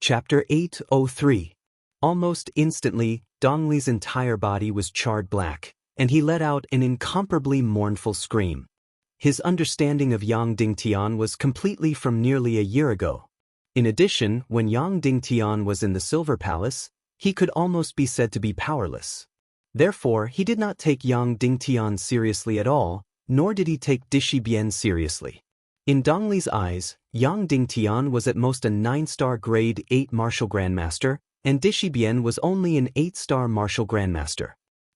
Chapter 803. Almost instantly, Dongli's entire body was charred black, and he let out an incomparably mournful scream. His understanding of Yang Dingtian was completely from nearly a year ago. In addition, when Yang Dingtian was in the Silver Palace, he could almost be said to be powerless. Therefore, he did not take Yang Dingtian seriously at all, nor did he take Dishibian seriously. In Dongli's eyes, Yang Dingtian was at most a 9-star grade 8 martial grandmaster, and Dishibian was only an 8-star martial grandmaster.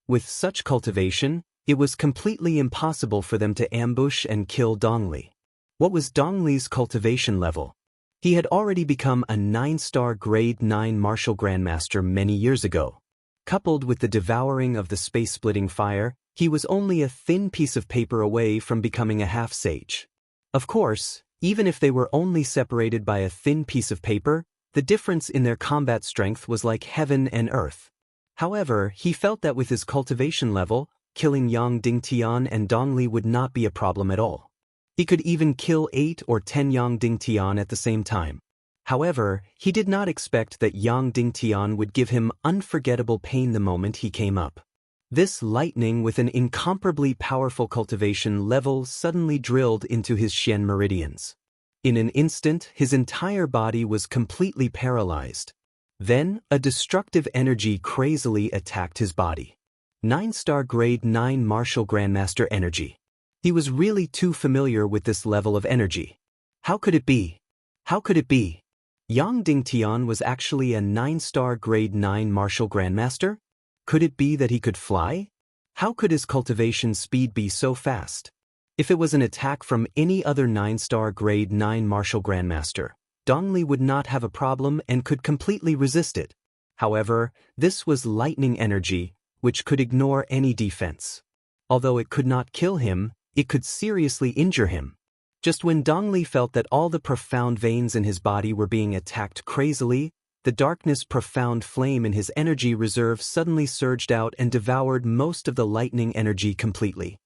With such cultivation, it was completely impossible for them to ambush and kill Dongli. What was Dongli's cultivation level? He had already become a 9-star grade 9 martial grandmaster many years ago. Coupled with the devouring of the space-splitting fire, he was only a thin piece of paper away from becoming a half-sage. Of course, even if they were only separated by a thin piece of paper, the difference in their combat strength was like heaven and earth. However, he felt that with his cultivation level, killing Yang Dingtian and Dongli would not be a problem at all. He could even kill 8 or 10 Yang Dingtian at the same time. However, he did not expect that Yang Dingtian would give him unforgettable pain the moment he came up. This lightning with an incomparably powerful cultivation level suddenly drilled into his Xian meridians. In an instant, his entire body was completely paralyzed. Then, a destructive energy crazily attacked his body. 9-star grade 9 martial grandmaster energy. He was really too familiar with this level of energy. How could it be? How could it be? Yang Dingtian was actually a 9-star grade 9 martial grandmaster? Could it be that he could fly? How could his cultivation speed be so fast? If it was an attack from any other 9-star grade 9 martial grandmaster, Dongli would not have a problem and could completely resist it. However, this was lightning energy, which could ignore any defense. Although it could not kill him, it could seriously injure him. Just when Dongli felt that all the profound veins in his body were being attacked crazily, the darkness profound flame in his energy reserve suddenly surged out and devoured most of the lightning energy completely.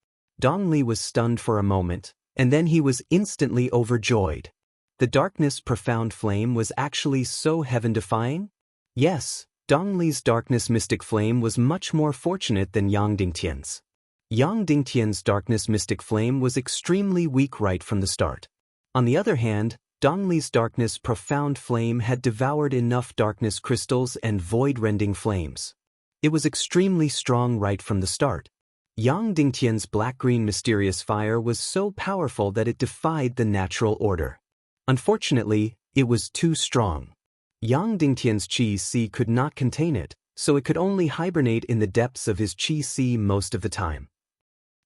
Dongli was stunned for a moment, and then he was instantly overjoyed. The darkness profound flame was actually so heaven-defying? Yes, Dongli's darkness mystic flame was much more fortunate than Yang Dingtian's. Yang Dingtian's darkness mystic flame was extremely weak right from the start. On the other hand, Dongli's darkness profound flame had devoured enough darkness crystals and void-rending flames. It was extremely strong right from the start. Yang Dingtian's black-green mysterious fire was so powerful that it defied the natural order. Unfortunately, it was too strong. Yang Dingtian's Qi-Si could not contain it, so it could only hibernate in the depths of his Qi-Si most of the time.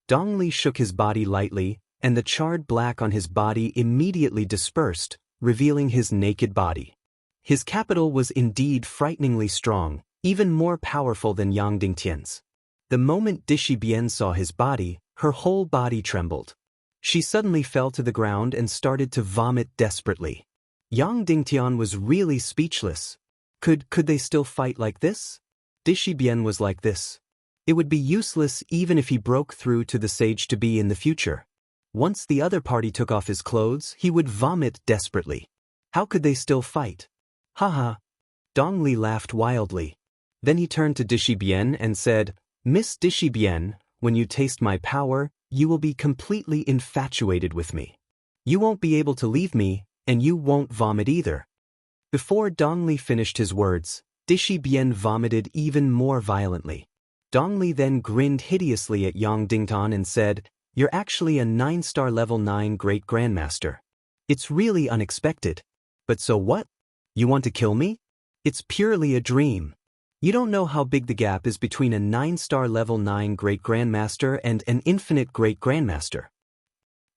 Dongli shook his body lightly, and the charred black on his body immediately dispersed, revealing his naked body. His capital was indeed frighteningly strong, even more powerful than Yang Dingtian's. The moment Dishibian saw his body, her whole body trembled. She suddenly fell to the ground and started to vomit desperately. Yang Dingtian was really speechless. Could they still fight like this? Dishibian was like this. It would be useless even if he broke through to the sage to be in the future. Once the other party took off his clothes, he would vomit desperately. How could they still fight? Haha. Dongli laughed wildly. Then he turned to Dishibian and said, "Miss Dishibian, when you taste my power, you will be completely infatuated with me. You won't be able to leave me, and you won't vomit either." Before Dongli finished his words, Dishibian vomited even more violently. Dongli then grinned hideously at Yang Dingtian and said, "You're actually a 9-star level 9 great grandmaster. It's really unexpected. But so what? You want to kill me? It's purely a dream. You don't know how big the gap is between a 9-star level 9 great grandmaster and an infinite great grandmaster."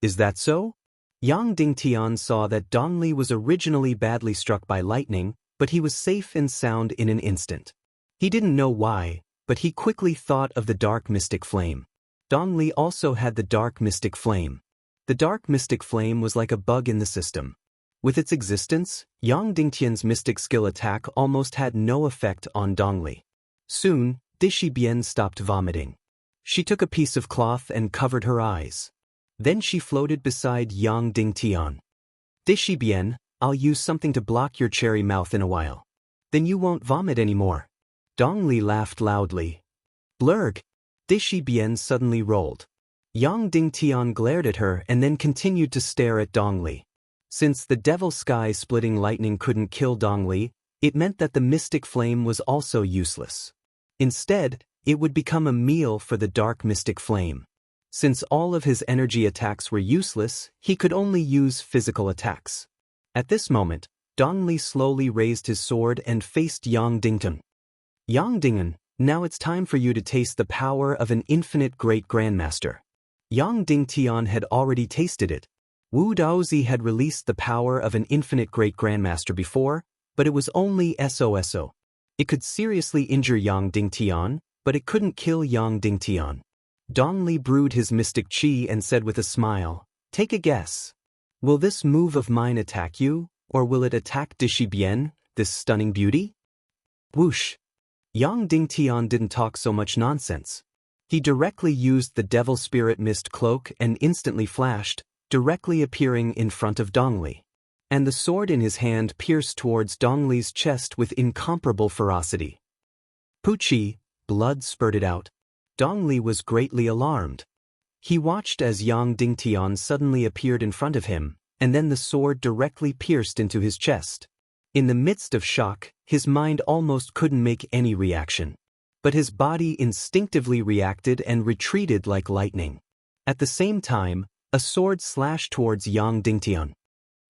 Is that so? Yang Dingtian saw that Dongli was originally badly struck by lightning, but he was safe and sound in an instant. He didn't know why, but he quickly thought of the dark mystic flame. Dongli also had the dark mystic flame. The dark mystic flame was like a bug in the system. With its existence, Yang Dingtian's mystic skill attack almost had no effect on Dongli. Soon, Dishibian stopped vomiting. She took a piece of cloth and covered her eyes. Then she floated beside Yang Dingtian. "Dishibian, I'll use something to block your cherry mouth in a while. Then you won't vomit anymore. Dongli laughed loudly. Blurg! Dishi Bien suddenly rolled. Yang Dingtian glared at her and then continued to stare at Dongli. Since the devil sky-splitting lightning couldn't kill Dongli, it meant that the mystic flame was also useless. Instead, it would become a meal for the dark mystic flame. Since all of his energy attacks were useless, he could only use physical attacks. At this moment, Dongli slowly raised his sword and faced Yang Dingtian. Yang Dingtian, now it's time for you to taste the power of an infinite great grandmaster. Yang Dingtian had already tasted it. Wu Daozi had released the power of an infinite great grandmaster before, but it was only SOSO. It could seriously injure Yang Dingtian, but it couldn't kill Yang Dingtian. Dongli brewed his mystic chi and said with a smile, "Take a guess. Will this move of mine attack you, or will it attack Dishi Bien, this stunning beauty?" Whoosh! Yang Dingtian didn't talk so much nonsense. He directly used the Devil Spirit Mist Cloak and instantly flashed, directly appearing in front of Dongli. And the sword in his hand pierced towards Dongli's chest with incomparable ferocity. Puchi, blood spurted out. Dongli was greatly alarmed. He watched as Yang Dingtian suddenly appeared in front of him, and then the sword directly pierced into his chest. In the midst of shock, his mind almost couldn't make any reaction. But his body instinctively reacted and retreated like lightning. At the same time, a sword slashed towards Yang Dingtian.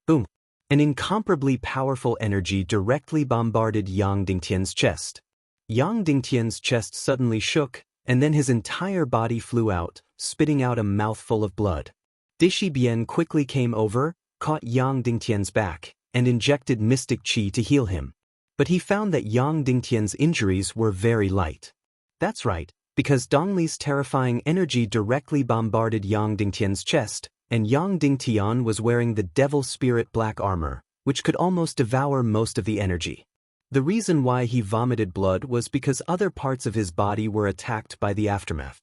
Boom! An incomparably powerful energy directly bombarded Yang Dingtian's chest. Yang Dingtian's chest suddenly shook, and then his entire body flew out, spitting out a mouthful of blood. Dishi Bien quickly came over, caught Yang Dingtian's back, and injected mystic chi to heal him. But he found that Yang Dingtian's injuries were very light. That's right, because Dongli's terrifying energy directly bombarded Yang Dingtian's chest, and Yang Dingtian was wearing the Devil Spirit black armor, which could almost devour most of the energy. The reason why he vomited blood was because other parts of his body were attacked by the aftermath.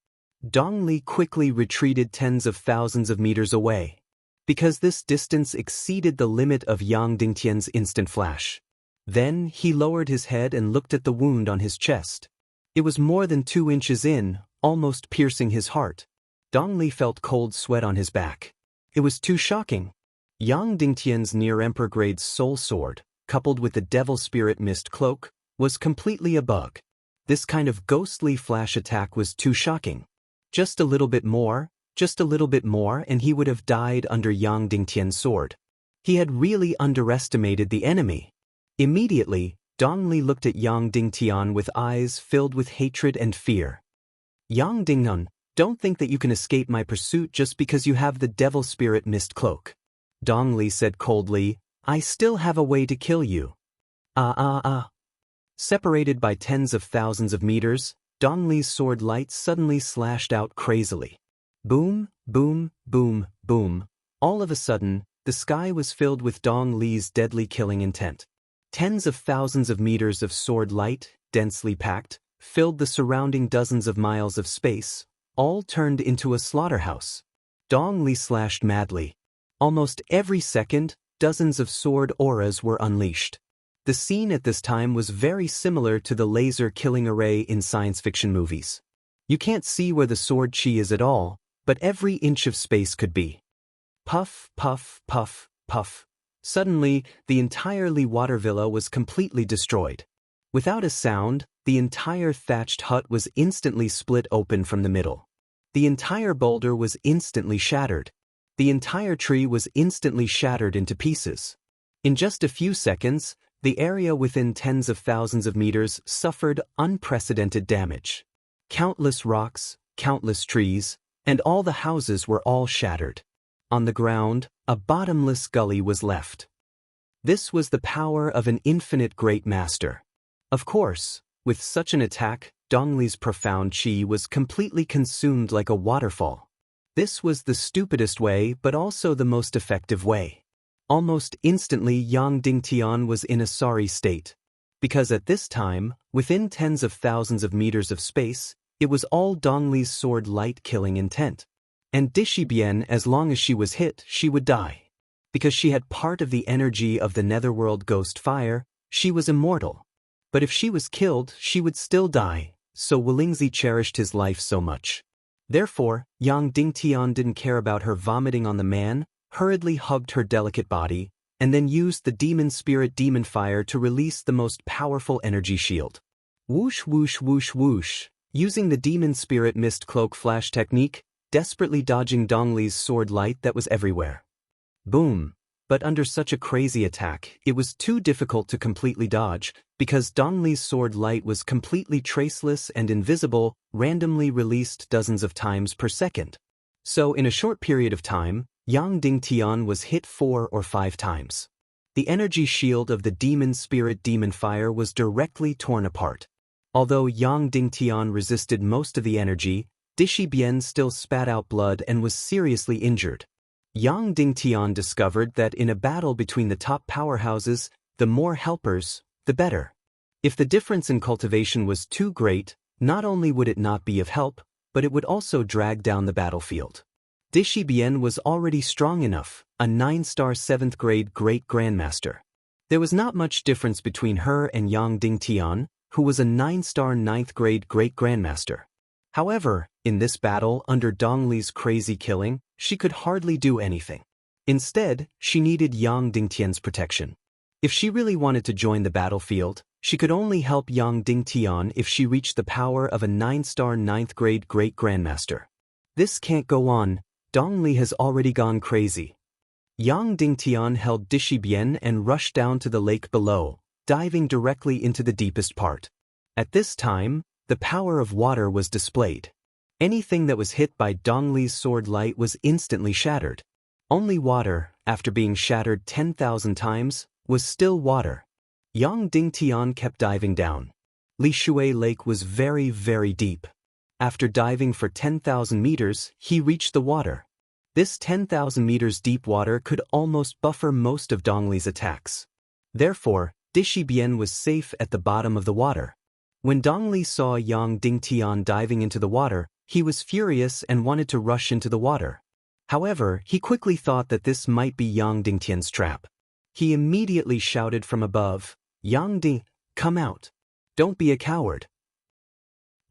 Dongli quickly retreated tens of thousands of meters away, because this distance exceeded the limit of Yang Dingtian's instant flash. Then he lowered his head and looked at the wound on his chest. It was more than 2 inches in, almost piercing his heart. Dongli felt cold sweat on his back. It was too shocking. Yang Dingtian's near-emperor grade soul sword, coupled with the Devil Spirit Mist Cloak, was completely a bug. This kind of ghostly flash attack was too shocking. Just a little bit more, and he would have died under Yang Dingtian's sword. He had really underestimated the enemy. Immediately, Dongli looked at Yang Dingtian with eyes filled with hatred and fear. Yang Dingtian, don't think that you can escape my pursuit just because you have the Devil Spirit Mist Cloak. Dongli said coldly, I still have a way to kill you. Separated by tens of thousands of meters, Dongli's sword light suddenly slashed out crazily. Boom, boom, boom, boom. All of a sudden, the sky was filled with Dongli's deadly killing intent. Tens of thousands of meters of sword light, densely packed, filled the surrounding dozens of miles of space, all turned into a slaughterhouse. Dongli slashed madly. Almost every second, dozens of sword auras were unleashed. The scene at this time was very similar to the laser killing array in science fiction movies. You can't see where the sword chi is at all, but every inch of space could be. Puff, puff, puff, puff. Suddenly, the entire Lee Water Villa was completely destroyed. Without a sound, the entire thatched hut was instantly split open from the middle. The entire boulder was instantly shattered. The entire tree was instantly shattered into pieces. In just a few seconds, the area within tens of thousands of meters suffered unprecedented damage. Countless rocks, countless trees, and all the houses were all shattered. On the ground, a bottomless gully was left. This was the power of an infinite great master. Of course, with such an attack, Dongli's profound chi was completely consumed like a waterfall. This was the stupidest way but also the most effective way. Almost instantly Yang Dingtian was in a sorry state. Because at this time, within tens of thousands of meters of space, it was all Dongli's sword light killing intent. And Dishi Bien, as long as she was hit, she would die. Because she had part of the energy of the netherworld ghost fire, she was immortal. But if she was killed, she would still die, so Wulingzi cherished his life so much. Therefore, Yang Dingtian didn't care about her vomiting on the man, hurriedly hugged her delicate body, and then used the demon spirit demon fire to release the most powerful energy shield. Whoosh whoosh whoosh whoosh, using the demon spirit mist cloak flash technique, desperately dodging Dongli's sword light that was everywhere. Boom. But under such a crazy attack, it was too difficult to completely dodge, because Dongli's sword light was completely traceless and invisible, randomly released dozens of times per second. So in a short period of time, Yang Dingtian was hit 4 or 5 times. The energy shield of the demon spirit demon fire was directly torn apart. Although Yang Dingtian resisted most of the energy, Dishi Bian still spat out blood and was seriously injured. Yang Dingtian discovered that in a battle between the top powerhouses, the more helpers, the better. If the difference in cultivation was too great, not only would it not be of help, but it would also drag down the battlefield. Dishi Bian was already strong enough, a 9-star 7th grade great grandmaster. There was not much difference between her and Yang Dingtian, who was a 9-star 9th grade great grandmaster. However, in this battle under Dongli's crazy killing, she could hardly do anything. Instead, she needed Yang Dingtian's protection. If she really wanted to join the battlefield, she could only help Yang Dingtian if she reached the power of a 9-star 9th grade great grandmaster. This can't go on, Dongli has already gone crazy. Yang Dingtian held Dishi Bian and rushed down to the lake below, diving directly into the deepest part. At this time, the power of water was displayed. Anything that was hit by Dongli's sword light was instantly shattered. Only water, after being shattered 10,000 times, was still water. Yang Dingtian kept diving down. Li Shui Lake was very, very deep. After diving for 10,000 meters, he reached the water. This 10,000 meters deep water could almost buffer most of Dongli's attacks. Therefore, Dishi Bian was safe at the bottom of the water. When Dongli saw Yang Dingtian diving into the water, he was furious and wanted to rush into the water. However, he quickly thought that this might be Yang Dingtian's trap. He immediately shouted from above, "Yang Ding, come out. Don't be a coward.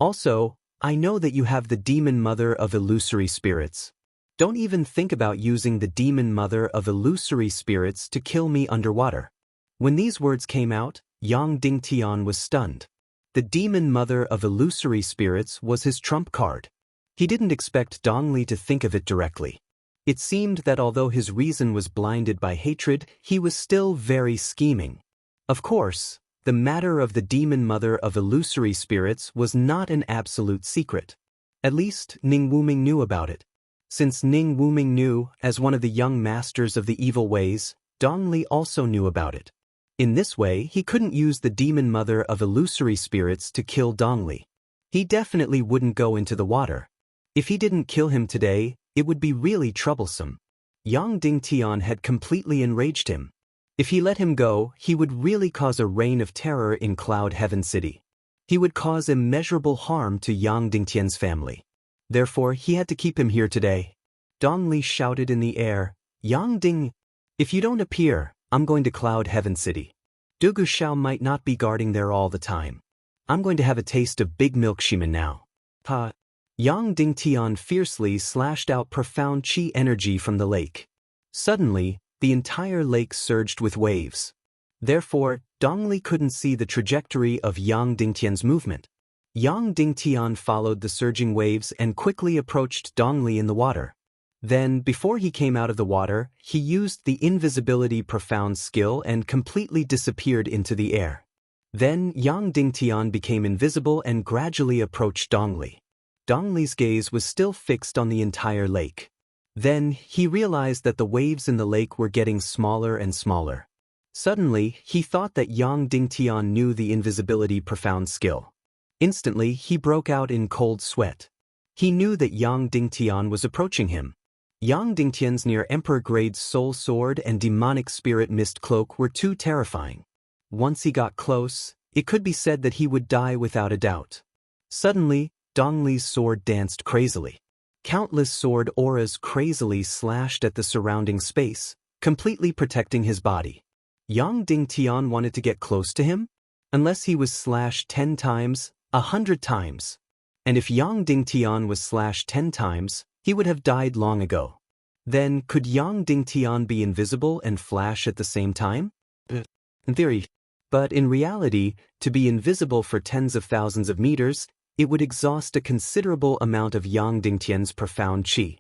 Also, I know that you have the demon mother of illusory spirits. Don't even think about using the demon mother of illusory spirits to kill me underwater." When these words came out, Yang Dingtian was stunned. The demon mother of illusory spirits was his trump card. He didn't expect Dongli to think of it directly. It seemed that although his reason was blinded by hatred, he was still very scheming. Of course, the matter of the demon mother of illusory spirits was not an absolute secret. At least, Ning Wuming knew about it. Since Ning Wuming knew, as one of the young masters of the evil ways, Dongli also knew about it. In this way, he couldn't use the demon mother of illusory spirits to kill Dongli. He definitely wouldn't go into the water. If he didn't kill him today, it would be really troublesome. Yang Dingtian had completely enraged him. If he let him go, he would really cause a reign of terror in Cloud Heaven City. He would cause immeasurable harm to Yang Dingtian's family. Therefore, he had to keep him here today. Dongli shouted in the air, "Yang Ding, if you don't appear, I'm going to Cloud Heaven City. Dugu Shao might not be guarding there all the time. I'm going to have a taste of Big Milk Shiman now." Pa. Yang Dingtian fiercely slashed out profound chi energy from the lake. Suddenly, the entire lake surged with waves. Therefore, Dongli couldn't see the trajectory of Yang Dingtian's movement. Yang Dingtian followed the surging waves and quickly approached Dongli in the water. Then, before he came out of the water, he used the invisibility profound skill and completely disappeared into the air. Then, Yang Dingtian became invisible and gradually approached Dongli. Dongli's gaze was still fixed on the entire lake. Then, he realized that the waves in the lake were getting smaller and smaller. Suddenly, he thought that Yang Dingtian knew the invisibility profound skill. Instantly, he broke out in cold sweat. He knew that Yang Dingtian was approaching him. Yang Dingtian's near Emperor grade soul sword and demonic spirit mist cloak were too terrifying. Once he got close, it could be said that he would die without a doubt. Suddenly, Dongli's sword danced crazily. Countless sword auras crazily slashed at the surrounding space, completely protecting his body. Yang Dingtian wanted to get close to him? Unless he was slashed 10 times, 100 times. And if Yang Dingtian was slashed 10 times, he would have died long ago. Then, could Yang Dingtian be invisible and flash at the same time? In theory. But in reality, to be invisible for tens of thousands of meters, it would exhaust a considerable amount of Yang Dingtian's profound qi.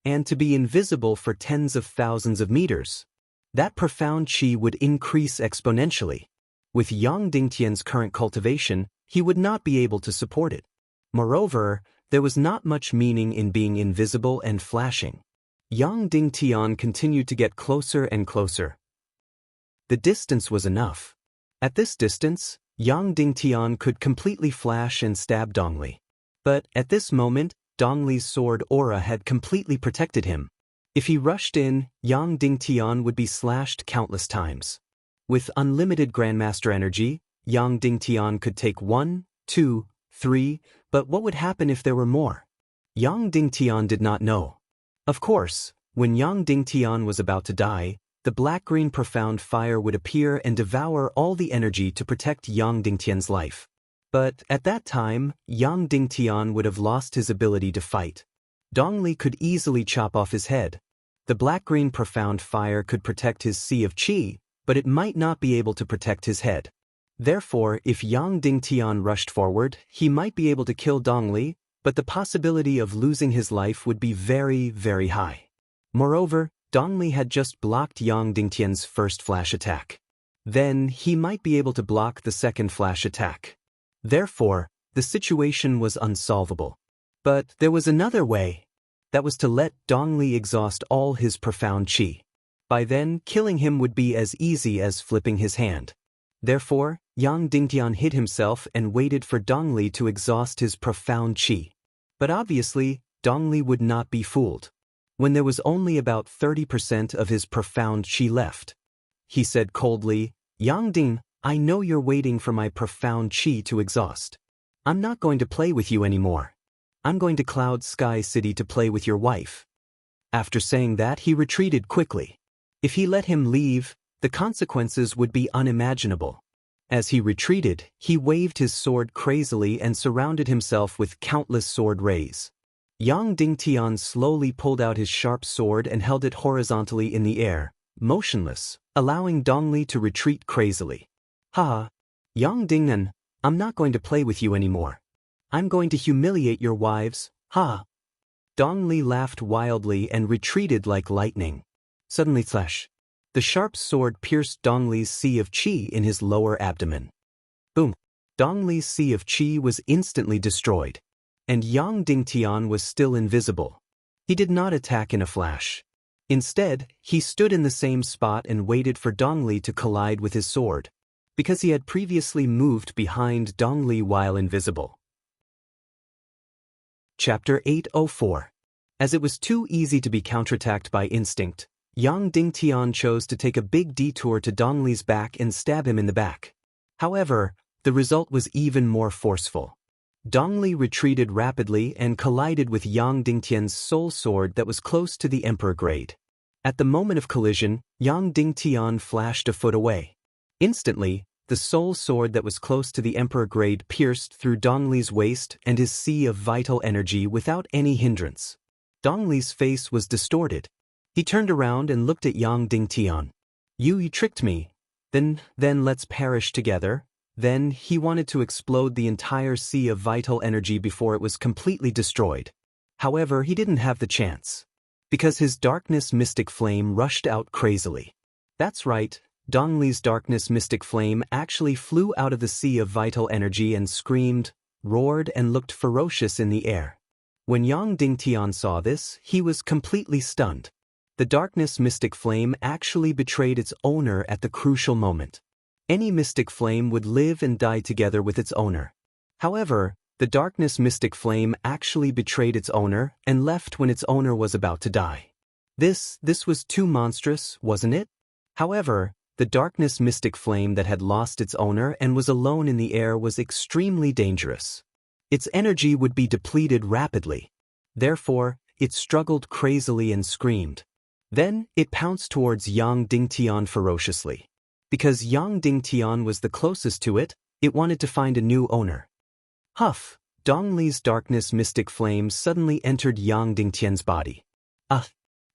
And to be invisible for tens of thousands of meters, that profound qi would increase exponentially. With Yang Dingtian's current cultivation, he would not be able to support it. Moreover, there was not much meaning in being invisible and flashing. Yang Dingtian continued to get closer and closer. The distance was enough. At this distance, Yang Dingtian could completely flash and stab Dongli. But at this moment, Dongli's sword aura had completely protected him. If he rushed in, Yang Dingtian would be slashed countless times. With unlimited Grandmaster energy, Yang Dingtian could take 1, 2, 3, but what would happen if there were more? Yang Dingtian did not know. Of course, when Yang Dingtian was about to die, the black-green profound fire would appear and devour all the energy to protect Yang Dingtian's life. But at that time, Yang Dingtian would have lost his ability to fight. Dongli could easily chop off his head. The black-green profound fire could protect his sea of qi, but it might not be able to protect his head. Therefore, if Yang Dingtian rushed forward, he might be able to kill Dongli, but the possibility of losing his life would be very, very high. Moreover, Dongli had just blocked Yang Dingtian's first flash attack. Then, he might be able to block the second flash attack. Therefore, the situation was unsolvable. But there was another way. That was to let Dongli exhaust all his profound qi. By then, killing him would be as easy as flipping his hand. Therefore, Yang Dingtian hid himself and waited for Dongli to exhaust his profound qi. But obviously, Dongli would not be fooled. When there was only about 30% of his profound qi left, he said coldly, "Yang Ding, I know you're waiting for my profound qi to exhaust. I'm not going to play with you anymore. I'm going to Cloud Sky City to play with your wife." After saying that, he retreated quickly. If he let him leave, the consequences would be unimaginable. As he retreated, he waved his sword crazily and surrounded himself with countless sword rays. Yang Dingtian slowly pulled out his sharp sword and held it horizontally in the air, motionless, allowing Dongli to retreat crazily. "Ha! Yang Dingnan, I'm not going to play with you anymore. I'm going to humiliate your wives, ha!" Dongli laughed wildly and retreated like lightning. Suddenly flash. The sharp sword pierced Dongli's sea of qi in his lower abdomen. Boom! Dongli's sea of qi was instantly destroyed. And Yang Dingtian was still invisible. He did not attack in a flash. Instead, he stood in the same spot and waited for Dongli to collide with his sword, because he had previously moved behind Dongli while invisible. Chapter 804. As it was too easy to be counterattacked by instinct, Yang Dingtian chose to take a big detour to Dongli's back and stab him in the back. However, the result was even more forceful. Dongli retreated rapidly and collided with Yang Dingtian's soul sword that was close to the Emperor grade. At the moment of collision, Yang Dingtian flashed a foot away. Instantly, the soul sword that was close to the Emperor grade pierced through Dongli's waist and his sea of vital energy without any hindrance. Dongli's face was distorted. He turned around and looked at Yang Dingtian. You tricked me. Then let's perish together." Then, he wanted to explode the entire sea of vital energy before it was completely destroyed. However, he didn't have the chance. Because his darkness mystic flame rushed out crazily. That's right, Dongli's darkness mystic flame actually flew out of the sea of vital energy and screamed, roared and looked ferocious in the air. When Yang Dingtian saw this, he was completely stunned. The darkness mystic flame actually betrayed its owner at the crucial moment. Any mystic flame would live and die together with its owner. However, the darkness mystic flame actually betrayed its owner and left when its owner was about to die. This was too monstrous, wasn't it? However, the darkness mystic flame that had lost its owner and was alone in the air was extremely dangerous. Its energy would be depleted rapidly. Therefore, it struggled crazily and screamed. Then, it pounced towards Yang Dingtian ferociously. Because Yang Dingtian was the closest to it, it wanted to find a new owner. Huff! Dongli's darkness mystic flame suddenly entered Yang Dingtian's body.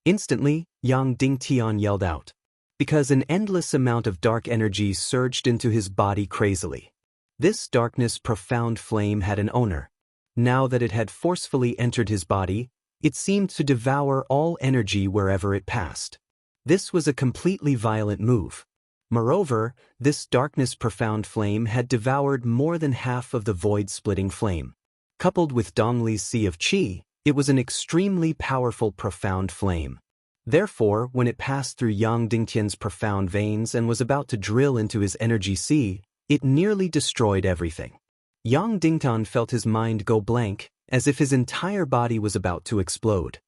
Instantly, Yang Dingtian yelled out. Because an endless amount of dark energy surged into his body crazily. This darkness profound flame had an owner. Now that it had forcefully entered his body, it seemed to devour all energy wherever it passed. This was a completely violent move. Moreover, this darkness profound flame had devoured more than half of the void-splitting flame. Coupled with Dongli's sea of qi, it was an extremely powerful profound flame. Therefore, when it passed through Yang Dingtian's profound veins and was about to drill into his energy sea, it nearly destroyed everything. Yang Dingtian felt his mind go blank, as if his entire body was about to explode.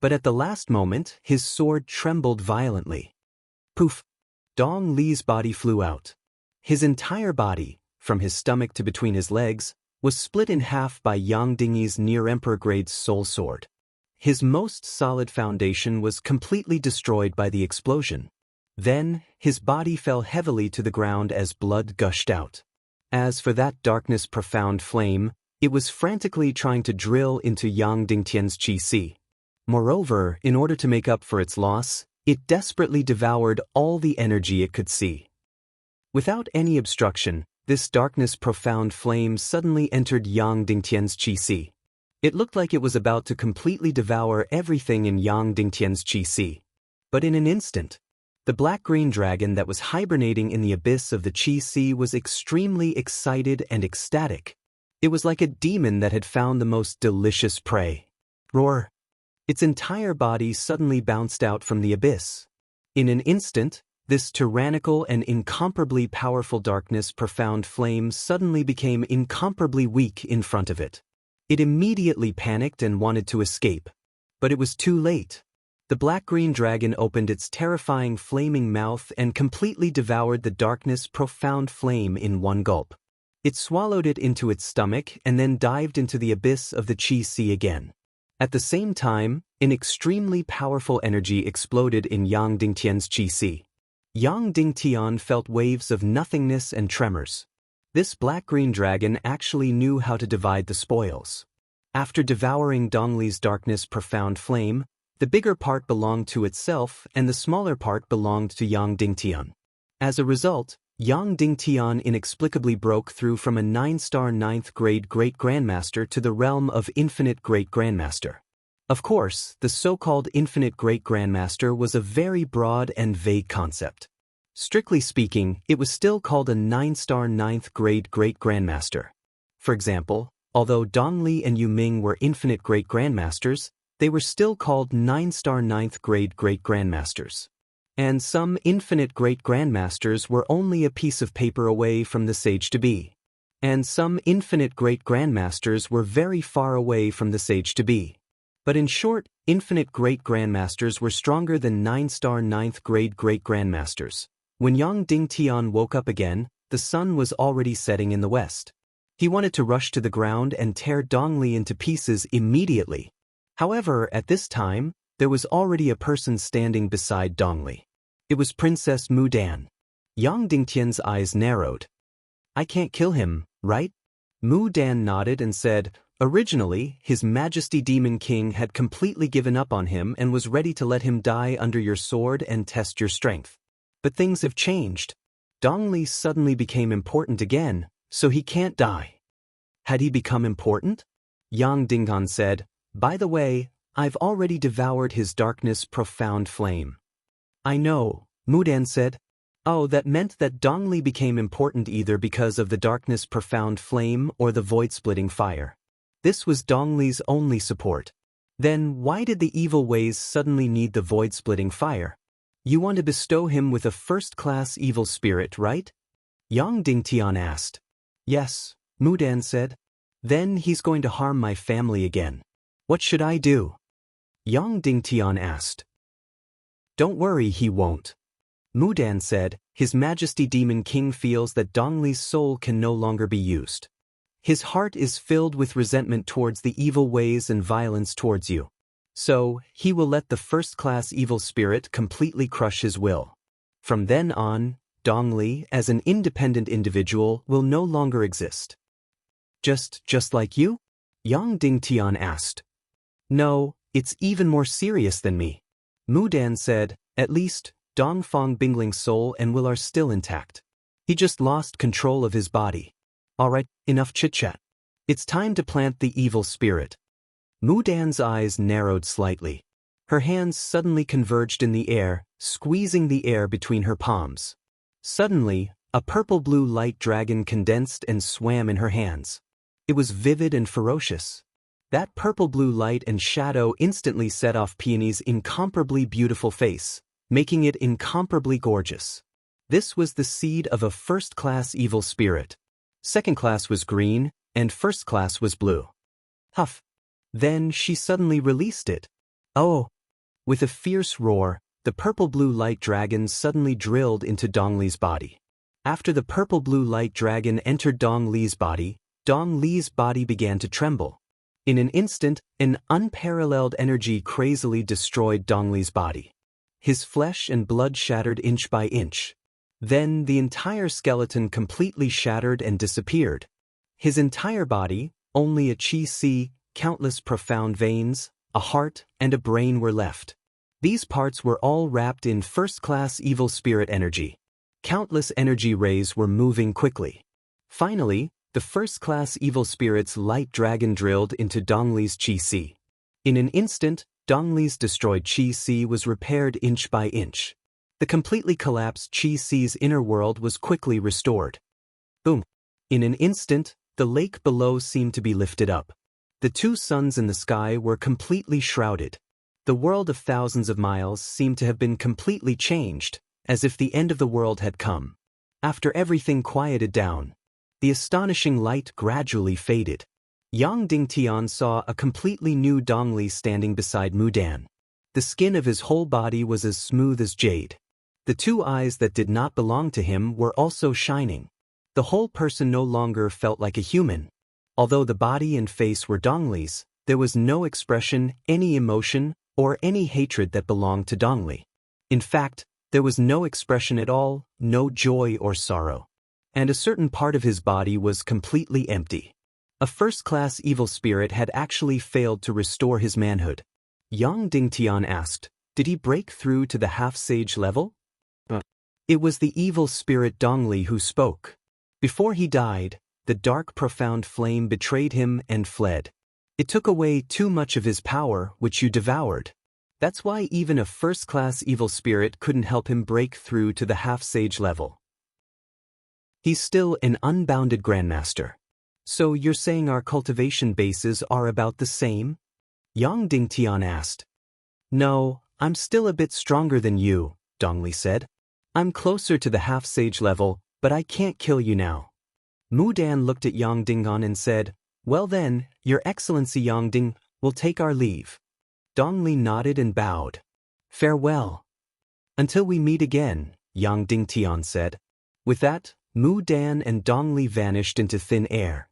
But at the last moment, his sword trembled violently. Poof! Dong Li's body flew out. His entire body, from his stomach to between his legs, was split in half by Yang Dingyi's near-emperor grade soul sword. His most solid foundation was completely destroyed by the explosion. Then, his body fell heavily to the ground as blood gushed out. As for that darkness profound flame, it was frantically trying to drill into Yang Dingtian's qi sea. Moreover, in order to make up for its loss, it desperately devoured all the energy it could see. Without any obstruction, this darkness profound flame suddenly entered Yang Dingtian's qi sea. It looked like it was about to completely devour everything in Yang Dingtian's qi sea. But in an instant, the black-green dragon that was hibernating in the abyss of the qi sea was extremely excited and ecstatic. It was like a demon that had found the most delicious prey. Roar! Its entire body suddenly bounced out from the abyss. In an instant, this tyrannical and incomparably powerful darkness profound flame suddenly became incomparably weak in front of it. It immediately panicked and wanted to escape. But it was too late. The black-green dragon opened its terrifying flaming mouth and completely devoured the darkness profound flame in one gulp. It swallowed it into its stomach and then dived into the abyss of the qi sea again. At the same time, an extremely powerful energy exploded in Yang Dingtian's qi sea. Yang Dingtian felt waves of nothingness and tremors. This black-green dragon actually knew how to divide the spoils. After devouring Dongli's darkness profound flame, the bigger part belonged to itself and the smaller part belonged to Yang Dingtian. As a result, Yang Dingtian inexplicably broke through from a 9-star 9th grade Great Grandmaster to the realm of Infinite Great Grandmaster. Of course, the so-called Infinite Great Grandmaster was a very broad and vague concept. Strictly speaking, it was still called a 9-star 9th grade Great Grandmaster. For example, although Dongli and Yuming were Infinite Great Grandmasters, they were still called 9-star 9th grade Great Grandmasters. And some Infinite Great Grandmasters were only a piece of paper away from the Sage-to-Be. And some Infinite Great Grandmasters were very far away from the Sage-to-Be. But in short, Infinite Great Grandmasters were stronger than 9-star 9th grade Great Grandmasters. When Yang Dingtian woke up again, the sun was already setting in the west. He wanted to rush to the ground and tear Dongli into pieces immediately. However, at this time, there was already a person standing beside Dongli. It was Princess Mudan. Yang Dingtian's eyes narrowed. I can't kill him, right? Mudan nodded and said, originally, His Majesty Demon King had completely given up on him and was ready to let him die under your sword and test your strength. But things have changed. Dongli suddenly became important again, so he can't die. Had he become important? Yang Dingtian said, by the way, I've already devoured his darkness profound flame. I know, Mudan said. Oh, that meant that Dongli became important either because of the darkness profound flame or the void-splitting fire. This was Dongli's only support. Then why did the evil ways suddenly need the void-splitting fire? You want to bestow him with a first-class evil spirit, right? Yang Dingtian asked. Yes, Mudan said. Then he's going to harm my family again. What should I do? Yang Dingtian asked. Don't worry, he won't. Mudan said, His Majesty Demon King feels that Dongli's soul can no longer be used. His heart is filled with resentment towards the evil ways and violence towards you. So, he will let the first-class evil spirit completely crush his will. From then on, Dongli, as an independent individual, will no longer exist. Just like you? Yang Dingtian asked. No, it's even more serious than me. Mu Dan said, at least, Dongfang Bingling's soul and will are still intact. He just lost control of his body. Alright, enough chit-chat. It's time to plant the evil spirit. Mu Dan's eyes narrowed slightly. Her hands suddenly converged in the air, squeezing the air between her palms. Suddenly, a purple-blue light dragon condensed and swam in her hands. It was vivid and ferocious. That purple-blue light and shadow instantly set off Peony's incomparably beautiful face, making it incomparably gorgeous. This was the seed of a first-class evil spirit. Second class was green, and first class was blue. Huff. Then she suddenly released it. Oh! With a fierce roar, the purple-blue light dragon suddenly drilled into Dongli's body. After the purple-blue light dragon entered Dongli's body began to tremble. In an instant, an unparalleled energy crazily destroyed Dongli's body. His flesh and blood shattered inch by inch. Then the entire skeleton completely shattered and disappeared. His entire body, only a chi-si, countless profound veins, a heart, and a brain were left. These parts were all wrapped in first-class evil spirit energy. Countless energy rays were moving quickly. Finally, the first-class evil spirit's light dragon drilled into Dongli's chi-si. In an instant, Dongli's destroyed chi-si was repaired inch by inch. The completely collapsed chi-si's inner world was quickly restored. Boom! In an instant, the lake below seemed to be lifted up. The two suns in the sky were completely shrouded. The world of thousands of miles seemed to have been completely changed, as if the end of the world had come. After everything quieted down, the astonishing light gradually faded. Yang Dingtian saw a completely new Dongli standing beside Mudan. The skin of his whole body was as smooth as jade. The two eyes that did not belong to him were also shining. The whole person no longer felt like a human. Although the body and face were Dongli's, there was no expression, any emotion, or any hatred that belonged to Dongli. In fact, there was no expression at all, no joy or sorrow. And a certain part of his body was completely empty. A first-class evil spirit had actually failed to restore his manhood. Yang Dingtian asked, did he break through to the half-sage level? It was the evil spirit Dongli who spoke. Before he died, the dark profound flame betrayed him and fled. It took away too much of his power, which you devoured. That's why even a first-class evil spirit couldn't help him break through to the half-sage level. He's still an unbounded grandmaster. So you're saying our cultivation bases are about the same? Yang Dingtian asked. No, I'm still a bit stronger than you, Dongli said. I'm closer to the half-sage level, but I can't kill you now. Mudan looked at Yang Dingon and said, well then, Your Excellency Yang Ding, will take our leave. Dongli nodded and bowed. Farewell. Until we meet again, Yang Dingtian said. With that, Mudan and Dongli vanished into thin air.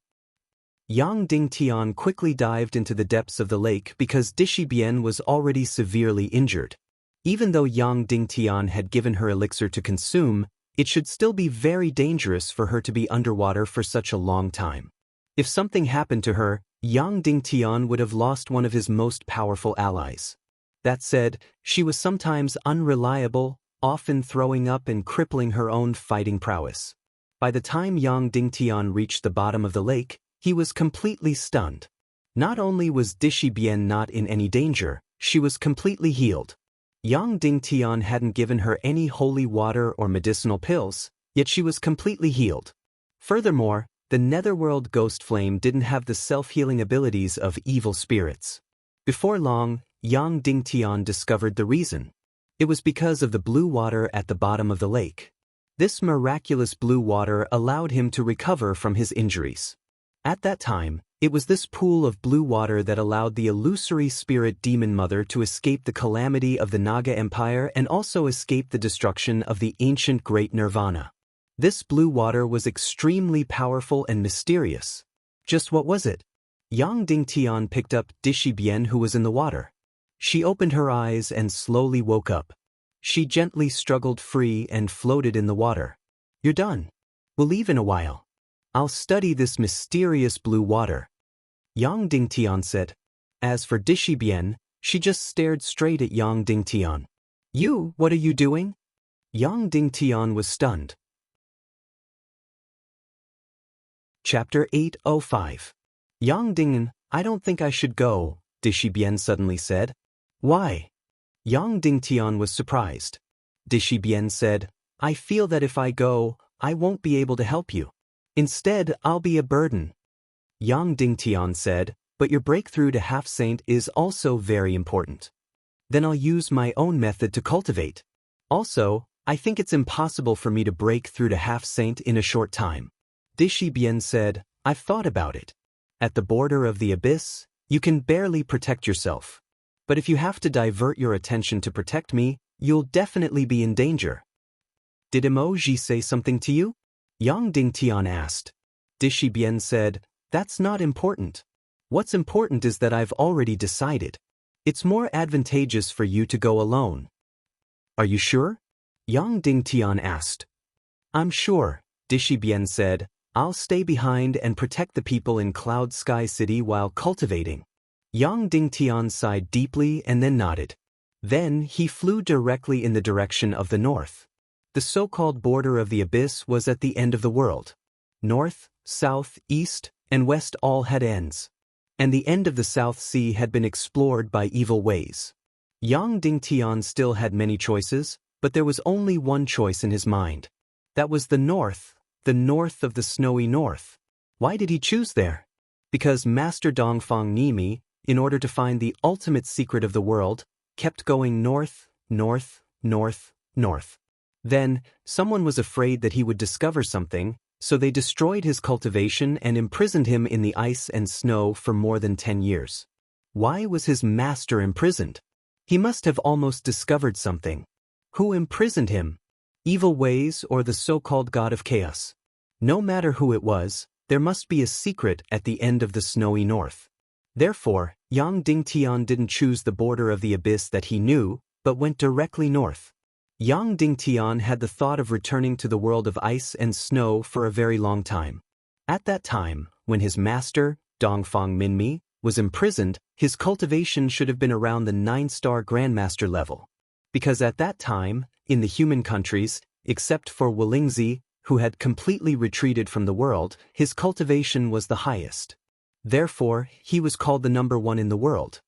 Yang Dingtian quickly dived into the depths of the lake because Dishibian was already severely injured. Even though Yang Dingtian had given her elixir to consume, it should still be very dangerous for her to be underwater for such a long time. If something happened to her, Yang Dingtian would have lost one of his most powerful allies. That said, she was sometimes unreliable, often throwing up and crippling her own fighting prowess. By the time Yang Dingtian reached the bottom of the lake, he was completely stunned. Not only was Dishibian not in any danger, she was completely healed. Yang Dingtian hadn't given her any holy water or medicinal pills, yet she was completely healed. Furthermore, the netherworld ghost flame didn't have the self-healing abilities of evil spirits. Before long, Yang Dingtian discovered the reason. It was because of the blue water at the bottom of the lake. This miraculous blue water allowed him to recover from his injuries. At that time, it was this pool of blue water that allowed the illusory spirit demon mother to escape the calamity of the Naga Empire and also escape the destruction of the ancient Great Nirvana. This blue water was extremely powerful and mysterious. Just what was it? Yang Dingtian picked up Dishibian who was in the water. She opened her eyes and slowly woke up. She gently struggled free and floated in the water. You're done. We'll leave in a while. I'll study this mysterious blue water. Yang Dingtian said. As for Dishi Bien, she just stared straight at Yang Dingtian. You, what are you doing? Yang Dingtian was stunned. Chapter 805. Yang Dingtian, I don't think I should go, Dishi Bien suddenly said. Why? Yang Dingtian was surprised. Dishi Bien said, I feel that if I go, I won't be able to help you. Instead, I'll be a burden. Yang Dingtian said, but your breakthrough to half-saint is also very important. Then I'll use my own method to cultivate. Also, I think it's impossible for me to break through to half-saint in a short time. Dishi Bien said, I've thought about it. At the border of the abyss, you can barely protect yourself. But if you have to divert your attention to protect me, you'll definitely be in danger. Did Emoji say something to you? Yang Dingtian asked. Dishi Bien said, that's not important. What's important is that I've already decided. It's more advantageous for you to go alone. Are you sure? Yang Dingtian asked. I'm sure, Dishi Bien said. I'll stay behind and protect the people in Cloud Sky City while cultivating. Yang Dingtian sighed deeply and then nodded. Then he flew directly in the direction of the north. The so-called border of the abyss was at the end of the world. North, south, east, and west all had ends. And the end of the South Sea had been explored by evil ways. Yang Dingtian still had many choices, but there was only one choice in his mind. That was the north of the snowy north. Why did he choose there? Because Master Dongfang Nimi, in order to find the ultimate secret of the world, kept going north, north, north, north. Then, someone was afraid that he would discover something, so they destroyed his cultivation and imprisoned him in the ice and snow for more than 10 years. Why was his master imprisoned? He must have almost discovered something. Who imprisoned him? Evil ways or the so-called god of chaos? No matter who it was, there must be a secret at the end of the snowy north. Therefore, Yang Dingtian didn't choose the border of the abyss that he knew, but went directly north. Yang Dingtian had the thought of returning to the world of ice and snow for a very long time. At that time, when his master, Dongfang Minmi, was imprisoned, his cultivation should have been around the 9-star Grandmaster level. Because at that time, in the human countries, except for Wolingzi, who had completely retreated from the world, his cultivation was the highest. Therefore, he was called the number 1 in the world.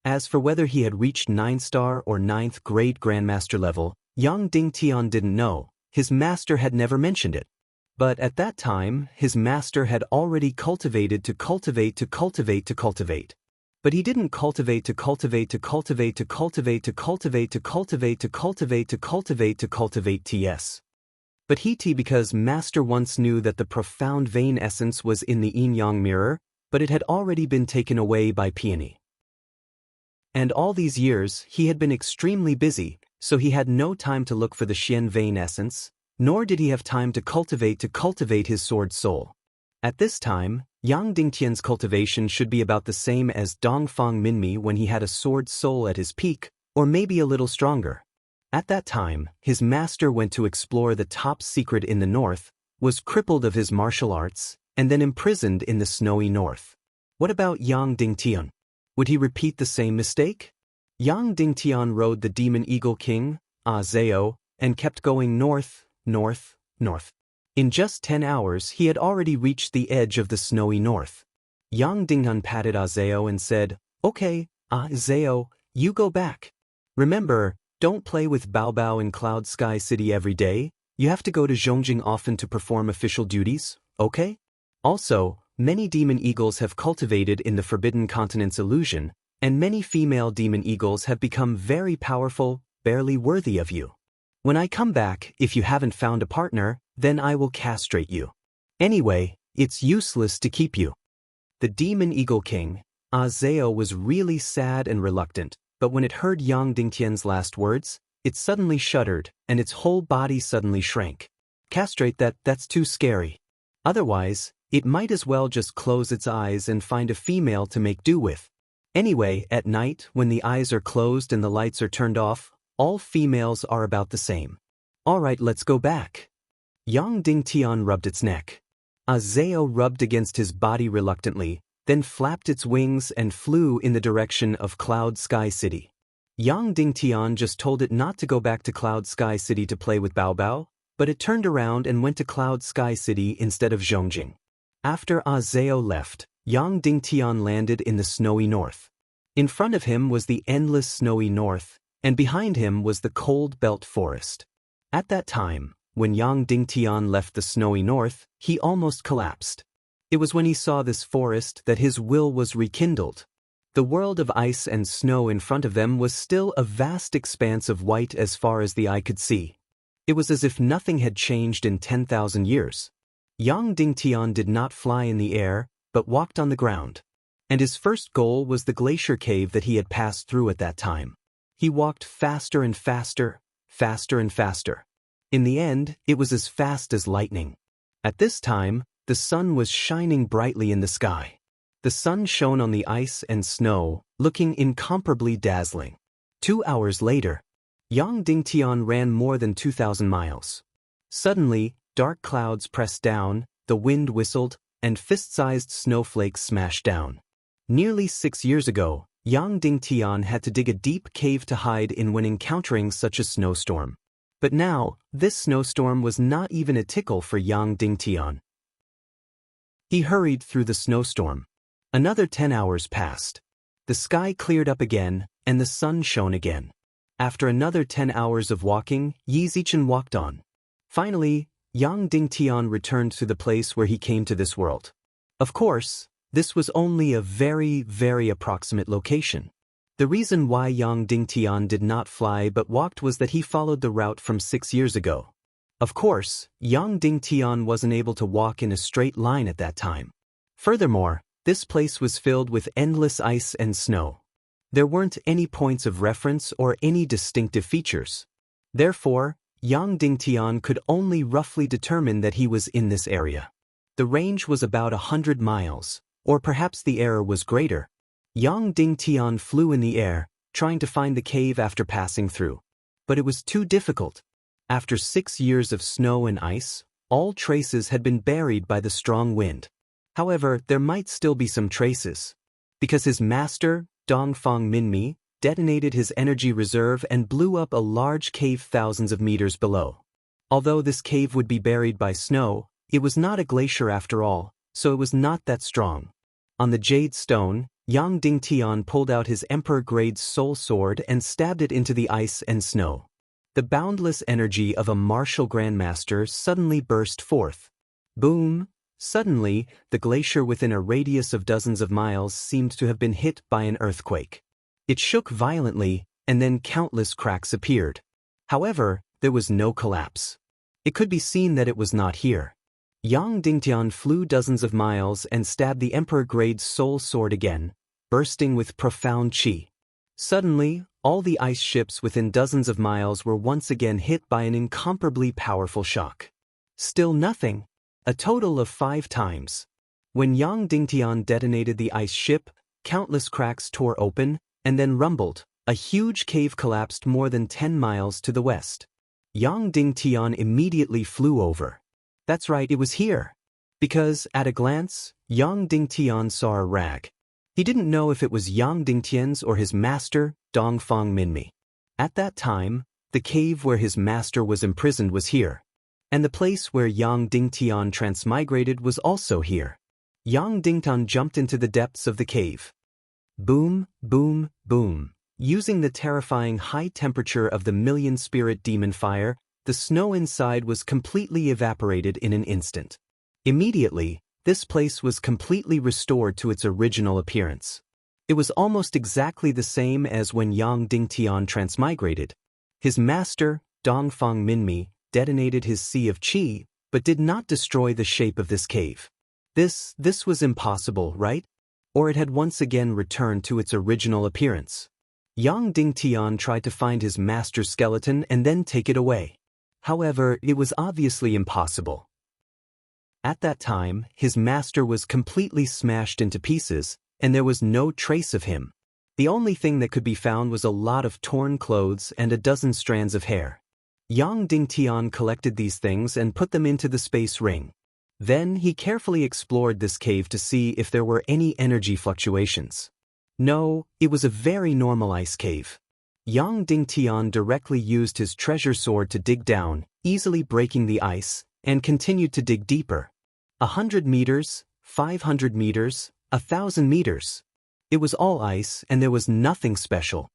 As for whether he had reached 9-star or 9th grade Grandmaster level, Yang Dingtian didn't know. His master had never mentioned it. But at that time, his master had already cultivated to cultivate to cultivate to cultivate. But he didn't cultivate to cultivate to cultivate to cultivate to cultivate to cultivate to cultivate to cultivate to cultivate TS. But he because master once knew that the profound vein essence was in the yin-yang mirror, but it had already been taken away by peony. And all these years, he had been extremely busy, so he had no time to look for the Xian vein essence, nor did he have time to cultivate his sword soul. At this time, Yang Dingtian's cultivation should be about the same as Dongfang Minmi when he had a sword soul at his peak, or maybe a little stronger. At that time, his master went to explore the top secret in the north, was crippled of his martial arts, and then imprisoned in the snowy north. What about Yang Dingtian? Would he repeat the same mistake? Yang Dingtian rode the demon eagle king, Zhao, and kept going north, north, north. In just 10 hours he had already reached the edge of the snowy north. Yang Dingtian patted Zhao and said, Okay, Zhao, you go back. Remember, don't play with Bao Bao in Cloud Sky City every day. You have to go to Zhongjing often to perform official duties, okay? Also, many demon eagles have cultivated in the Forbidden Continent's illusion, and many female demon eagles have become very powerful, barely worthy of you. When I come back, if you haven't found a partner, then I will castrate you. Anyway, it's useless to keep you. The demon eagle king, Zhao, was really sad and reluctant, but when it heard Yang Dingtian's last words, it suddenly shuddered, and its whole body suddenly shrank. Castrate that's too scary. Otherwise, it might as well just close its eyes and find a female to make do with. Anyway, at night, when the eyes are closed and the lights are turned off, all females are about the same. Alright, let's go back. Yang Dingtian rubbed its neck. Azeo rubbed against his body reluctantly, then flapped its wings and flew in the direction of Cloud Sky City. Yang Dingtian just told it not to go back to Cloud Sky City to play with Bao Bao, but it turned around and went to Cloud Sky City instead of Zhongjing. After Azeo left, Yang Dingtian landed in the snowy north. In front of him was the endless snowy north, and behind him was the cold belt forest. At that time, when Yang Dingtian left the snowy north, he almost collapsed. It was when he saw this forest that his will was rekindled. The world of ice and snow in front of them was still a vast expanse of white as far as the eye could see. It was as if nothing had changed in 10,000 years. Yang Dingtian did not fly in the air, but walked on the ground. And his first goal was the glacier cave that he had passed through at that time. He walked faster and faster, faster and faster. In the end, it was as fast as lightning. At this time, the sun was shining brightly in the sky. The sun shone on the ice and snow, looking incomparably dazzling. 2 hours later, Yang Dingtian ran more than 2,000 miles. Suddenly, dark clouds pressed down, the wind whistled, and fist-sized snowflakes smashed down. Nearly 6 years ago, Yang Dingtian had to dig a deep cave to hide in when encountering such a snowstorm. But now, this snowstorm was not even a tickle for Yang Dingtian. He hurried through the snowstorm. Another 10 hours passed. The sky cleared up again, and the sun shone again. After another 10 hours of walking, Yi Zichen walked on. Finally, Yang Dingtian returned to the place where he came to this world. Of course, this was only a very, very approximate location. The reason why Yang Dingtian did not fly but walked was that he followed the route from 6 years ago. Of course, Yang Dingtian wasn't able to walk in a straight line at that time. Furthermore, this place was filled with endless ice and snow. There weren't any points of reference or any distinctive features. Therefore, Yang Dingtian could only roughly determine that he was in this area. The range was about 100 miles, or perhaps the error was greater. Yang Dingtian flew in the air, trying to find the cave after passing through. But it was too difficult. After 6 years of snow and ice, all traces had been buried by the strong wind. However, there might still be some traces. Because his master, Dongfang Minmi, detonated his energy reserve and blew up a large cave thousands of meters below. Although this cave would be buried by snow, it was not a glacier after all, so it was not that strong. On the jade stone, Yang Dingtian pulled out his Emperor-grade soul sword and stabbed it into the ice and snow. The boundless energy of a martial grandmaster suddenly burst forth. Boom! Suddenly, the glacier within a radius of dozens of miles seemed to have been hit by an earthquake. It shook violently, and then countless cracks appeared. However, there was no collapse. It could be seen that it was not here. Yang Dingtian flew dozens of miles and stabbed the Emperor-grade soul sword again, bursting with profound qi. Suddenly, all the ice ships within dozens of miles were once again hit by an incomparably powerful shock. Still nothing. A total of 5 times. When Yang Dingtian detonated the ice ship, countless cracks tore open, and then rumbled. A huge cave collapsed more than 10 miles to the west. Yang Dingtian immediately flew over. That's right, it was here. Because, at a glance, Yang Dingtian saw a rag. He didn't know if it was Yang Dingtian's or his master, Dongfang Minmi. At that time, the cave where his master was imprisoned was here. And the place where Yang Dingtian transmigrated was also here. Yang Dingtian jumped into the depths of the cave. Boom, boom, boom. Using the terrifying high temperature of the million-spirit demon fire, the snow inside was completely evaporated in an instant. Immediately, this place was completely restored to its original appearance. It was almost exactly the same as when Yang Dingtian transmigrated. His master, Dongfang Minmi, detonated his sea of qi, but did not destroy the shape of this cave. This was impossible, right? Or it had once again returned to its original appearance. Yang Dingtian tried to find his master's skeleton and then take it away. However, it was obviously impossible. At that time, his master was completely smashed into pieces, and there was no trace of him. The only thing that could be found was a lot of torn clothes and a dozen strands of hair. Yang Dingtian collected these things and put them into the space ring. Then he carefully explored this cave to see if there were any energy fluctuations. No, it was a very normal ice cave. Yang Dingtian directly used his treasure sword to dig down, easily breaking the ice, and continued to dig deeper. 100 meters, 500 meters, 1,000 meters. It was all ice and there was nothing special.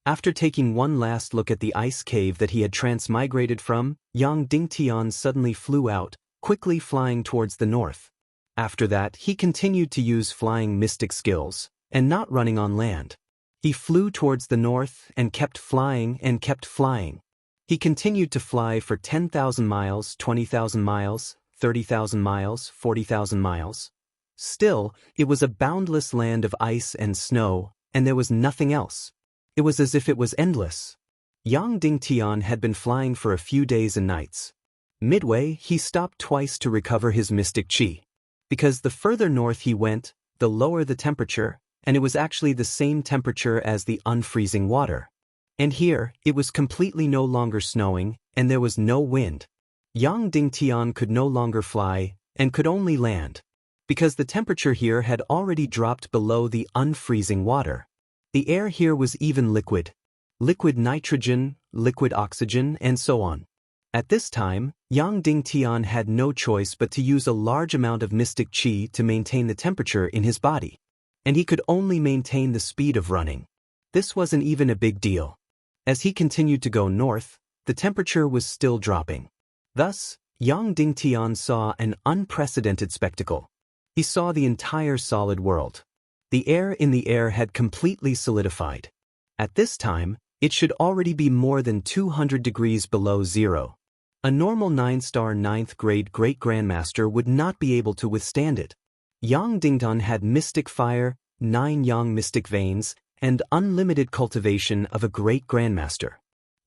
After taking one last look at the ice cave that he had transmigrated from, Yang Dingtian suddenly flew out, quickly flying towards the north. After that, he continued to use flying mystic skills, and not running on land. He flew towards the north and kept flying and kept flying. He continued to fly for 10,000 miles, 20,000 miles, 30,000 miles, 40,000 miles. Still, it was a boundless land of ice and snow, and there was nothing else. It was as if it was endless. Yang Dingtian had been flying for a few days and nights. Midway, he stopped twice to recover his mystic chi. Because the further north he went, the lower the temperature, and it was actually the same temperature as the unfreezing water. And here, it was completely no longer snowing, and there was no wind. Yang Dingtian could no longer fly, and could only land. Because the temperature here had already dropped below the unfreezing water. The air here was even liquid. Liquid nitrogen, liquid oxygen, and so on. At this time, Yang Dingtian had no choice but to use a large amount of mystic chi to maintain the temperature in his body. And he could only maintain the speed of running. This wasn't even a big deal. As he continued to go north, the temperature was still dropping. Thus, Yang Dingtian saw an unprecedented spectacle. He saw the entire solid world. The air in the air had completely solidified. At this time, it should already be more than 200 degrees below zero. A normal 9-star 9th grade Great Grandmaster would not be able to withstand it. Yang Dingtian had mystic fire, 9 Yang mystic veins, and unlimited cultivation of a Great Grandmaster.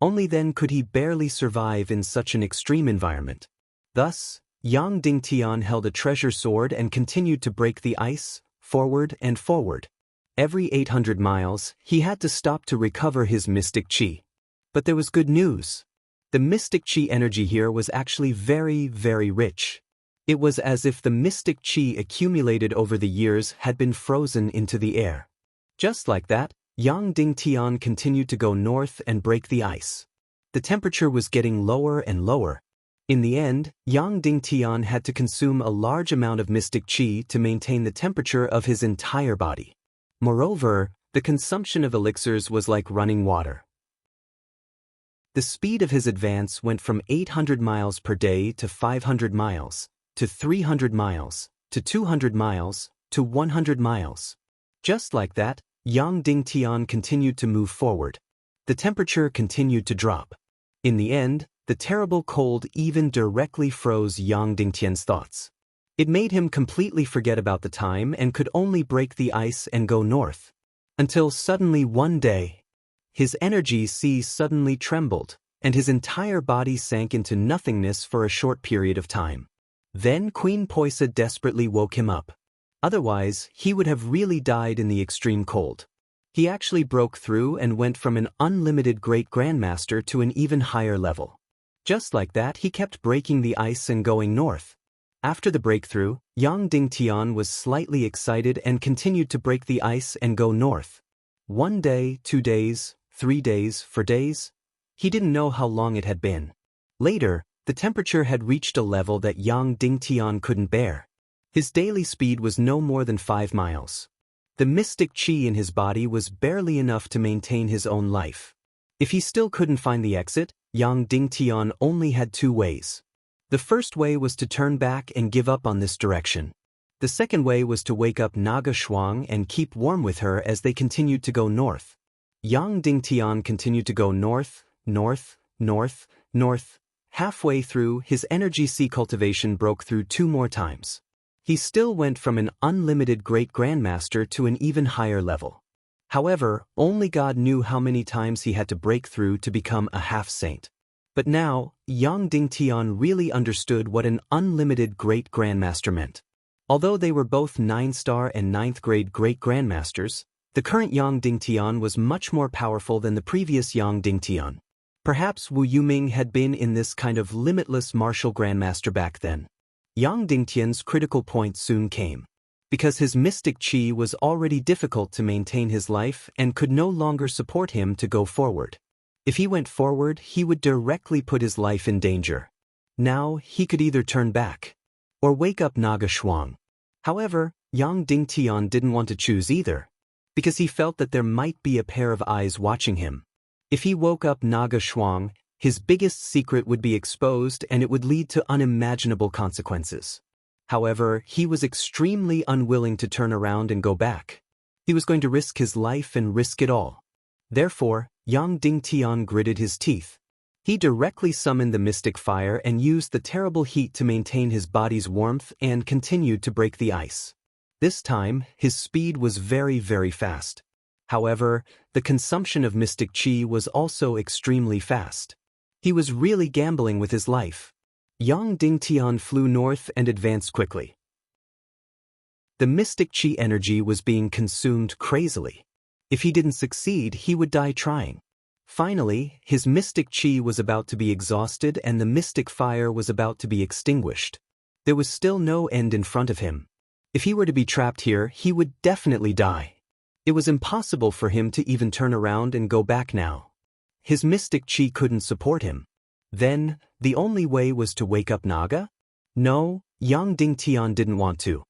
Only then could he barely survive in such an extreme environment. Thus, Yang Dingtian held a treasure sword and continued to break the ice, forward and forward. Every 800 miles, he had to stop to recover his mystic chi. But there was good news. The mystic chi energy here was actually very, very rich. It was as if the mystic chi accumulated over the years had been frozen into the air. Just like that, Yang Dingtian continued to go north and break the ice. The temperature was getting lower and lower. In the end, Yang Dingtian had to consume a large amount of mystic chi to maintain the temperature of his entire body. Moreover, the consumption of elixirs was like running water. The speed of his advance went from 800 miles per day to 500 miles, to 300 miles, to 200 miles, to 100 miles. Just like that, Yang Dingtian continued to move forward. The temperature continued to drop. In the end, the terrible cold even directly froze Yang Dingtian's thoughts. It made him completely forget about the time and could only break the ice and go north. Until suddenly one day, his energy sea suddenly trembled, and his entire body sank into nothingness for a short period of time. Then Queen Poisa desperately woke him up. Otherwise, he would have really died in the extreme cold. He actually broke through and went from an unlimited Great Grandmaster to an even higher level. Just like that, he kept breaking the ice and going north. After the breakthrough, Yang Dingtian was slightly excited and continued to break the ice and go north. 1 day, 2 days, 3 days, 4 days. He didn't know how long it had been. Later, the temperature had reached a level that Yang Dingtian couldn't bear. His daily speed was no more than 5 miles. The mystic chi in his body was barely enough to maintain his own life. If he still couldn't find the exit, Yang Dingtian only had 2 ways. The first way was to turn back and give up on this direction. The second way was to wake up Naga Shuang and keep warm with her as they continued to go north. Yang Dingtian continued to go north, north, north, north. Halfway through, his energy sea cultivation broke through 2 more times. He still went from an unlimited Great Grandmaster to an even higher level. However, only God knew how many times he had to break through to become a half-saint. But now, Yang Dingtian really understood what an unlimited Great Grandmaster meant. Although they were both 9-star and 9th grade Great Grandmasters, The current Yang Dingtian was much more powerful than the previous Yang Dingtian. Perhaps Wu Yuming had been in this kind of limitless martial grandmaster back then. Yang Dingtian's critical point soon came. Because his mystic qi was already difficult to maintain his life and could no longer support him to go forward. If he went forward, he would directly put his life in danger. Now, he could either turn back or wake up Naga Shuang. However, Yang Dingtian didn't want to choose either, because he felt that there might be a pair of eyes watching him. If he woke up Naga Shuang, his biggest secret would be exposed and it would lead to unimaginable consequences. However, he was extremely unwilling to turn around and go back. He was going to risk his life and risk it all. Therefore, Yang Dingtian gritted his teeth. He directly summoned the mystic fire and used the terrible heat to maintain his body's warmth and continued to break the ice. This time, his speed was very, very fast. However, the consumption of mystic qi was also extremely fast. He was really gambling with his life. Yang Dingtian flew north and advanced quickly. The mystic qi energy was being consumed crazily. If he didn't succeed, he would die trying. Finally, his mystic qi was about to be exhausted and the mystic fire was about to be extinguished. There was still no end in front of him. If he were to be trapped here, he would definitely die. It was impossible for him to even turn around and go back now. His mystic qi couldn't support him. Then, the only way was to wake up Naga? No, Yang Dingtian didn't want to.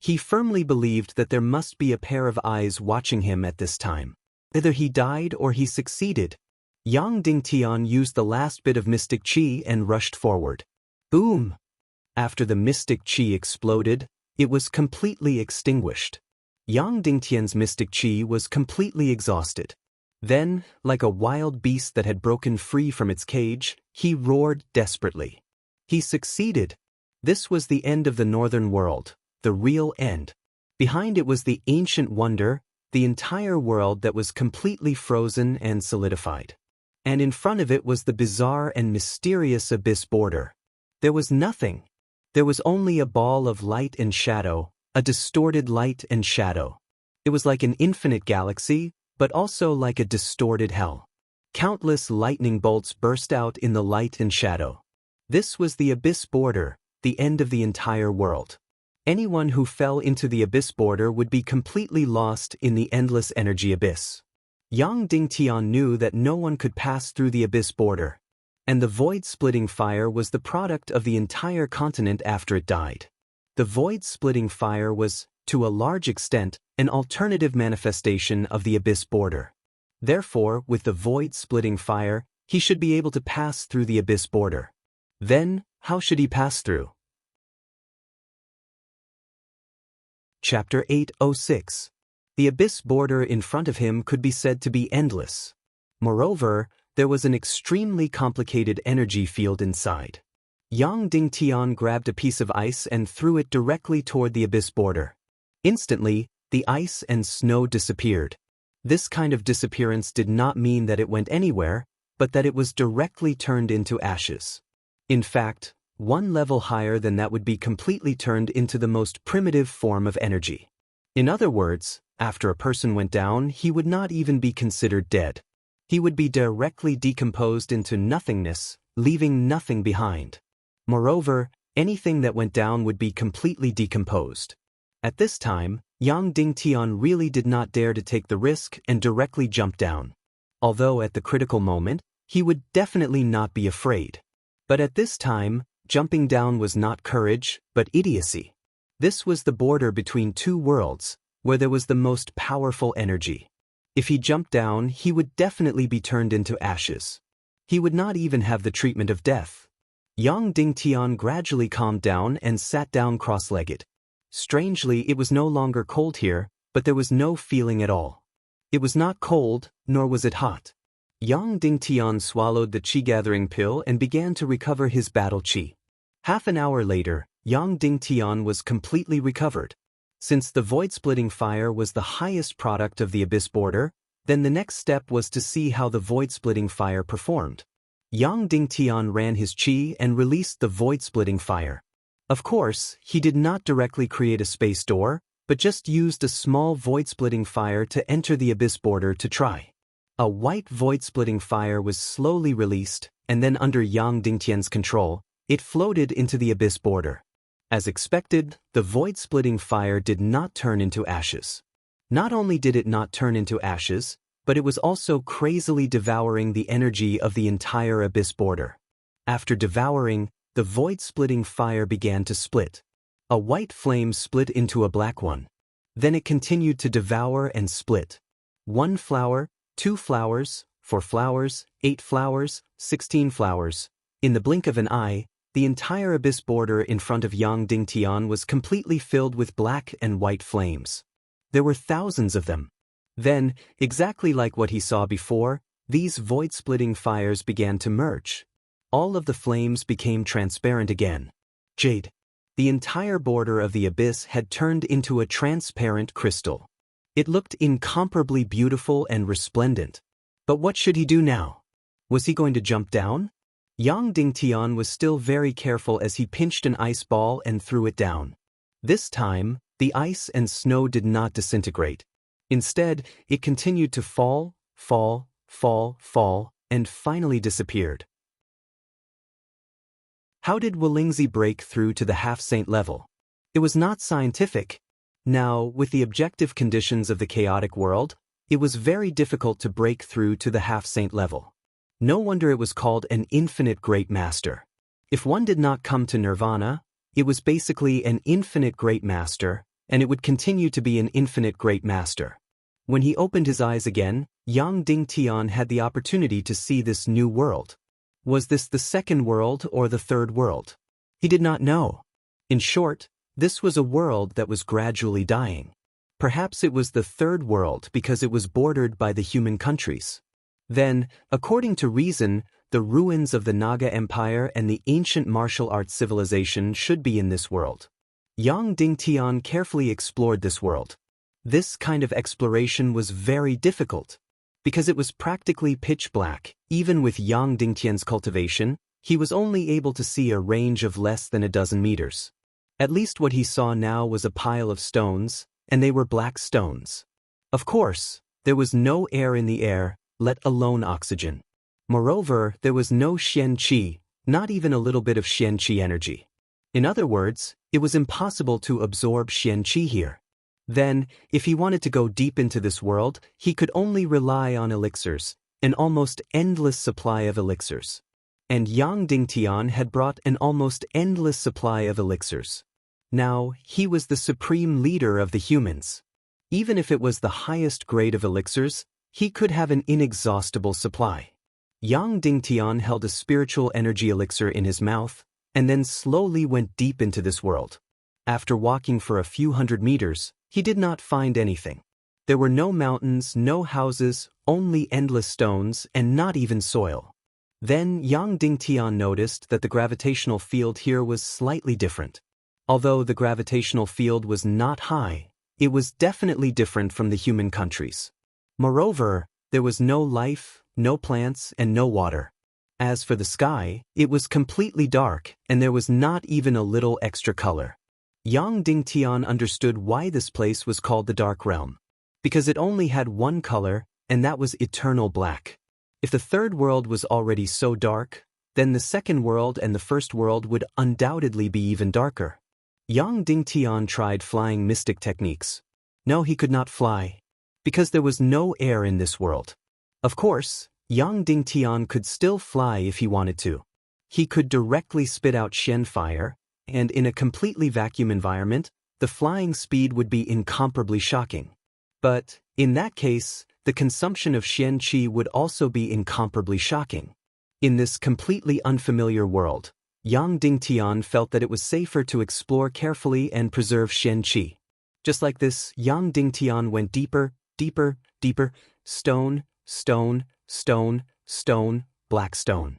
He firmly believed that there must be a pair of eyes watching him at this time. Either he died or he succeeded. Yang Dingtian used the last bit of mystic qi and rushed forward. Boom! After the mystic qi exploded, it was completely extinguished. Yang Dingtian's mystic qi was completely exhausted. Then, like a wild beast that had broken free from its cage, he roared desperately. He succeeded. This was the end of the northern world, the real end. Behind it was the ancient wonder, the entire world that was completely frozen and solidified. And in front of it was the bizarre and mysterious abyss border. There was nothing. There was only a ball of light and shadow, a distorted light and shadow. It was like an infinite galaxy, but also like a distorted hell. Countless lightning bolts burst out in the light and shadow. This was the abyss border, the end of the entire world. Anyone who fell into the abyss border would be completely lost in the endless energy abyss. Yang Dingtian knew that no one could pass through the abyss border, and the void-splitting fire was the product of the entire continent after it died. The void-splitting fire was, to a large extent, an alternative manifestation of the abyss border. Therefore, with the void-splitting fire, he should be able to pass through the abyss border. Then, how should he pass through? Chapter 806. The abyss border in front of him could be said to be endless. Moreover, there was an extremely complicated energy field inside. Yang Dingtian grabbed a piece of ice and threw it directly toward the abyss border. Instantly, the ice and snow disappeared. This kind of disappearance did not mean that it went anywhere, but that it was directly turned into ashes. In fact, one level higher than that would be completely turned into the most primitive form of energy. In other words, after a person went down, he would not even be considered dead. He would be directly decomposed into nothingness, leaving nothing behind. Moreover, anything that went down would be completely decomposed. At this time, Yang Dingtian really did not dare to take the risk and directly jump down. Although at the critical moment, he would definitely not be afraid. But at this time, jumping down was not courage, but idiocy. This was the border between two worlds, where there was the most powerful energy. If he jumped down, he would definitely be turned into ashes. He would not even have the treatment of death. Yang Dingtian gradually calmed down and sat down cross-legged. Strangely, it was no longer cold here, but there was no feeling at all. It was not cold, nor was it hot. Yang Dingtian swallowed the qi-gathering pill and began to recover his battle qi. Half an hour later, Yang Dingtian was completely recovered. Since the void-splitting fire was the highest product of the abyss border, then the next step was to see how the void-splitting fire performed. Yang Dingtian ran his qi and released the void-splitting fire. Of course, he did not directly create a space door, but just used a small void-splitting fire to enter the abyss border to try. A white void-splitting fire was slowly released, and then under Yang Dingtian's control, it floated into the abyss border. As expected, the void-splitting fire did not turn into ashes. Not only did it not turn into ashes, but it was also crazily devouring the energy of the entire abyss border. After devouring, the void-splitting fire began to split. A white flame split into a black one. Then it continued to devour and split. 1 flower, 2 flowers, 4 flowers, 8 flowers, 16 flowers. In the blink of an eye, the entire abyss border in front of Yang Dingtian was completely filled with black and white flames. There were thousands of them. Then, exactly like what he saw before, these void-splitting fires began to merge. All of the flames became transparent again. Jade. The entire border of the abyss had turned into a transparent crystal. It looked incomparably beautiful and resplendent. But what should he do now? Was he going to jump down? Yang Dingtian was still very careful as he pinched an ice ball and threw it down. This time, the ice and snow did not disintegrate. Instead, it continued to fall, and finally disappeared. How did Wolingzi break through to the half-saint level? It was not scientific. Now, with the objective conditions of the chaotic world, it was very difficult to break through to the half-saint level. No wonder it was called an infinite great master. If one did not come to nirvana, it was basically an infinite great master, and it would continue to be an infinite great master. When he opened his eyes again, Yang Dingtian had the opportunity to see this new world. Was this the second world or the third world? He did not know. In short, this was a world that was gradually dying. Perhaps it was the third world because it was bordered by the human countries. Then, according to reason, the ruins of the Naga Empire and the ancient martial arts civilization should be in this world. Yang Dingtian carefully explored this world. This kind of exploration was very difficult. Because it was practically pitch black, even with Yang Dingtian's cultivation, he was only able to see a range of less than a dozen meters. At least what he saw now was a pile of stones, and they were black stones. Of course, there was no air in the air, let alone oxygen. Moreover, there was no Xian Qi, not even a little bit of Xian Qi energy. In other words, it was impossible to absorb Xian Qi here. Then, if he wanted to go deep into this world, he could only rely on elixirs, an almost endless supply of elixirs. And Yang Dingtian had brought an almost endless supply of elixirs. Now, he was the supreme leader of the humans. Even if it was the highest grade of elixirs, he could have an inexhaustible supply. Yang Dingtian held a spiritual energy elixir in his mouth, and then slowly went deep into this world. After walking for a few hundred meters, he did not find anything. There were no mountains, no houses, only endless stones, and not even soil. Then Yang Dingtian noticed that the gravitational field here was slightly different. Although the gravitational field was not high, it was definitely different from the human countries. Moreover, there was no life, no plants, and no water. As for the sky, it was completely dark, and there was not even a little extra color. Yang Dingtian understood why this place was called the Dark Realm. Because it only had one color, and that was eternal black. If the third world was already so dark, then the second world and the first world would undoubtedly be even darker. Yang Dingtian tried flying mystic techniques. No, he could not fly. Because there was no air in this world. Of course, Yang Dingtian could still fly if he wanted to. He could directly spit out Shen fire, and in a completely vacuum environment, the flying speed would be incomparably shocking. But, in that case, the consumption of Xian Qi would also be incomparably shocking. In this completely unfamiliar world, Yang Dingtian felt that it was safer to explore carefully and preserve Xian Qi. Just like this, Yang Dingtian went deeper, deeper, deeper, stone, stone, stone, stone, black stone.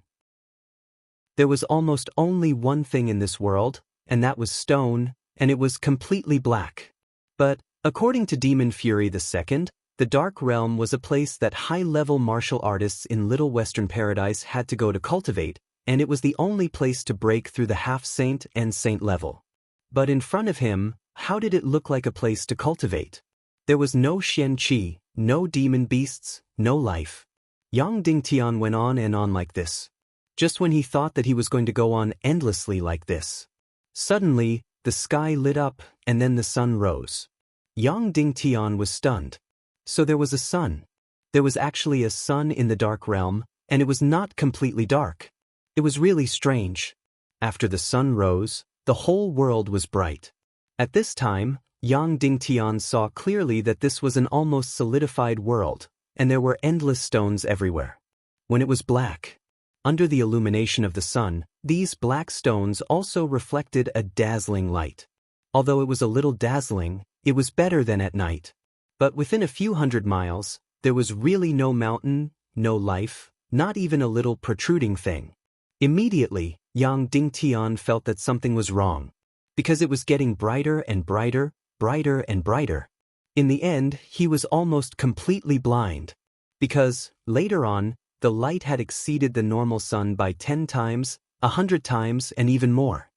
There was almost only one thing in this world, and that was stone, and it was completely black. But, according to Demon Fury II, the Dark Realm was a place that high-level martial artists in Little Western Paradise had to go to cultivate, and it was the only place to break through the half-saint and saint level. But in front of him, how did it look like a place to cultivate? There was no Xian Qi, no demon beasts, no life. Yang Dingtian went on and on like this. Just when he thought that he was going to go on endlessly like this. Suddenly, the sky lit up, and then the sun rose. Yang Dingtian was stunned. So there was a sun. There was actually a sun in the dark realm, and it was not completely dark. It was really strange. After the sun rose, the whole world was bright. At this time, Yang Dingtian saw clearly that this was an almost solidified world, and there were endless stones everywhere. When it was black, under the illumination of the sun, these black stones also reflected a dazzling light. Although it was a little dazzling, it was better than at night. But within a few hundred miles, there was really no mountain, no life, not even a little protruding thing. Immediately, Yang Dingtian felt that something was wrong, because it was getting brighter and brighter, brighter and brighter. In the end, he was almost completely blind, because, later on, the light had exceeded the normal sun by 10 times, 100 times, and even more.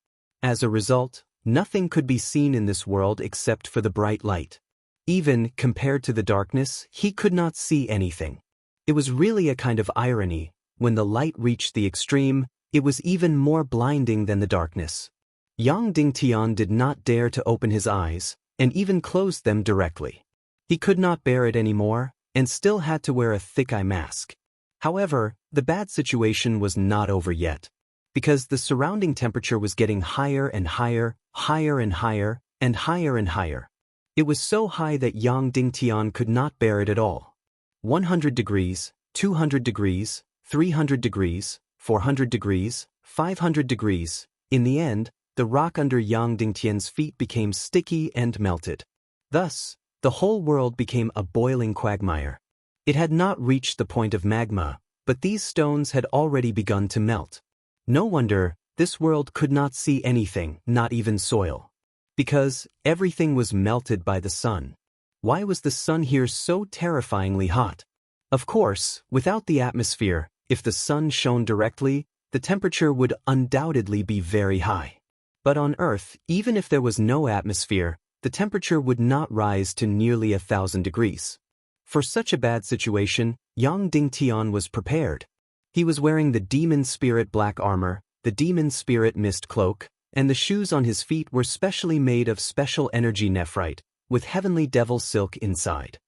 As a result, nothing could be seen in this world except for the bright light. Even compared to the darkness, he could not see anything. It was really a kind of irony. When the light reached the extreme, it was even more blinding than the darkness. Yang Dingtian did not dare to open his eyes, and even closed them directly. He could not bear it anymore, and still had to wear a thick eye mask. However, the bad situation was not over yet, because the surrounding temperature was getting higher and higher, higher and higher, and higher and higher. It was so high that Yang Dingtian could not bear it at all. 100 degrees, 200 degrees, 300 degrees, 400 degrees, 500 degrees. In the end, the rock under Yang Dingtian's feet became sticky and melted. Thus, the whole world became a boiling quagmire. It had not reached the point of magma, but these stones had already begun to melt. No wonder, this world could not see anything, not even soil. Because everything was melted by the sun. Why was the sun here so terrifyingly hot? Of course, without the atmosphere, if the sun shone directly, the temperature would undoubtedly be very high. But on Earth, even if there was no atmosphere, the temperature would not rise to nearly 1,000 degrees. For such a bad situation, Yang Dingtian was prepared. He was wearing the demon spirit black armor, the demon spirit mist cloak, and the shoes on his feet were specially made of special energy nephrite, with heavenly devil silk inside.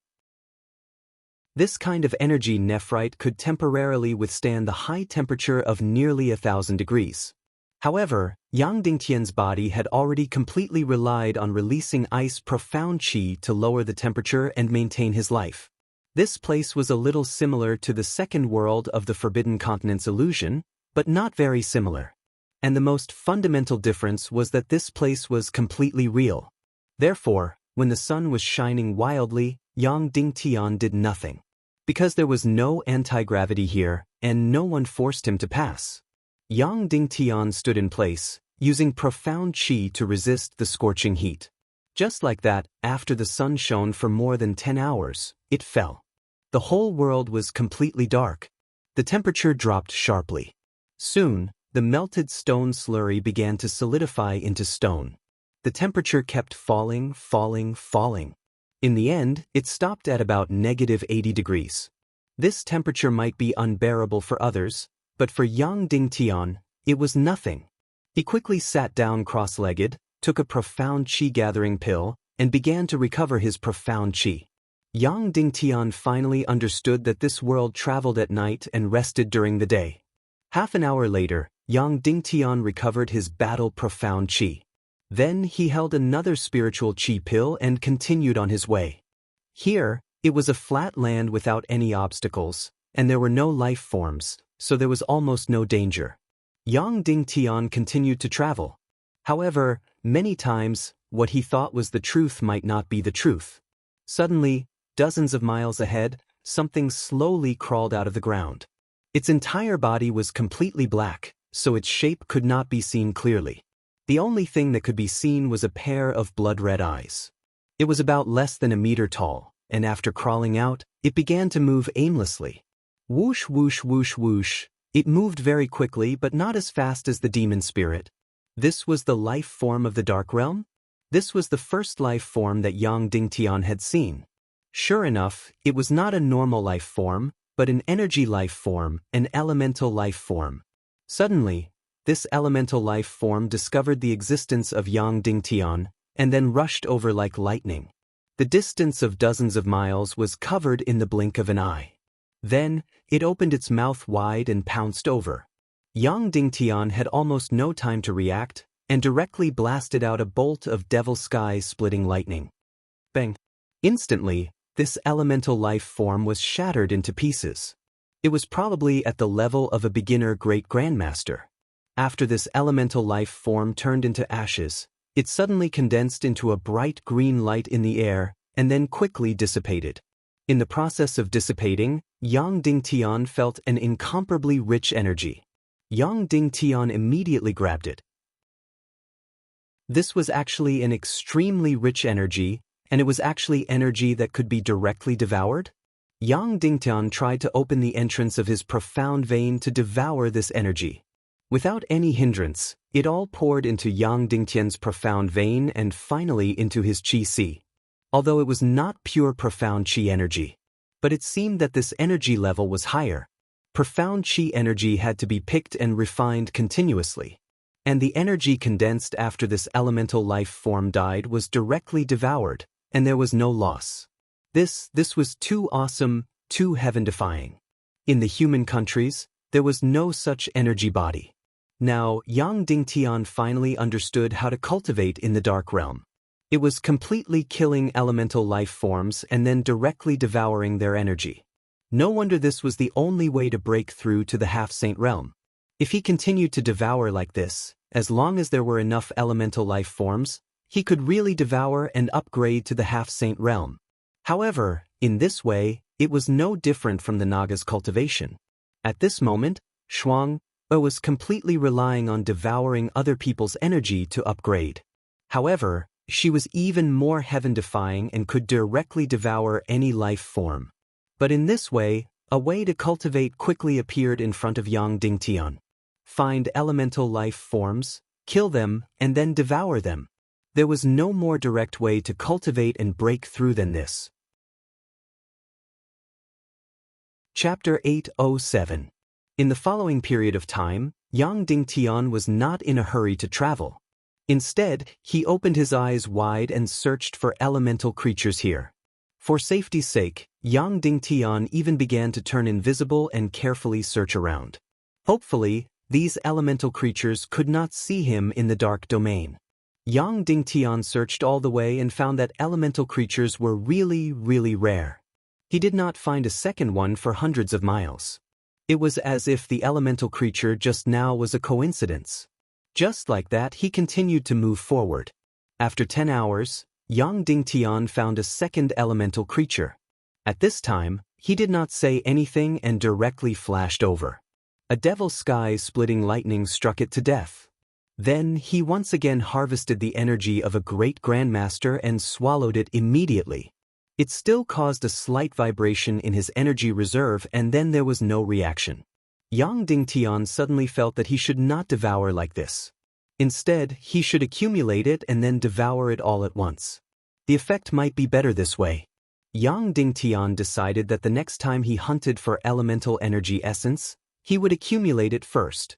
This kind of energy nephrite could temporarily withstand the high temperature of nearly 1,000 degrees. However, Yang Dingtian's body had already completely relied on releasing ice profound qi to lower the temperature and maintain his life. This place was a little similar to the second world of the Forbidden Continent's illusion, but not very similar. And the most fundamental difference was that this place was completely real. Therefore, when the sun was shining wildly, Yang Dingtian did nothing. Because there was no anti-gravity here, and no one forced him to pass. Yang Dingtian stood in place, using profound qi to resist the scorching heat. Just like that, after the sun shone for more than 10 hours, it fell. The whole world was completely dark. The temperature dropped sharply. Soon, the melted stone slurry began to solidify into stone. The temperature kept falling, falling, falling. In the end, it stopped at about -80 degrees. This temperature might be unbearable for others, but for Yang Dingtian, it was nothing. He quickly sat down cross-legged, took a profound qi-gathering pill, and began to recover his profound qi. Yang Dingtian finally understood that this world traveled at night and rested during the day. Half an hour later, Yang Dingtian recovered his battle profound qi. Then he held another spiritual qi pill and continued on his way. Here, it was a flat land without any obstacles, and there were no life forms, so there was almost no danger. Yang Dingtian continued to travel. However, many times, what he thought was the truth might not be the truth. Suddenly, dozens of miles ahead, something slowly crawled out of the ground. Its entire body was completely black, so its shape could not be seen clearly. The only thing that could be seen was a pair of blood-red eyes. It was about less than a meter tall, and after crawling out, it began to move aimlessly. Whoosh, whoosh, whoosh, whoosh. It moved very quickly but not as fast as the demon spirit. This was the life form of the dark realm? This was the first life form that Yang Dingtian had seen. Sure enough, it was not a normal life form, but an energy life form, an elemental life form. Suddenly, this elemental life form discovered the existence of Yang Dingtian, and then rushed over like lightning. The distance of dozens of miles was covered in the blink of an eye. Then, it opened its mouth wide and pounced over. Yang Dingtian had almost no time to react, and directly blasted out a bolt of devil sky-splitting lightning. Bang! Instantly, this elemental life form was shattered into pieces. It was probably at the level of a beginner great-grandmaster. After this elemental life form turned into ashes, it suddenly condensed into a bright green light in the air, and then quickly dissipated. In the process of dissipating, Yang Dingtian felt an incomparably rich energy. Yang Dingtian immediately grabbed it. This was actually an extremely rich energy, and it was actually energy that could be directly devoured? Yang Dingtian tried to open the entrance of his profound vein to devour this energy. Without any hindrance, it all poured into Yang Dingtian's profound vein and finally into his qi. Although it was not pure profound qi energy. But it seemed that this energy level was higher. Profound qi energy had to be picked and refined continuously. And the energy condensed after this elemental life form died was directly devoured, and there was no loss. This was too awesome, too heaven-defying. In the human countries, there was no such energy body. Now, Yang Dingtian finally understood how to cultivate in the dark realm. It was completely killing elemental life forms and then directly devouring their energy. No wonder this was the only way to break through to the half-saint realm. If he continued to devour like this, as long as there were enough elemental life forms, he could really devour and upgrade to the half-saint realm. However, in this way, it was no different from the Naga's cultivation. At this moment, Shuang was completely relying on devouring other people's energy to upgrade. However, she was even more heaven-defying and could directly devour any life form. But in this way, a way to cultivate quickly appeared in front of Yang Dingtian. Find elemental life forms, kill them, and then devour them. There was no more direct way to cultivate and break through than this. Chapter 807. In the following period of time, Yang Dingtian was not in a hurry to travel. Instead, he opened his eyes wide and searched for elemental creatures here. For safety's sake, Yang Dingtian even began to turn invisible and carefully search around. Hopefully, these elemental creatures could not see him in the dark domain. Yang Dingtian searched all the way and found that elemental creatures were really, really rare. He did not find a second one for hundreds of miles. It was as if the elemental creature just now was a coincidence. Just like that, he continued to move forward. After 10 hours, Yang Dingtian found a second elemental creature. At this time, he did not say anything and directly flashed over. A devil sky-splitting lightning struck it to death. Then he once again harvested the energy of a great grandmaster and swallowed it immediately. It still caused a slight vibration in his energy reserve, and then there was no reaction. Yang Dingtian suddenly felt that he should not devour like this. Instead, he should accumulate it and then devour it all at once. The effect might be better this way. Yang Dingtian decided that the next time he hunted for elemental energy essence, he would accumulate it first.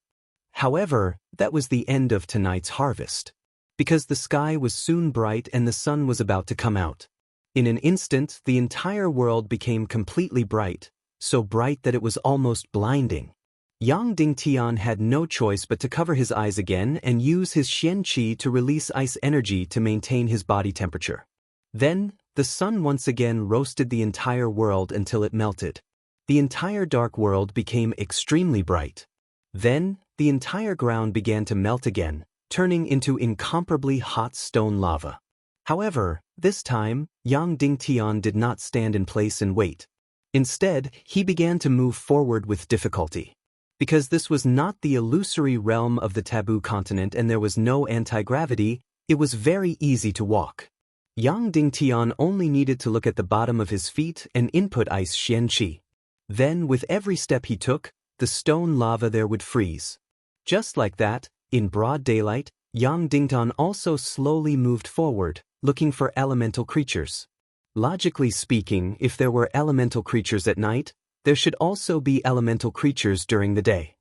However, that was the end of tonight's harvest. Because the sky was soon bright and the sun was about to come out. In an instant, the entire world became completely bright, so bright that it was almost blinding. Yang Dingtian had no choice but to cover his eyes again and use his Xian Qi to release ice energy to maintain his body temperature. Then, the sun once again roasted the entire world until it melted. The entire dark world became extremely bright. Then, the entire ground began to melt again, turning into incomparably hot stone lava. However, this time, Yang Dingtian did not stand in place and wait. Instead, he began to move forward with difficulty. Because this was not the illusory realm of the taboo continent and there was no anti-gravity, it was very easy to walk. Yang Dingtian only needed to look at the bottom of his feet and input ice Xian Qi. Then, with every step he took, the stone lava there would freeze. Just like that, in broad daylight, Yang Dingtian also slowly moved forward, looking for elemental creatures. Logically speaking, if there were elemental creatures at night, there should also be elemental creatures during the day.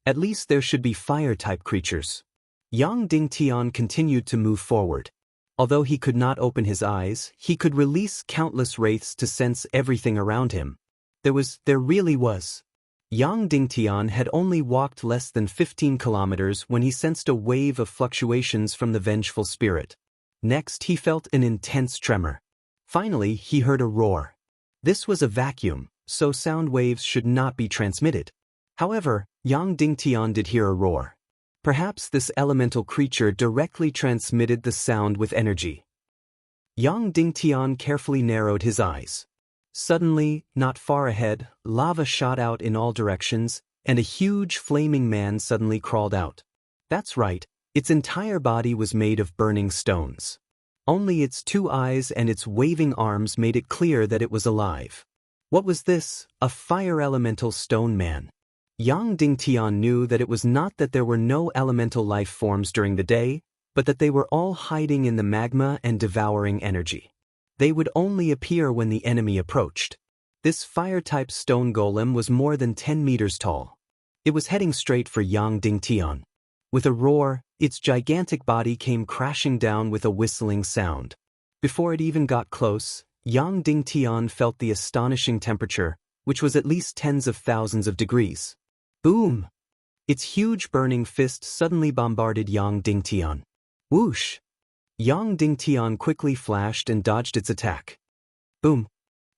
At least there should be fire-type creatures. Yang Dingtian continued to move forward. Although he could not open his eyes, he could release countless wraiths to sense everything around him. There really was. Yang Dingtian had only walked less than 15 kilometers when he sensed a wave of fluctuations from the vengeful spirit. Next, he felt an intense tremor. Finally, he heard a roar. This was a vacuum, so sound waves should not be transmitted. However, Yang Dingtian did hear a roar. Perhaps this elemental creature directly transmitted the sound with energy. Yang Dingtian carefully narrowed his eyes. Suddenly, not far ahead, lava shot out in all directions, and a huge flaming man suddenly crawled out. That's right, its entire body was made of burning stones. Only its 2 eyes and its waving arms made it clear that it was alive. What was this? A fire elemental stone man. Yang Dingtian knew that it was not that there were no elemental life forms during the day, but that they were all hiding in the magma and devouring energy. They would only appear when the enemy approached. This fire-type stone golem was more than 10 meters tall. It was heading straight for Yang Dingtian. With a roar, its gigantic body came crashing down with a whistling sound. Before it even got close, Yang Dingtian felt the astonishing temperature, which was at least tens of thousands of degrees. Boom! Its huge burning fist suddenly bombarded Yang Dingtian. Whoosh! Yang Dingtian quickly flashed and dodged its attack. Boom!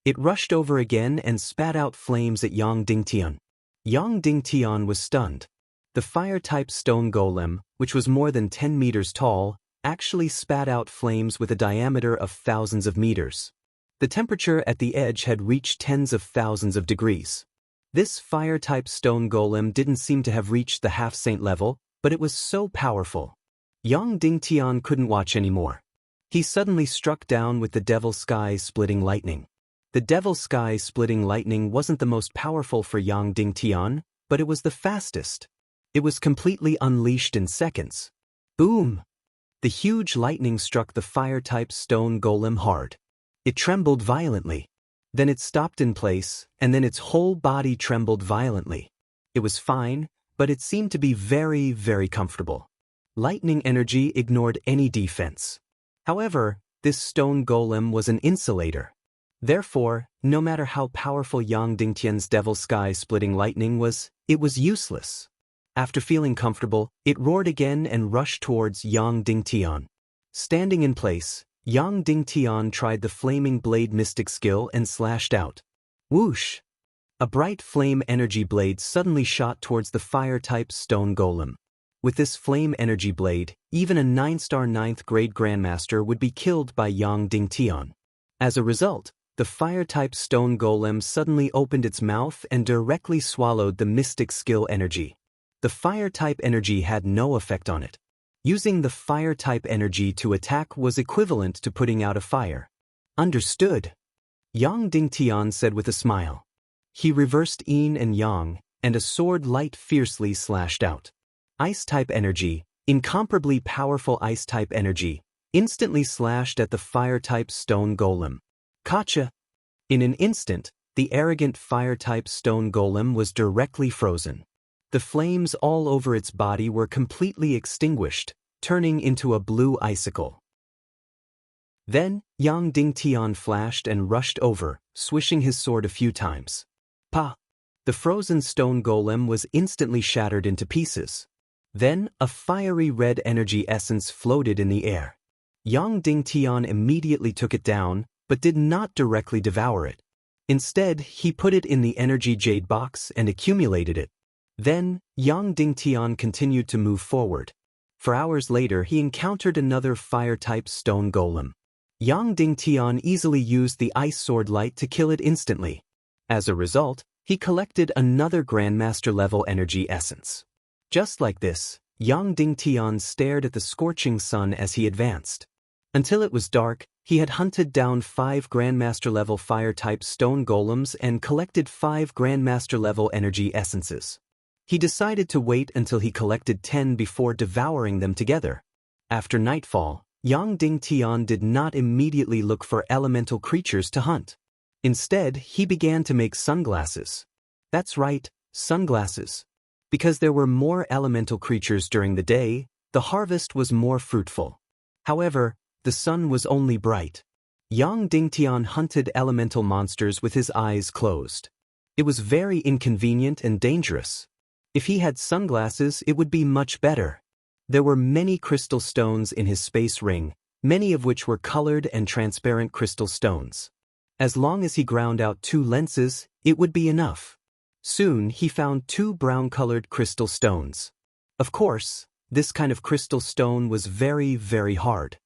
It rushed over again and spat out flames at Yang Dingtian. Yang Dingtian was stunned. The fire-type stone golem, which was more than 10 meters tall, actually spat out flames with a diameter of thousands of meters. The temperature at the edge had reached tens of thousands of degrees. This fire-type stone golem didn't seem to have reached the half-saint level, but it was so powerful. Yang Dingtian couldn't watch anymore. He suddenly struck down with the Devil Sky-splitting lightning. The Devil Sky-splitting lightning wasn't the most powerful for Yang Dingtian, but it was the fastest. It was completely unleashed in seconds. Boom! The huge lightning struck the fire-type stone golem hard. It trembled violently. Then it stopped in place, and then its whole body trembled violently. It was fine, but it seemed to be very, very comfortable. Lightning energy ignored any defense. However, this stone golem was an insulator. Therefore, no matter how powerful Yang Dingtian's Devil Sky-splitting lightning was, it was useless. After feeling comfortable, it roared again and rushed towards Yang Dingtian. Standing in place, Yang Dingtian tried the Flaming Blade Mystic skill and slashed out. Whoosh! A bright flame energy blade suddenly shot towards the fire-type stone golem. With this flame energy blade, even a 9-star 9th grade Grandmaster would be killed by Yang Dingtian. As a result, the fire-type stone golem suddenly opened its mouth and directly swallowed the mystic skill energy. The fire-type energy had no effect on it. Using the fire-type energy to attack was equivalent to putting out a fire. Understood, Yang Dingtian said with a smile. He reversed yin and yang, and a sword light fiercely slashed out. Ice-type energy, incomparably powerful ice-type energy, instantly slashed at the fire-type stone golem. Gotcha! In an instant, the arrogant fire-type stone golem was directly frozen. The flames all over its body were completely extinguished, turning into a blue icicle. Then, Yang Dingtian flashed and rushed over, swishing his sword a few times. Pa! The frozen stone golem was instantly shattered into pieces. Then, a fiery red energy essence floated in the air. Yang Dingtian immediately took it down, but did not directly devour it. Instead, he put it in the energy jade box and accumulated it. Then, Yang Dingtian continued to move forward. For hours later, he encountered another fire-type stone golem. Yang Dingtian easily used the ice sword light to kill it instantly. As a result, he collected another Grandmaster-level energy essence. Just like this, Yang Dingtian stared at the scorching sun as he advanced. Until it was dark, he had hunted down 5 Grandmaster-level fire-type stone golems and collected 5 Grandmaster-level energy essences. He decided to wait until he collected 10 before devouring them together. After nightfall, Yang Dingtian did not immediately look for elemental creatures to hunt. Instead, he began to make sunglasses. That's right, sunglasses. Because there were more elemental creatures during the day, the harvest was more fruitful. However, the sun was only bright. Yang Dingtian hunted elemental monsters with his eyes closed. It was very inconvenient and dangerous. If he had sunglasses, it would be much better. There were many crystal stones in his space ring, many of which were colored and transparent crystal stones. As long as he ground out 2 lenses, it would be enough. Soon he found 2 brown-colored crystal stones. Of course, this kind of crystal stone was very, very hard.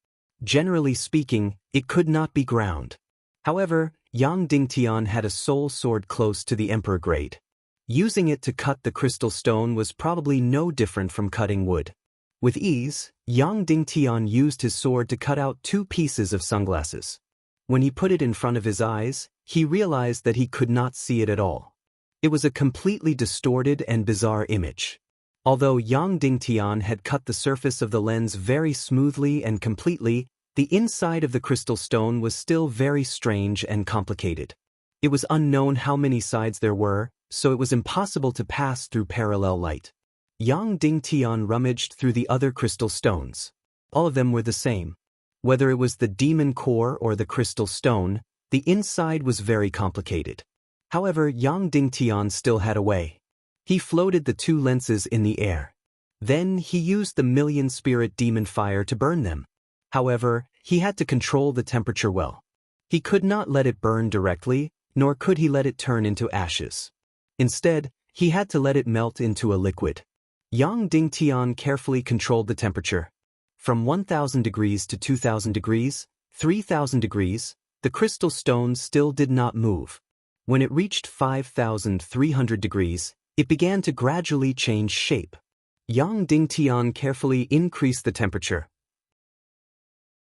Generally speaking, it could not be ground. However, Yang Dingtian had a soul sword close to the emperor grade. Using it to cut the crystal stone was probably no different from cutting wood. With ease, Yang Dingtian used his sword to cut out 2 pieces of sunglasses. When he put it in front of his eyes, he realized that he could not see it at all. It was a completely distorted and bizarre image. Although Yang Dingtian had cut the surface of the lens very smoothly and completely, the inside of the crystal stone was still very strange and complicated. It was unknown how many sides there were, so it was impossible to pass through parallel light. Yang Dingtian rummaged through the other crystal stones. All of them were the same. Whether it was the demon core or the crystal stone, the inside was very complicated. However, Yang Dingtian still had a way. He floated the 2 lenses in the air. Then he used the million-spirit demon fire to burn them. However, he had to control the temperature well. He could not let it burn directly, nor could he let it turn into ashes. Instead, he had to let it melt into a liquid. Yang Dingtian carefully controlled the temperature. From 1,000 degrees to 2,000 degrees, 3,000 degrees, the crystal stone still did not move. When it reached 5,300 degrees, it began to gradually change shape. Yang Dingtian carefully increased the temperature.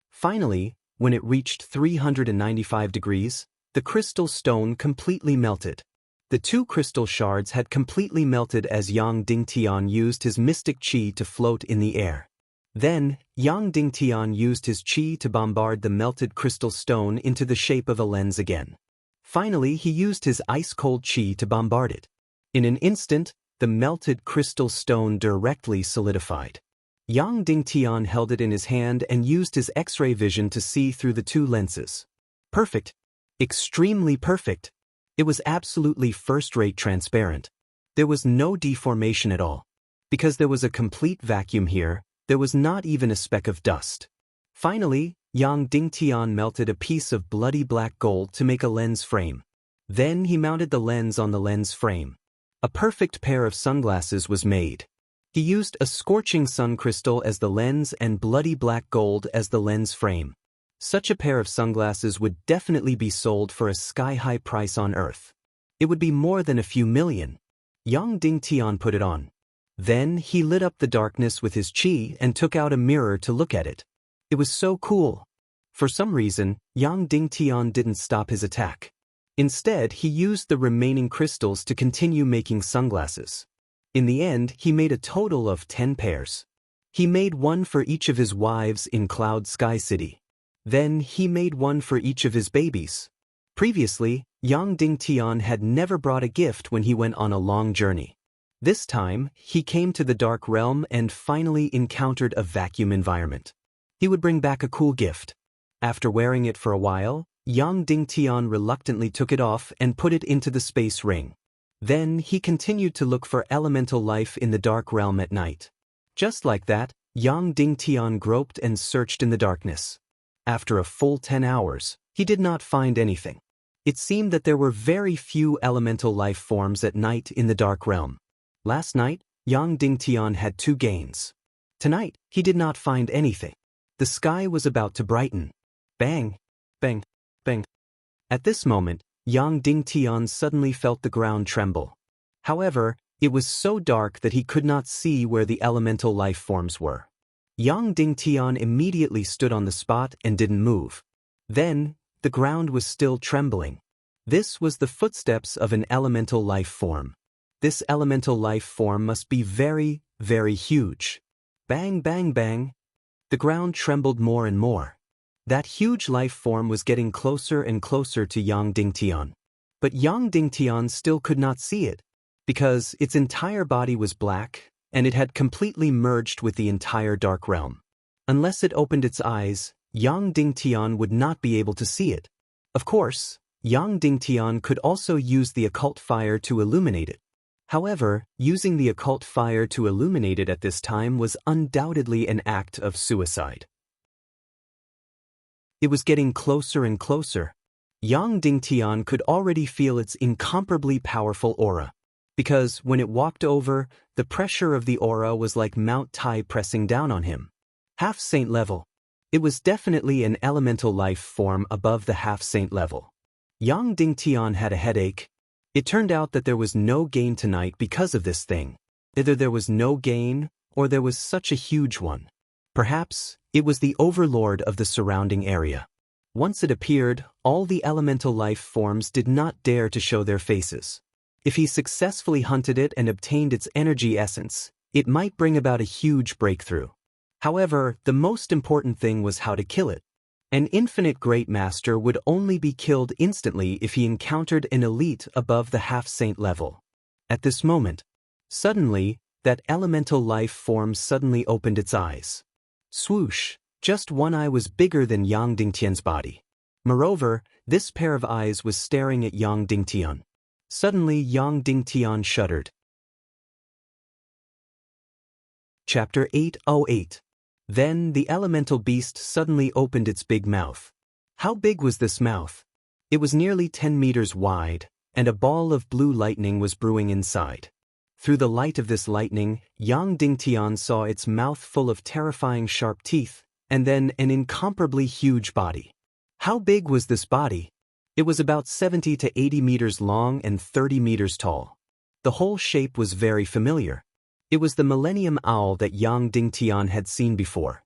Finally, when it reached 395 degrees, the crystal stone completely melted. The 2 crystal shards had completely melted as Yang Dingtian used his mystic chi to float in the air. Then, Yang Dingtian used his chi to bombard the melted crystal stone into the shape of a lens again. Finally, he used his ice-cold chi to bombard it. In an instant, the melted crystal stone directly solidified. Yang Dingtian held it in his hand and used his X-ray vision to see through the 2 lenses. Perfect. Extremely perfect. It was absolutely first-rate transparent. There was no deformation at all. Because there was a complete vacuum here, there was not even a speck of dust. Finally, Yang Dingtian melted a piece of bloody black gold to make a lens frame. Then he mounted the lens on the lens frame. A perfect pair of sunglasses was made. He used a scorching sun crystal as the lens and bloody black gold as the lens frame. Such a pair of sunglasses would definitely be sold for a sky-high price on Earth. It would be more than a few million. Yang Dingtian put it on. Then he lit up the darkness with his chi and took out a mirror to look at it. It was so cool. For some reason, Yang Dingtian didn't stop his attack. Instead, he used the remaining crystals to continue making sunglasses. In the end, he made a total of 10 pairs. He made one for each of his wives in Cloud Sky City. Then he made one for each of his babies. Previously, Yang Dingtian had never brought a gift when he went on a long journey. This time, he came to the Dark Realm and finally encountered a vacuum environment. He would bring back a cool gift. After wearing it for a while, Yang Dingtian reluctantly took it off and put it into the space ring. Then he continued to look for elemental life in the Dark Realm at night. Just like that, Yang Dingtian groped and searched in the darkness. After a full 10 hours, he did not find anything. It seemed that there were very few elemental life forms at night in the Dark Realm. Last night, Yang Dingtian had 2 gains. Tonight, he did not find anything. The sky was about to brighten. Bang! Bang! Bang! At this moment, Yang Dingtian suddenly felt the ground tremble. However, it was so dark that he could not see where the elemental life forms were. Yang Dingtian immediately stood on the spot and didn't move. Then, the ground was still trembling. This was the footsteps of an elemental life form. This elemental life form must be very, very huge. Bang, bang, bang. The ground trembled more and more. That huge life form was getting closer and closer to Yang Dingtian. But Yang Dingtian still could not see it, because its entire body was black, and it had completely merged with the entire dark realm. Unless it opened its eyes, Yang Dingtian would not be able to see it. Of course, Yang Dingtian could also use the occult fire to illuminate it. However, using the occult fire to illuminate it at this time was undoubtedly an act of suicide. It was getting closer and closer. Yang Dingtian could already feel its incomparably powerful aura, because when it walked over, the pressure of the aura was like Mount Tai pressing down on him. Half-saint level. It was definitely an elemental life form above the half-saint level. Yang Dingtian had a headache. It turned out that there was no gain tonight because of this thing. Either there was no gain, or there was such a huge one. Perhaps it was the overlord of the surrounding area. Once it appeared, all the elemental life forms did not dare to show their faces. If he successfully hunted it and obtained its energy essence, it might bring about a huge breakthrough. However, the most important thing was how to kill it. An infinite great master would only be killed instantly if he encountered an elite above the half-saint level. At this moment, suddenly, that elemental life form suddenly opened its eyes. Swoosh! Just one eye was bigger than Yang Dingtian's body. Moreover, this pair of eyes was staring at Yang Dingtian. Suddenly Yang Dingtian shuddered. Chapter 808. Then the elemental beast suddenly opened its big mouth. How big was this mouth? It was nearly 10 meters wide, and a ball of blue lightning was brewing inside. Through the light of this lightning, Yang Dingtian saw its mouth full of terrifying sharp teeth, and then an incomparably huge body. How big was this body? It was about 70 to 80 meters long and 30 meters tall. The whole shape was very familiar. It was the Millennium Owl that Yang Dingtian had seen before.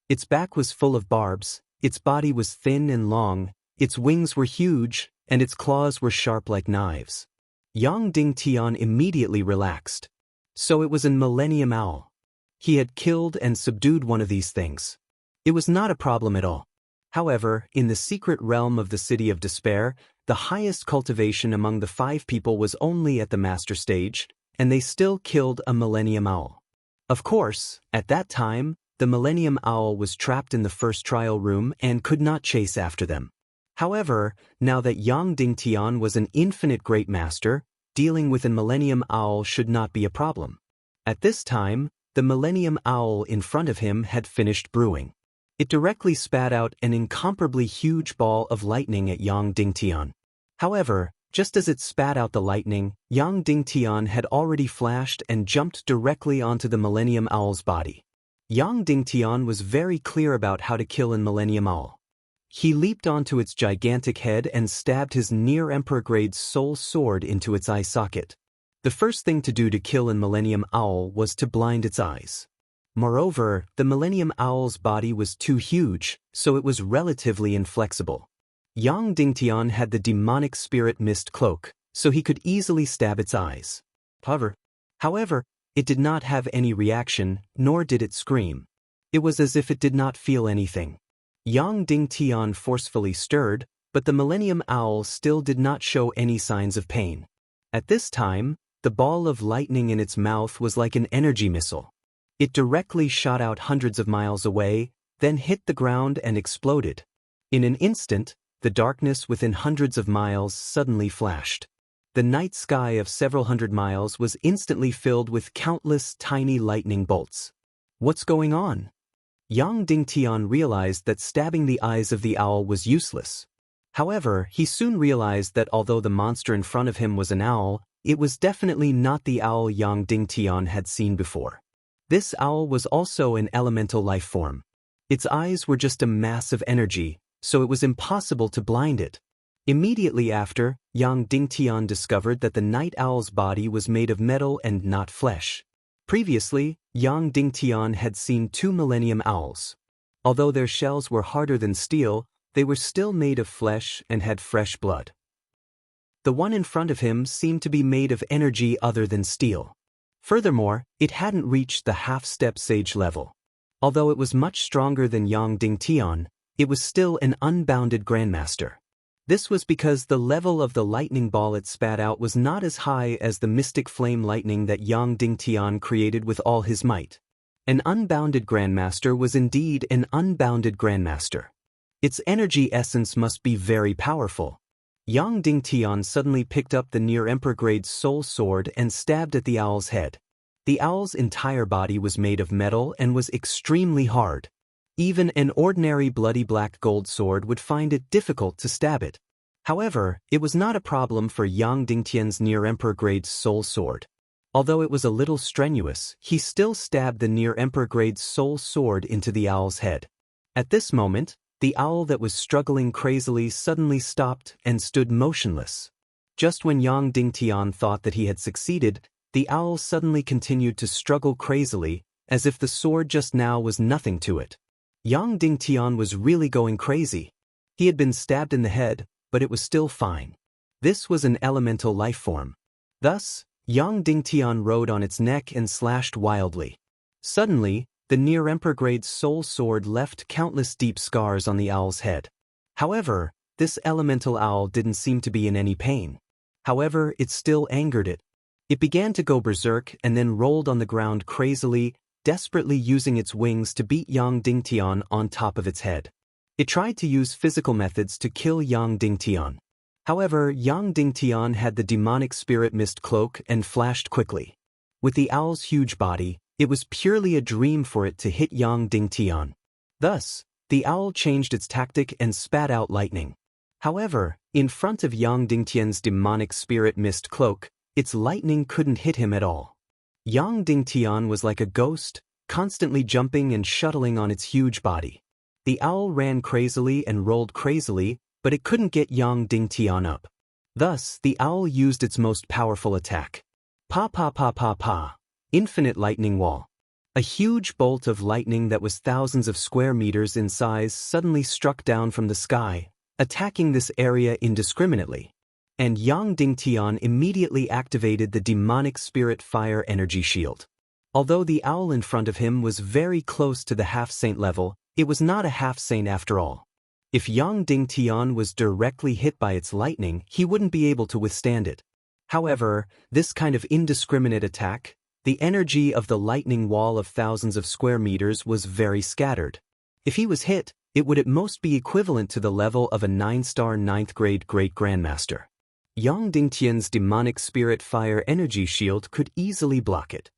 Its back was full of barbs, its body was thin and long, its wings were huge, and its claws were sharp like knives. Yang Dingtian immediately relaxed. So it was a Millennium Owl. He had killed and subdued one of these things. It was not a problem at all. However, in the secret realm of the City of Despair, the highest cultivation among the 5 people was only at the master stage, and they still killed a Millennium Owl. Of course, at that time, the Millennium Owl was trapped in the first trial room and could not chase after them. However, now that Yang Dingtian was an infinite great master, dealing with a Millennium Owl should not be a problem. At this time, the Millennium Owl in front of him had finished brewing. It directly spat out an incomparably huge ball of lightning at Yang Dingtian. However, just as it spat out the lightning, Yang Dingtian had already flashed and jumped directly onto the Millennium Owl's body. Yang Dingtian was very clear about how to kill an Millennium Owl. He leaped onto its gigantic head and stabbed his near-emperor-grade soul sword into its eye socket. The first thing to do to kill an Millennium Owl was to blind its eyes. Moreover, the Millennium Owl's body was too huge, so it was relatively inflexible. Yang Dingtian had the demonic spirit mist cloak, so he could easily stab its eyes. However, it did not have any reaction, nor did it scream. It was as if it did not feel anything. Yang Dingtian forcefully stirred, but the Millennium Owl still did not show any signs of pain. At this time, the ball of lightning in its mouth was like an energy missile. It directly shot out hundreds of miles away, then hit the ground and exploded. In an instant, the darkness within hundreds of miles suddenly flashed. The night sky of several hundred miles was instantly filled with countless tiny lightning bolts. What's going on? Yang Dingtian realized that stabbing the eyes of the owl was useless. However, he soon realized that although the monster in front of him was an owl, it was definitely not the owl Yang Dingtian had seen before. This owl was also an elemental life form. Its eyes were just a mass of energy, so it was impossible to blind it. Immediately after, Yang Dingtian discovered that the night owl's body was made of metal and not flesh. Previously, Yang Dingtian had seen 2 Millennium Owls. Although their shells were harder than steel, they were still made of flesh and had fresh blood. The one in front of him seemed to be made of energy other than steel. Furthermore, it hadn't reached the half-step sage level. Although it was much stronger than Yang Dingtian, it was still an unbounded grandmaster. This was because the level of the lightning ball it spat out was not as high as the mystic flame lightning that Yang Dingtian created with all his might. An unbounded grandmaster was indeed an unbounded grandmaster. Its energy essence must be very powerful. Yang Dingtian suddenly picked up the near Emperor-grade soul sword and stabbed at the owl's head. The owl's entire body was made of metal and was extremely hard. Even an ordinary bloody black gold sword would find it difficult to stab it. However, it was not a problem for Yang Dingtian's near Emperor-grade soul sword. Although it was a little strenuous, he still stabbed the near Emperor-grade soul sword into the owl's head. At this moment, the owl that was struggling crazily suddenly stopped and stood motionless. Just when Yang Dingtian thought that he had succeeded, the owl suddenly continued to struggle crazily, as if the sword just now was nothing to it. Yang Dingtian was really going crazy. He had been stabbed in the head, but it was still fine. This was an elemental life form. Thus, Yang Dingtian rode on its neck and slashed wildly. Suddenly, the near Emperor-grade soul sword left countless deep scars on the owl's head. However, this elemental owl didn't seem to be in any pain. However, it still angered it. It began to go berserk and then rolled on the ground crazily, desperately using its wings to beat Yang Dingtian on top of its head. It tried to use physical methods to kill Yang Dingtian. However, Yang Dingtian had the demonic spirit mist cloak and flashed quickly. With the owl's huge body, it was purely a dream for it to hit Yang Dingtian. Thus, the owl changed its tactic and spat out lightning. However, in front of Yang Dingtian's demonic spirit mist cloak, its lightning couldn't hit him at all. Yang Dingtian was like a ghost, constantly jumping and shuttling on its huge body. The owl ran crazily and rolled crazily, but it couldn't get Yang Dingtian up. Thus, the owl used its most powerful attack. Pa pa pa pa pa. Infinite lightning wall. A huge bolt of lightning that was thousands of square meters in size suddenly struck down from the sky, attacking this area indiscriminately. And Yang Dingtian immediately activated the demonic spirit fire energy shield. Although the owl in front of him was very close to the half-saint level, it was not a half-saint after all. If Yang Dingtian was directly hit by its lightning, he wouldn't be able to withstand it. However, this kind of indiscriminate attack, the energy of the lightning wall of thousands of square meters was very scattered. If he was hit, it would at most be equivalent to the level of a 9-star 9th-grade Great Grandmaster. Yang Dingtian's demonic spirit fire energy shield could easily block it.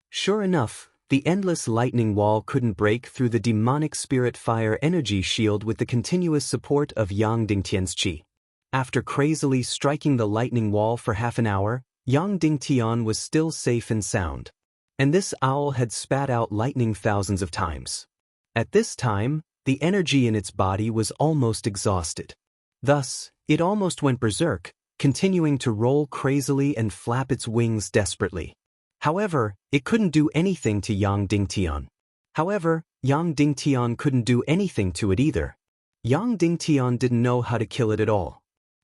Sure enough, the endless lightning wall couldn't break through the demonic spirit fire energy shield with the continuous support of Yang Dingtian's chi. After crazily striking the lightning wall for half an hour, Yang Dingtian was still safe and sound. And this owl had spat out lightning thousands of times. At this time, the energy in its body was almost exhausted. Thus, it almost went berserk, continuing to roll crazily and flap its wings desperately. However, it couldn't do anything to Yang Dingtian. However, Yang Dingtian couldn't do anything to it either. Yang Dingtian didn't know how to kill it at all.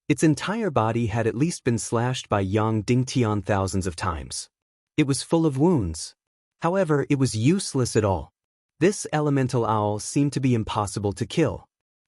Its entire body had at least been slashed by Yang Dingtian thousands of times. It was full of wounds. However, it was useless at all. This elemental owl seemed to be impossible to kill.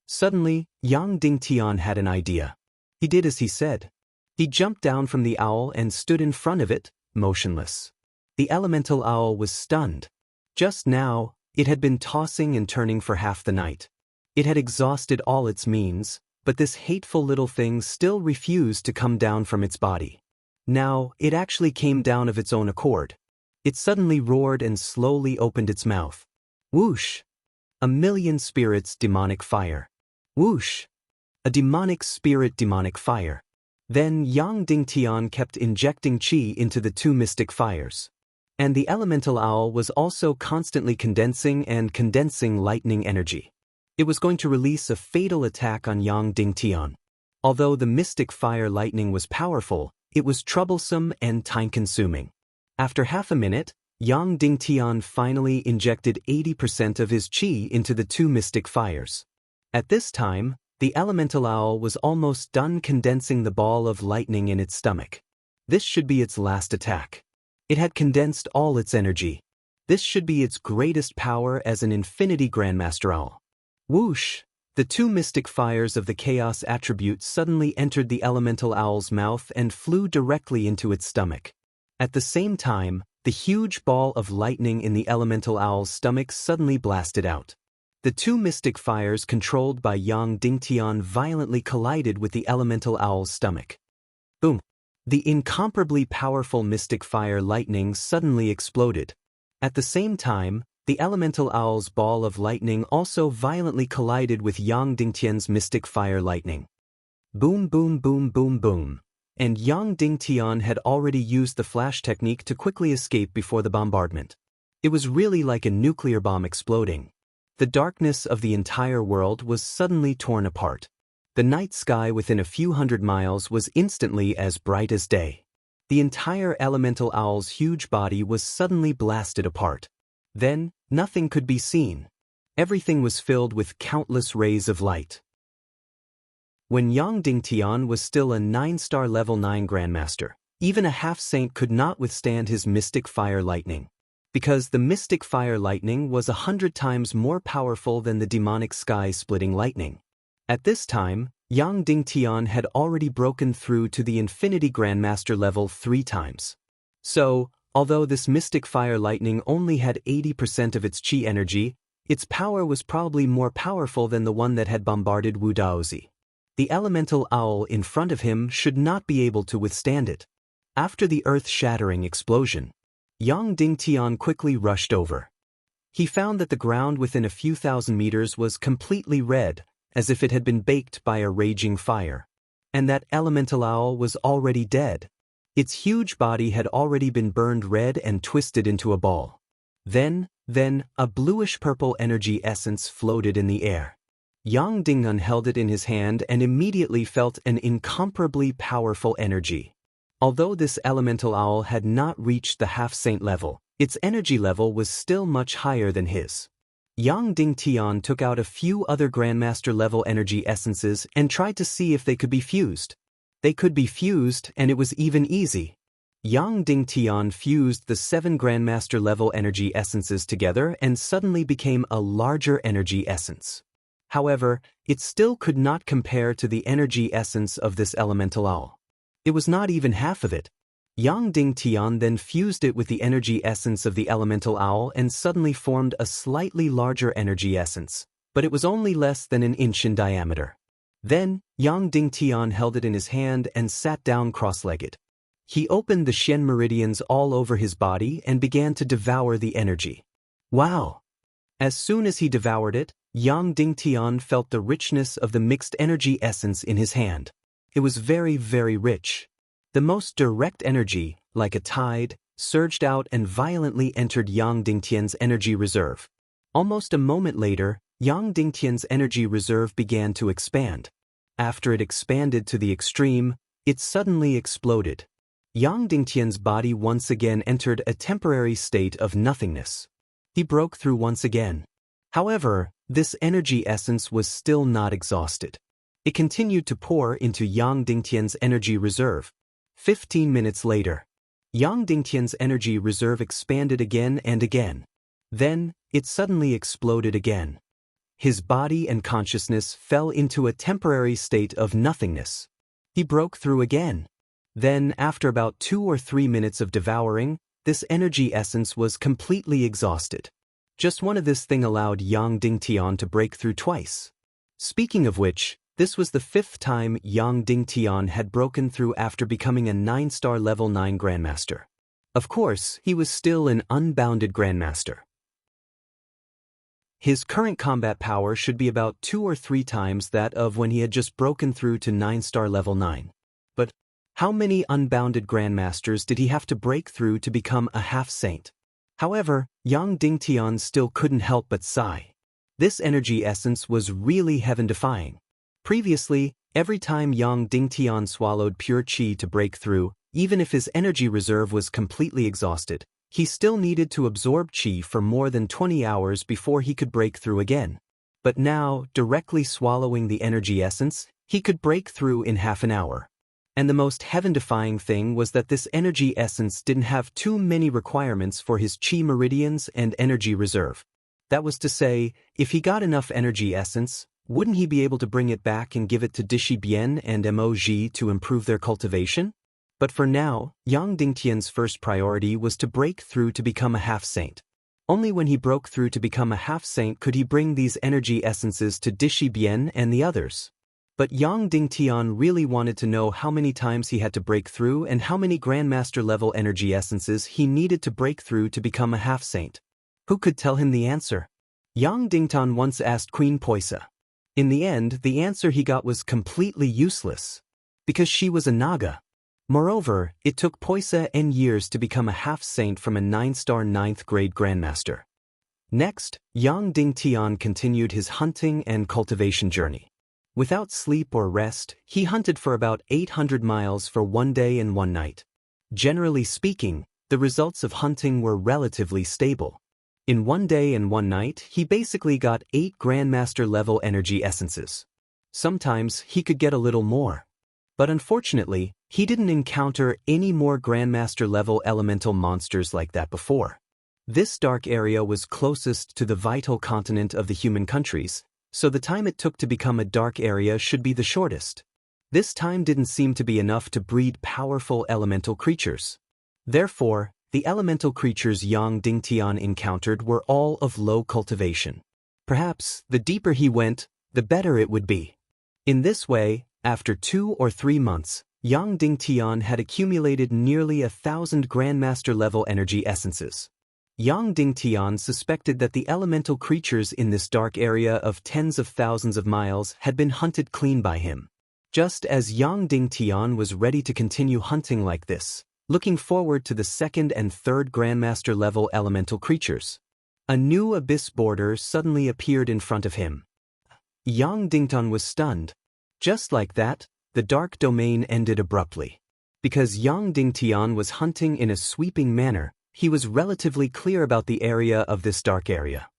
Suddenly, Yang Dingtian had an idea. He did as he said. He jumped down from the owl and stood in front of it, motionless. The elemental owl was stunned. Just now, it had been tossing and turning for half the night. It had exhausted all its means, but this hateful little thing still refused to come down from its body. Now, it actually came down of its own accord. It suddenly roared and slowly opened its mouth. Whoosh! A million spirits demonic fire. Whoosh! A demonic spirit demonic fire. Then Yang Dingtian kept injecting chi into the two mystic fires. And the elemental owl was also constantly condensing lightning energy. It was going to release a fatal attack on Yang Dingtian. Although the mystic fire lightning was powerful, it was troublesome and time-consuming. After half a minute, Yang Dingtian finally injected 80% of his chi into the two mystic fires. At this time, the elemental owl was almost done condensing the ball of lightning in its stomach. This should be its last attack. It had condensed all its energy. This should be its greatest power as an infinity Grandmaster Owl. Whoosh! The two mystic fires of the chaos attribute suddenly entered the elemental owl's mouth and flew directly into its stomach. At the same time, the huge ball of lightning in the elemental owl's stomach suddenly blasted out. The two mystic fires controlled by Yang Dingtian violently collided with the elemental owl's stomach. Boom! The incomparably powerful mystic fire lightning suddenly exploded. At the same time, the elemental owl's ball of lightning also violently collided with Yang Dingtian's mystic fire lightning. Boom boom boom boom boom. And Yang Dingtian had already used the flash technique to quickly escape before the bombardment. It was really like a nuclear bomb exploding. The darkness of the entire world was suddenly torn apart. The night sky within a few hundred miles was instantly as bright as day. The entire elemental owl's huge body was suddenly blasted apart. Then, nothing could be seen. Everything was filled with countless rays of light. When Yang Dingtian was still a 9-star level 9 Grandmaster, even a half-saint could not withstand his mystic fire lightning. Because the mystic fire lightning was 100 times more powerful than the demonic sky-splitting lightning. At this time, Yang Dingtian had already broken through to the Infinity Grandmaster level 3 times. So, although this mystic fire lightning only had 80% of its chi energy, its power was probably more powerful than the one that had bombarded Wu Daozi. The elemental owl in front of him should not be able to withstand it. After the earth-shattering explosion, Yang Dingtian quickly rushed over. He found that the ground within a few thousand meters was completely red, as if it had been baked by a raging fire. And that elemental owl was already dead. Its huge body had already been burned red and twisted into a ball. Then, a bluish-purple energy essence floated in the air. Yang Dingun held it in his hand and immediately felt an incomparably powerful energy. Although this elemental owl had not reached the half-saint level, its energy level was still much higher than his. Yang Dingtian took out a few other Grandmaster-level energy essences and tried to see if they could be fused. They could be fused, and it was even easy. Yang Dingtian fused the 7 Grandmaster-level energy essences together and suddenly became a larger energy essence. However, it still could not compare to the energy essence of this elemental owl. It was not even half of it. Yang Dingtian then fused it with the energy essence of the elemental owl and suddenly formed a slightly larger energy essence, but it was only less than an inch in diameter. Then, Yang Dingtian held it in his hand and sat down cross-legged. He opened the Shen meridians all over his body and began to devour the energy. Wow! As soon as he devoured it, Yang Dingtian felt the richness of the mixed energy essence in his hand. It was very, very rich. The most direct energy, like a tide, surged out and violently entered Yang Dingtian's energy reserve. Almost a moment later, Yang Dingtian's energy reserve began to expand. After it expanded to the extreme, it suddenly exploded. Yang Dingtian's body once again entered a temporary state of nothingness. He broke through once again. However, this energy essence was still not exhausted. It continued to pour into Yang Dingtian's energy reserve. 15 minutes later, Yang Dingtian's energy reserve expanded again and again. Then, it suddenly exploded again. His body and consciousness fell into a temporary state of nothingness. He broke through again. Then, after about 2 or 3 minutes of devouring, this energy essence was completely exhausted. Just one of this thing allowed Yang Dingtian to break through twice. Speaking of which, this was the 5th time Yang Dingtian had broken through after becoming a 9-star level 9 Grandmaster. Of course, he was still an unbounded Grandmaster. His current combat power should be about 2 or 3 times that of when he had just broken through to 9-star level 9. But how many unbounded Grandmasters did he have to break through to become a half-saint? However, Yang Dingtian still couldn't help but sigh. This energy essence was really heaven-defying. Previously, every time Yang Dingtian swallowed pure qi to break through, even if his energy reserve was completely exhausted, he still needed to absorb qi for more than 20 hours before he could break through again. But now, directly swallowing the energy essence, he could break through in half an hour. And the most heaven-defying thing was that this energy essence didn't have too many requirements for his chi meridians and energy reserve. That was to say, if he got enough energy essence, wouldn't he be able to bring it back and give it to Dishi Bian and Mo Ji to improve their cultivation? But for now, Yang Dingtian's first priority was to break through to become a half-saint. Only when he broke through to become a half-saint could he bring these energy essences to Dishi Bian and the others. But Yang Dingtian really wanted to know how many times he had to break through and how many Grandmaster-level energy essences he needed to break through to become a half-saint. Who could tell him the answer? Yang Dingtian once asked Queen Poisa. In the end, the answer he got was completely useless, because she was a Naga. Moreover, it took Poisa n years to become a half-saint from a 9-star 9th-grade Grandmaster. Next, Yang Dingtian continued his hunting and cultivation journey. Without sleep or rest, he hunted for about 800 miles for one day and one night. Generally speaking, the results of hunting were relatively stable. In one day and one night, he basically got 8 Grandmaster-level energy essences. Sometimes he could get a little more. But unfortunately, he didn't encounter any more Grandmaster-level elemental monsters like that before. This dark area was closest to the vital continent of the human countries, so the time it took to become a dark area should be the shortest. This time didn't seem to be enough to breed powerful elemental creatures. Therefore, the elemental creatures Yang Dingtian encountered were all of low cultivation. Perhaps, the deeper he went, the better it would be. In this way, after 2 or 3 months, Yang Dingtian had accumulated nearly 1,000 Grandmaster-level energy essences. Yang Dingtian suspected that the elemental creatures in this dark area of tens of thousands of miles had been hunted clean by him. Just as Yang Dingtian was ready to continue hunting like this, looking forward to the 2nd and 3rd Grandmaster-level elemental creatures, a new abyss border suddenly appeared in front of him. Yang Dingtian was stunned. Just like that, the dark domain ended abruptly. Because Yang Dingtian was hunting in a sweeping manner, he was relatively clear about the area of this dark area.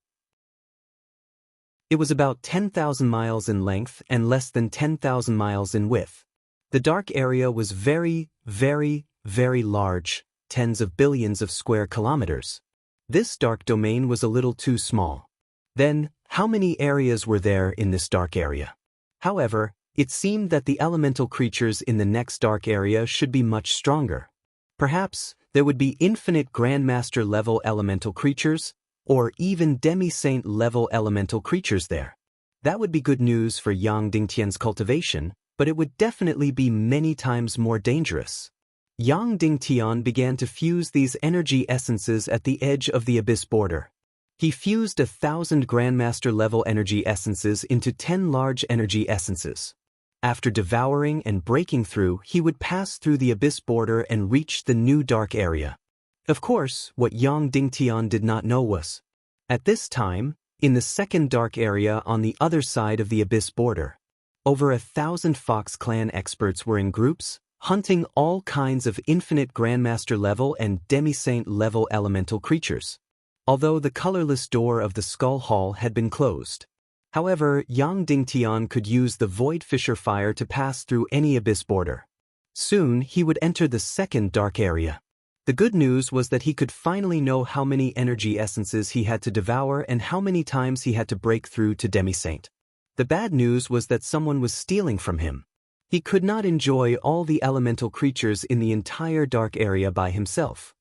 It was about 10,000 miles in length and less than 10,000 miles in width. The dark area was very, very, very large, tens of billions of square kilometers. This dark domain was a little too small. Then, how many areas were there in this dark area? However, it seemed that the elemental creatures in the next dark area should be much stronger. Perhaps, there would be infinite Grandmaster-level elemental creatures, or even demi-saint-level elemental creatures there. That would be good news for Yang Dingtian's cultivation, but it would definitely be many times more dangerous. Yang Dingtian began to fuse these energy essences at the edge of the abyss border. He fused 1,000 Grandmaster-level energy essences into 10 large energy essences. After devouring and breaking through, he would pass through the abyss border and reach the new dark area. Of course, what Yang Dingtian did not know was, at this time, in the 2nd dark area on the other side of the abyss border, over 1,000 Fox Clan experts were in groups, hunting all kinds of infinite Grandmaster-level and demi-saint-level elemental creatures. Although the colorless door of the Skull Hall had been closed. However, Yang Dingtian could use the Void Fisher Fire to pass through any abyss border. Soon, he would enter the 2nd dark area. The good news was that he could finally know how many energy essences he had to devour and how many times he had to break through to Demi-Saint. The bad news was that someone was stealing from him. He could not enjoy all the elemental creatures in the entire dark area by himself.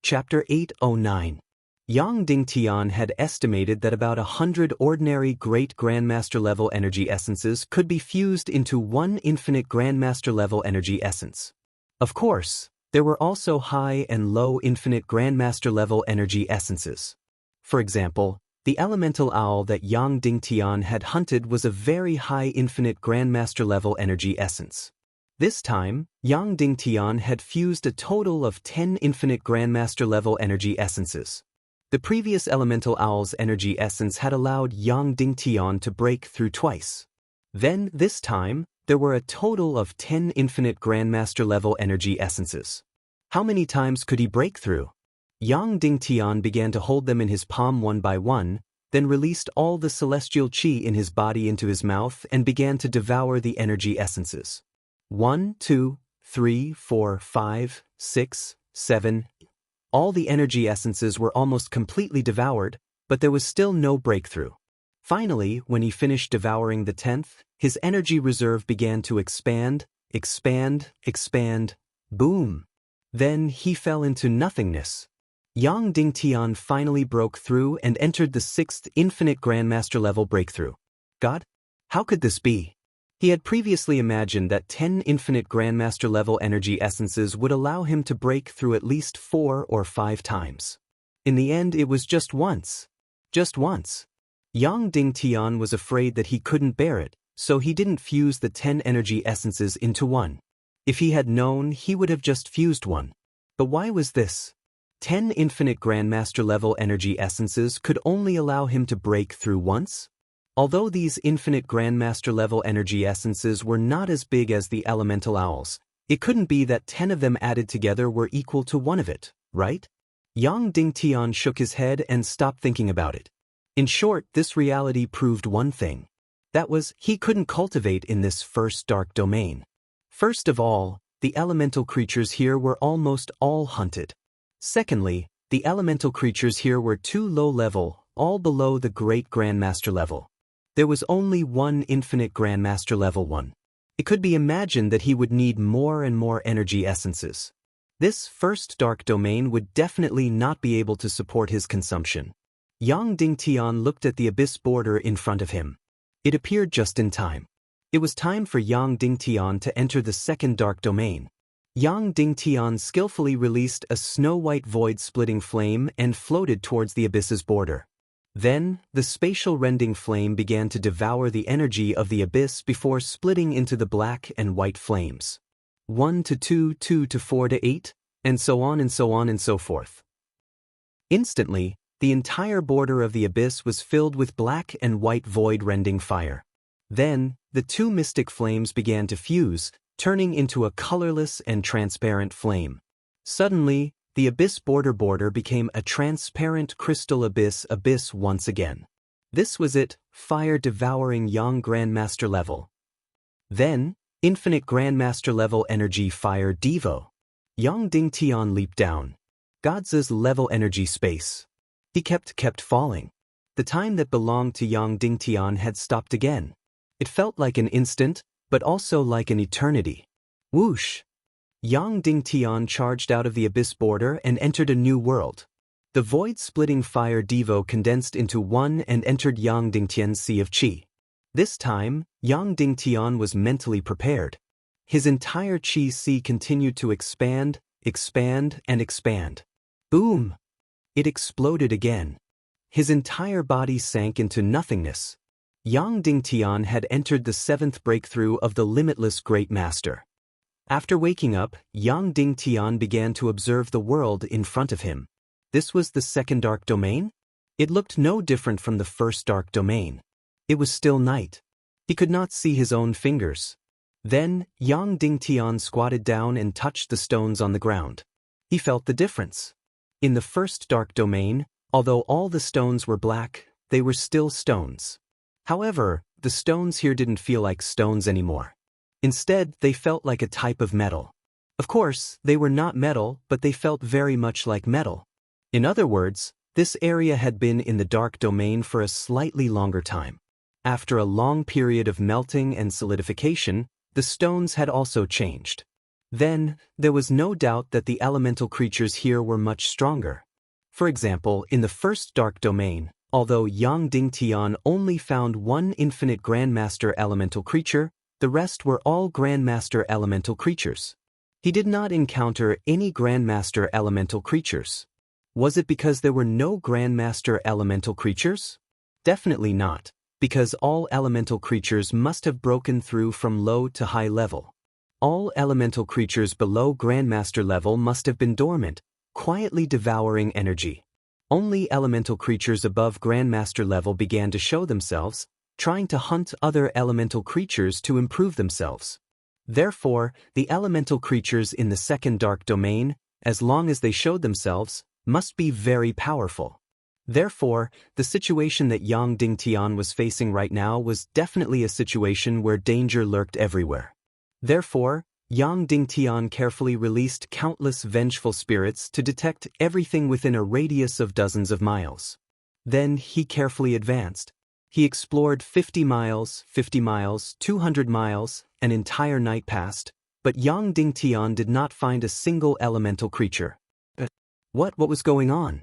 Chapter 809. Yang Dingtian had estimated that about 100 ordinary Great Grandmaster-level energy essences could be fused into one infinite Grandmaster-level energy essence. Of course, there were also high and low infinite Grandmaster-level energy essences. For example, the elemental owl that Yang Dingtian had hunted was a very high infinite Grandmaster-level energy essence. This time, Yang Dingtian had fused a total of 10 infinite Grandmaster-level energy essences. The previous elemental owl's energy essence had allowed Yang Dingtian to break through twice. Then, this time, there were a total of 10 infinite Grandmaster-level energy essences. How many times could he break through? Yang Dingtian began to hold them in his palm one by one, then released all the celestial chi in his body into his mouth and began to devour the energy essences. 1, 2, 3, 4, 5, 6, 7. All the energy essences were almost completely devoured, but there was still no breakthrough. Finally, when he finished devouring the 10th, his energy reserve began to expand, expand. Boom! Then he fell into nothingness. Yang Dingtian finally broke through and entered the 6th Infinite Grandmaster level breakthrough. God? How could this be? He had previously imagined that 10 Infinite Grandmaster level energy essences would allow him to break through at least 4 or 5 times. In the end, it was just once. Just once. Yang Dingtian was afraid that he couldn't bear it, so he didn't fuse the 10 energy essences into one. If he had known, he would have just fused one. But why was this? 10 Infinite Grandmaster level energy essences could only allow him to break through once? Although these Infinite Grandmaster level energy essences were not as big as the elemental owls, it couldn't be that 10 of them added together were equal to one of it, right? Yang Dingtian shook his head and stopped thinking about it. In short, this reality proved one thing. That was, he couldn't cultivate in this first dark domain. First of all, the elemental creatures here were almost all hunted. Secondly, the elemental creatures here were too low level, all below the Great Grandmaster level. There was only one Infinite Grandmaster level 1. It could be imagined that he would need more and more energy essences. This first dark domain would definitely not be able to support his consumption. Yang Dingtian looked at the abyss border in front of him. It appeared just in time. It was time for Yang Dingtian to enter the second dark domain. Yang Dingtian skillfully released a snow-white void-splitting flame and floated towards the abyss's border. Then, the spatial rending flame began to devour the energy of the abyss before splitting into the black and white flames. 1 to 2, 2 to 4 to 8, and so on and so on and so forth. Instantly, the entire border of the abyss was filled with black and white void-rending fire. Then, the two mystic flames began to fuse, turning into a colorless and transparent flame. Suddenly, the abyss border became a transparent crystal abyss once again. This was it, fire-devouring Yang Grandmaster level. Then, Infinite Grandmaster level energy fire Devo. Yang Dingtian leaped down. God's level energy space. He kept falling. The time that belonged to Yang Dingtian had stopped again. It felt like an instant, but also like an eternity. Whoosh! Yang Dingtian charged out of the abyss border and entered a new world. The void-splitting fire Devo condensed into one and entered Yang Dingtian's sea of qi. This time, Yang Dingtian was mentally prepared. His entire qi sea continued to expand, and expand. Boom! It exploded again. His entire body sank into nothingness. Yang Dingtian had entered the 7th breakthrough of the limitless Great Master. After waking up, Yang Dingtian began to observe the world in front of him. This was the second dark domain? It looked no different from the first dark domain. It was still night. He could not see his own fingers. Then, Yang Dingtian squatted down and touched the stones on the ground. He felt the difference. In the first dark domain, although all the stones were black, they were still stones. However, the stones here didn't feel like stones anymore. Instead, they felt like a type of metal. Of course, they were not metal, but they felt very much like metal. In other words, this area had been in the dark domain for a slightly longer time. After a long period of melting and solidification, the stones had also changed. Then, there was no doubt that the elemental creatures here were much stronger. For example, in the first dark domain, although Yang Dingtian only found one Infinite Grandmaster elemental creature, the rest were all Grandmaster elemental creatures. He did not encounter any Grandmaster elemental creatures. Was it because there were no Grandmaster elemental creatures? Definitely not, because all elemental creatures must have broken through from low to high level. All elemental creatures below Grandmaster level must have been dormant, quietly devouring energy. Only elemental creatures above Grandmaster level began to show themselves, trying to hunt other elemental creatures to improve themselves. Therefore, the elemental creatures in the second dark domain, as long as they showed themselves, must be very powerful. Therefore, the situation that Yang Dingtian was facing right now was definitely a situation where danger lurked everywhere. Therefore, Yang Dingtian carefully released countless vengeful spirits to detect everything within a radius of dozens of miles. Then he carefully advanced. He explored 50 miles, 200 miles, an entire night passed, but Yang Dingtian did not find a single elemental creature. What was going on?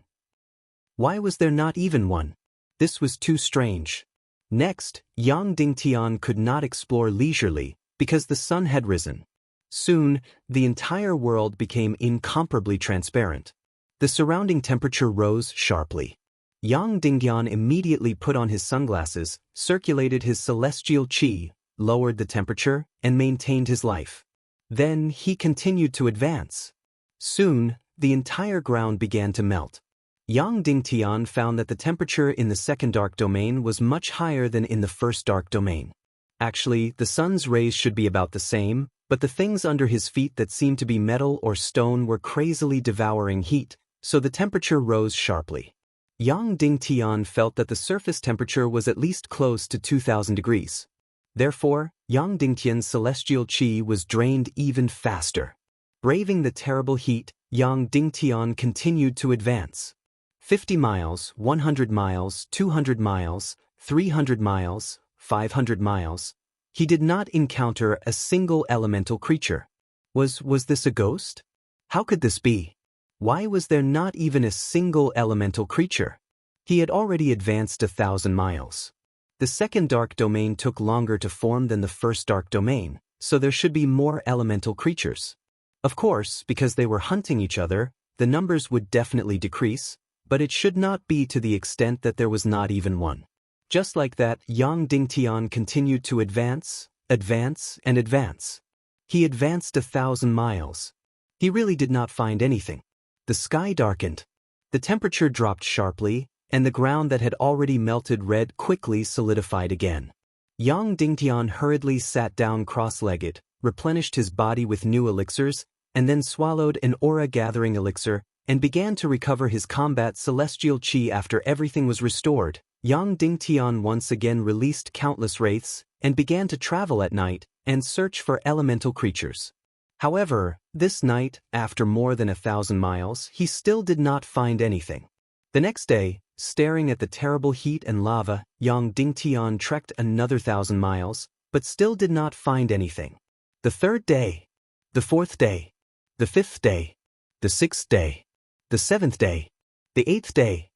Why was there not even one? This was too strange. Next, Yang Dingtian could not explore leisurely because the sun had risen. Soon, the entire world became incomparably transparent. The surrounding temperature rose sharply. Yang Dingtian immediately put on his sunglasses, circulated his celestial qi, lowered the temperature, and maintained his life. Then he continued to advance. Soon, the entire ground began to melt. Yang Dingtian found that the temperature in the second dark domain was much higher than in the first dark domain. Actually, the sun's rays should be about the same, but the things under his feet that seemed to be metal or stone were crazily devouring heat, so the temperature rose sharply. Yang Dingtian felt that the surface temperature was at least close to 2000 degrees. Therefore, Yang Dingtian's celestial qi was drained even faster. Braving the terrible heat, Yang Dingtian continued to advance. 50 miles, 100 miles, 200 miles, 300 miles, 500 miles. He did not encounter a single elemental creature. Was this a ghost? How could this be? Why was there not even a single elemental creature? He had already advanced 1,000 miles. The second dark domain took longer to form than the first dark domain, so there should be more elemental creatures. Of course, because they were hunting each other, the numbers would definitely decrease, but it should not be to the extent that there was not even one. Just like that, Yang Dingtian continued to advance, and advance. He advanced 1,000 miles. He really did not find anything. The sky darkened. The temperature dropped sharply, and the ground that had already melted red quickly solidified again. Yang Dingtian hurriedly sat down cross-legged, replenished his body with new elixirs, and then swallowed an aura-gathering elixir, and began to recover his combat celestial qi after everything was restored. Yang Dingtian once again released countless wraiths, and began to travel at night, and search for elemental creatures. However, this night, after more than 1,000 miles, he still did not find anything. The next day, staring at the terrible heat and lava, Yang Dingtian trekked another 1,000 miles, but still did not find anything. The third day, the fourth day, the fifth day, the sixth day, the seventh day, the eighth day.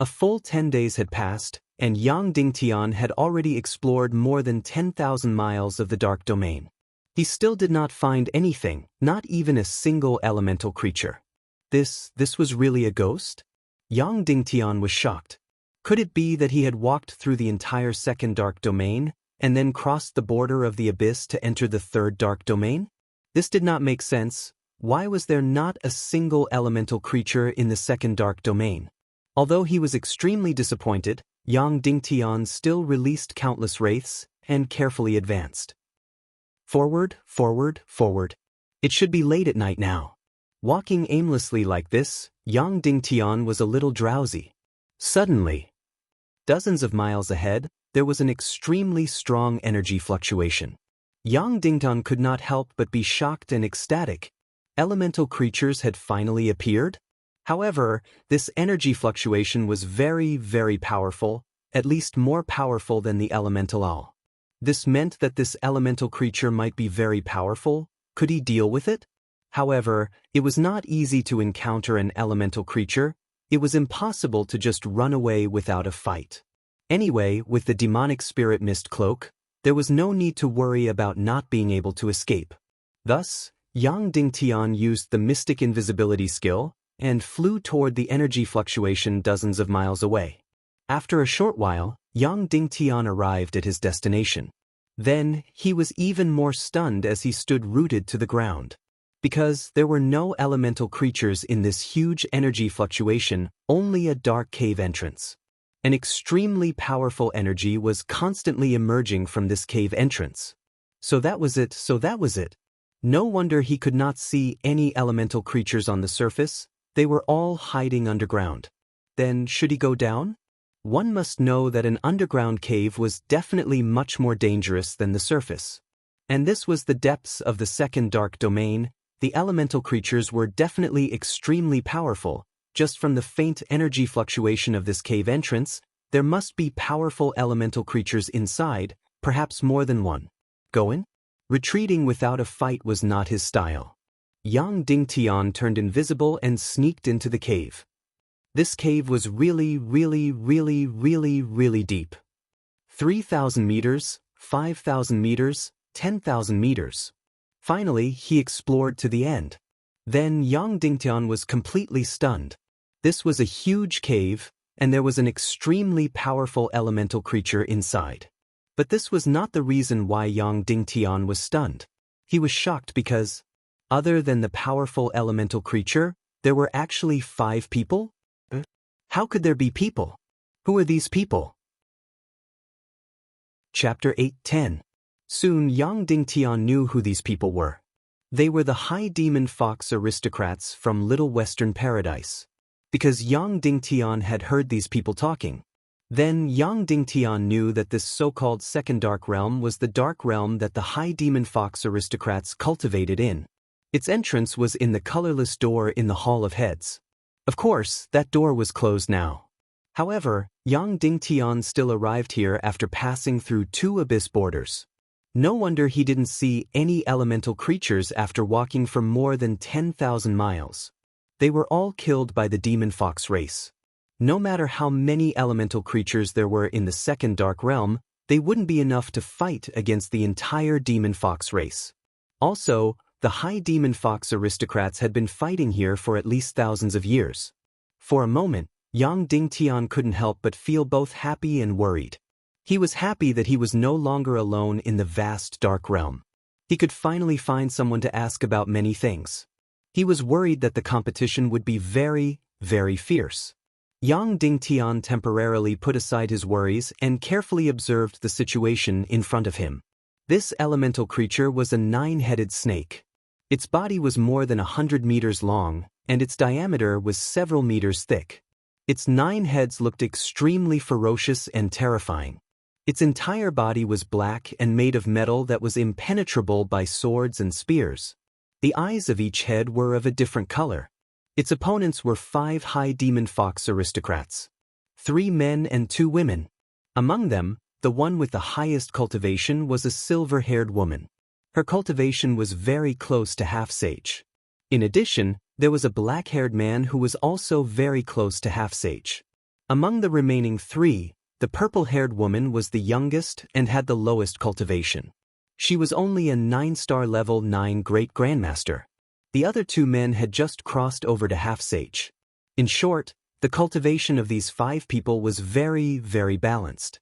A full 10 days had passed, and Yang Dingtian had already explored more than 10,000 miles of the dark domain. He still did not find anything, not even a single elemental creature. This was really a ghost? Yang Dingtian was shocked. Could it be that he had walked through the entire second dark domain, and then crossed the border of the abyss to enter the third dark domain? This did not make sense. Why was there not a single elemental creature in the second dark domain? Although he was extremely disappointed, Yang Dingtian still released countless wraiths, and carefully advanced. Forward, forward, forward. It should be late at night now. Walking aimlessly like this, Yang Dingtian was a little drowsy. Suddenly, dozens of miles ahead, there was an extremely strong energy fluctuation. Yang Dingtian could not help but be shocked and ecstatic. Elemental creatures had finally appeared? However, this energy fluctuation was very, very powerful, at least more powerful than the elemental all. This meant that this elemental creature might be very powerful. Could he deal with it? However, it was not easy to encounter an elemental creature. It was impossible to just run away without a fight. Anyway, with the demonic spirit mist cloak, there was no need to worry about not being able to escape. Thus, Yang Dingtian used the mystic invisibility skill, and flew toward the energy fluctuation dozens of miles away. After a short while, Yang Dingtian arrived at his destination. Then, he was even more stunned as he stood rooted to the ground. Because there were no elemental creatures in this huge energy fluctuation, only a dark cave entrance. An extremely powerful energy was constantly emerging from this cave entrance. So that was it. No wonder he could not see any elemental creatures on the surface. They were all hiding underground. Then should he go down? One must know that an underground cave was definitely much more dangerous than the surface. And this was the depths of the second dark domain. The elemental creatures were definitely extremely powerful. Just from the faint energy fluctuation of this cave entrance, there must be powerful elemental creatures inside, perhaps more than one. Go in? Retreating without a fight was not his style. Yang Dingtian turned invisible and sneaked into the cave. This cave was really deep. 3,000 meters, 5,000 meters, 10,000 meters. Finally, he explored to the end. Then Yang Dingtian was completely stunned. This was a huge cave, and there was an extremely powerful elemental creature inside. But this was not the reason why Yang Dingtian was stunned. He was shocked because, other than the powerful elemental creature, there were actually 5 people? How could there be people? Who are these people? Chapter 8:10. Soon Yang Dingtian knew who these people were. They were the high demon fox aristocrats from Little Western Paradise. Because Yang Dingtian had heard these people talking. Then Yang Dingtian knew that this so-called second dark realm was the dark realm that the high demon fox aristocrats cultivated in. Its entrance was in the colorless door in the Hall of Heads. Of course, that door was closed now. However, Yang Dingtian still arrived here after passing through 2 abyss borders. No wonder he didn't see any elemental creatures after walking for more than 10,000 miles. They were all killed by the demon fox race. No matter how many elemental creatures there were in the second dark realm, they wouldn't be enough to fight against the entire demon fox race. Also, the high demon fox aristocrats had been fighting here for at least thousands of years. For a moment, Yang Dingtian couldn't help but feel both happy and worried. He was happy that he was no longer alone in the vast dark realm. He could finally find someone to ask about many things. He was worried that the competition would be very fierce. Yang Dingtian temporarily put aside his worries and carefully observed the situation in front of him. This elemental creature was a 9-headed snake. Its body was more than 100 meters long, and its diameter was several meters thick. Its 9 heads looked extremely ferocious and terrifying. Its entire body was black and made of metal that was impenetrable by swords and spears. The eyes of each head were of a different color. Its opponents were 5 high demon fox aristocrats. 3 men and 2 women. Among them, the one with the highest cultivation was a silver-haired woman. Her cultivation was very close to half-sage. In addition, there was a black-haired man who was also very close to half-sage. Among the remaining 3, the purple-haired woman was the youngest and had the lowest cultivation. She was only a 9-star level 9 Great Grandmaster. The other 2 men had just crossed over to half-sage. In short, the cultivation of these 5 people was very balanced.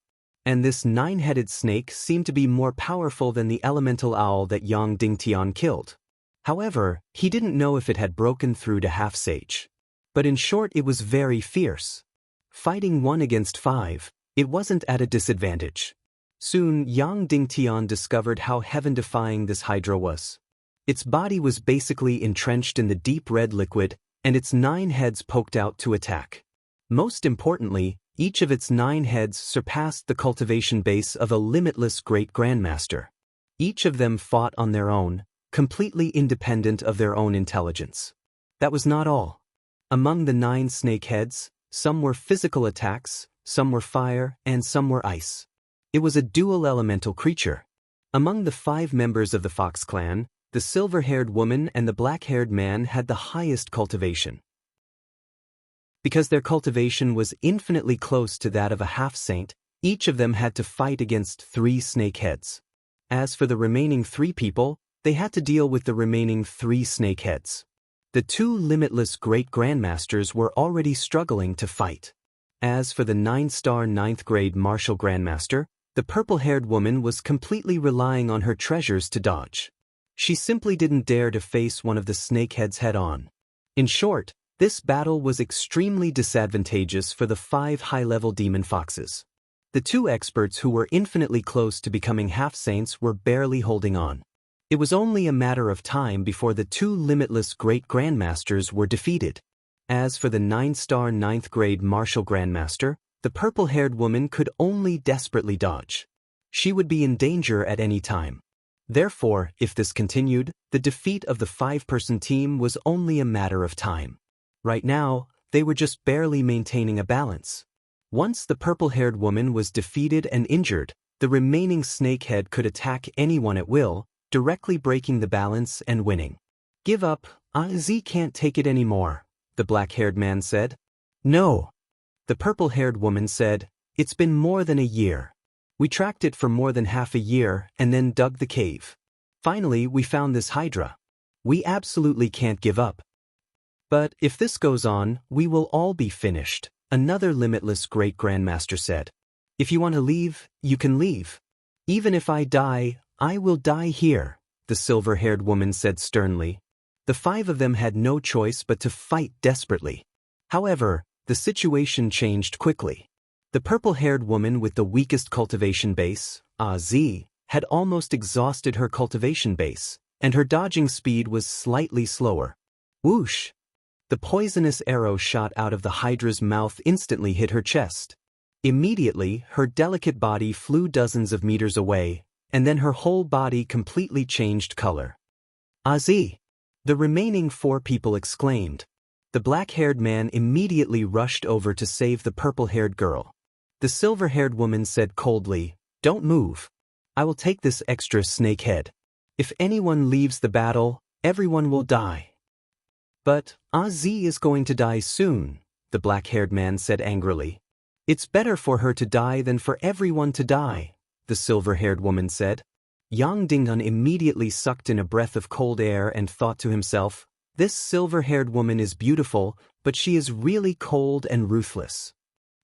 And this 9-headed snake seemed to be more powerful than the elemental owl that Yang Dingtian killed. However, he didn't know if it had broken through to half-sage. But in short, it was very fierce. Fighting 1 against 5, it wasn't at a disadvantage. Soon, Yang Dingtian discovered how heaven-defying this hydra was. Its body was basically entrenched in the deep red liquid, and its 9 heads poked out to attack. Most importantly, each of its 9 heads surpassed the cultivation base of a limitless Great Grandmaster. Each of them fought on their own, completely independent of their own intelligence. That was not all. Among the 9 snake heads, some were physical attacks, some were fire, and some were ice. It was a dual elemental creature. Among the 5 members of the Fox clan, the silver-haired woman and the black-haired man had the highest cultivation. Because their cultivation was infinitely close to that of a half-saint, each of them had to fight against 3 snake heads. As for the remaining 3 people, they had to deal with the remaining 3 snake heads. The 2 limitless Great Grandmasters were already struggling to fight. As for the 9-star 9th grade Martial Grandmaster, the purple-haired woman was completely relying on her treasures to dodge. She simply didn't dare to face one of the snakeheads head-on. In short, this battle was extremely disadvantageous for the 5 high-level demon foxes. The 2 experts who were infinitely close to becoming half-saints were barely holding on. It was only a matter of time before the 2 limitless Great Grandmasters were defeated. As for the 9-star 9th grade martial grandmaster, the purple-haired woman could only desperately dodge. She would be in danger at any time. Therefore, if this continued, the defeat of the 5-person team was only a matter of time. Right now, they were just barely maintaining a balance. Once the purple-haired woman was defeated and injured, the remaining snakehead could attack anyone at will, directly breaking the balance and winning. "Give up, Z can't take it anymore," the black-haired man said. "No," the purple-haired woman said, "it's been more than a year. We tracked it for more than half a year and then dug the cave. Finally, we found this hydra. We absolutely can't give up. But if this goes on, we will all be finished," another limitless great grandmaster said. "If you want to leave, you can leave. Even if I die, I will die here," the silver-haired woman said sternly. The 5 of them had no choice but to fight desperately. However, the situation changed quickly. The purple-haired woman with the weakest cultivation base, Z, had almost exhausted her cultivation base, and her dodging speed was slightly slower. Whoosh! The poisonous arrow shot out of the hydra's mouth instantly hit her chest. Immediately, her delicate body flew dozens of meters away, and then her whole body completely changed color. "Z!" the remaining 4 people exclaimed. The black-haired man immediately rushed over to save the purple-haired girl. The silver-haired woman said coldly, "Don't move. I will take this extra snake head. If anyone leaves the battle, everyone will die." "But Z is going to die soon," the black-haired man said angrily. "It's better for her to die than for everyone to die," the silver-haired woman said. Yang Dingun immediately sucked in a breath of cold air and thought to himself, "This silver-haired woman is beautiful, but she is really cold and ruthless."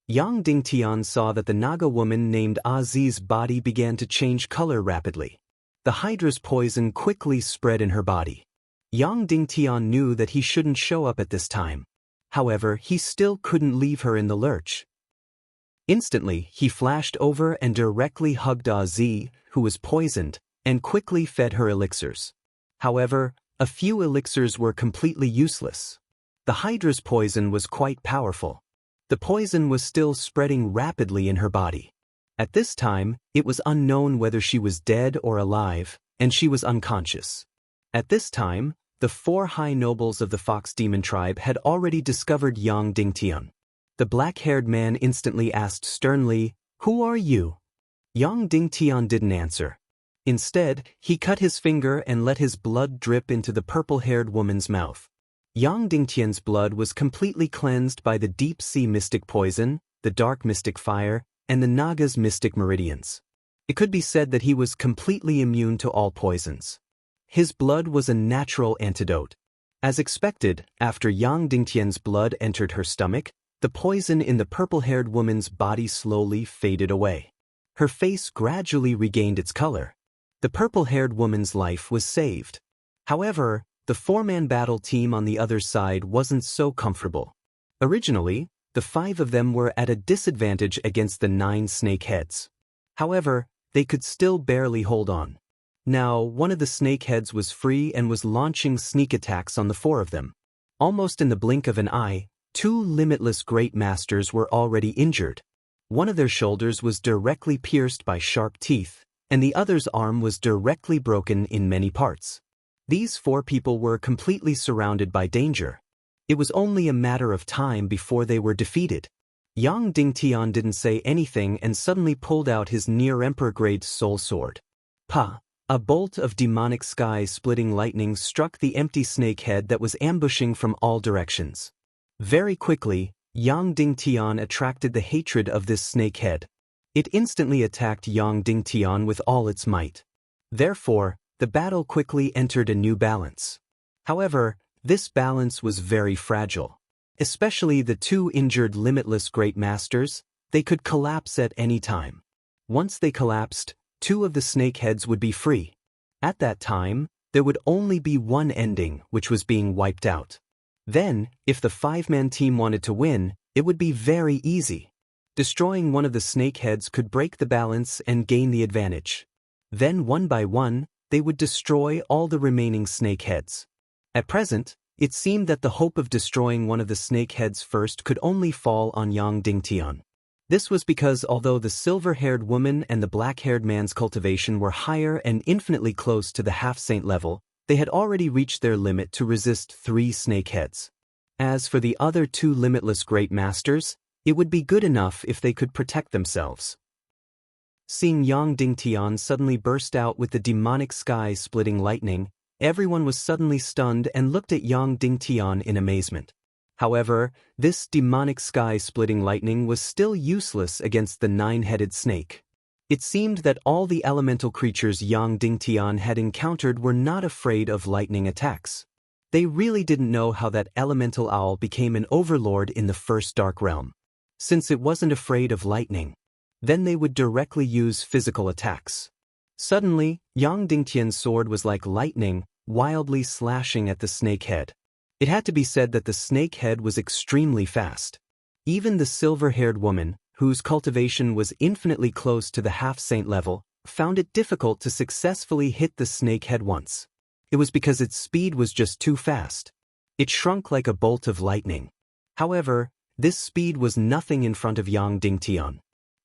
Yang Dingtian saw that the Naga woman named Aziz's body began to change color rapidly. The hydra's poison quickly spread in her body. Yang Dingtian knew that he shouldn't show up at this time. However, he still couldn't leave her in the lurch. Instantly, he flashed over and directly hugged Aziz, who was poisoned, and quickly fed her elixirs. However, a few elixirs were completely useless. The hydra's poison was quite powerful. The poison was still spreading rapidly in her body. At this time, it was unknown whether she was dead or alive, and she was unconscious. At this time, the 4 high nobles of the Fox Demon tribe had already discovered Yang Dingtian. The black-haired man instantly asked sternly, "Who are you?" Yang Dingtian didn't answer. Instead, he cut his finger and let his blood drip into the purple-haired woman's mouth. Yang Dingtian's blood was completely cleansed by the deep-sea mystic poison, the dark mystic fire, and the Naga's mystic meridians. It could be said that he was completely immune to all poisons. His blood was a natural antidote. As expected, after Yang Dingtian's blood entered her stomach, the poison in the purple-haired woman's body slowly faded away. Her face gradually regained its color. The purple-haired woman's life was saved. However, the 4-man battle team on the other side wasn't so comfortable. Originally, the 5 of them were at a disadvantage against the 9 snakeheads. However, they could still barely hold on. Now, one of the snakeheads was free and was launching sneak attacks on the 4 of them. Almost in the blink of an eye, 2 limitless great masters were already injured. One of their shoulders was directly pierced by sharp teeth, and the other's arm was directly broken in many parts. These 4 people were completely surrounded by danger. It was only a matter of time before they were defeated. Yang Dingtian didn't say anything and suddenly pulled out his near-emperor-grade soul sword. Pa! A bolt of demonic sky-splitting lightning struck the empty snake head that was ambushing from all directions. Very quickly, Yang Dingtian attracted the hatred of this snake head. It instantly attacked Yang Dingtian with all its might. Therefore, the battle quickly entered a new balance. However, this balance was very fragile. Especially the 2 injured limitless great masters, they could collapse at any time. Once they collapsed, 2 of the snakeheads would be free. At that time, there would only be one ending, which was being wiped out. Then, if the 5-man team wanted to win, it would be very easy. Destroying one of the snakeheads could break the balance and gain the advantage. Then, one by one, they would destroy all the remaining snakeheads. At present, It seemed that the hope of destroying one of the snake heads first could only fall on Yang Dingtian. This was because although the silver-haired woman and the black-haired man's cultivation were higher and infinitely close to the half-saint level, they had already reached their limit to resist 3 snake heads. As for the other 2 limitless great masters, it would be good enough if they could protect themselves. Seeing Yang Dingtian suddenly burst out with the demonic sky-splitting lightning, everyone was suddenly stunned and looked at Yang Dingtian in amazement. However, this demonic sky-splitting lightning was still useless against the 9-headed snake. It seemed that all the elemental creatures Yang Dingtian had encountered were not afraid of lightning attacks. They really didn't know how that elemental owl became an overlord in the first dark realm. Since it wasn't afraid of lightning, then they would directly use physical attacks. Suddenly, Yang Dingtian's sword was like lightning, wildly slashing at the snake head. It had to be said that the snake head was extremely fast. Even the silver-haired woman, whose cultivation was infinitely close to the half-saint level, found it difficult to successfully hit the snake head once. It was because its speed was just too fast. It shrunk like a bolt of lightning. However, this speed was nothing in front of Yang Dingtian.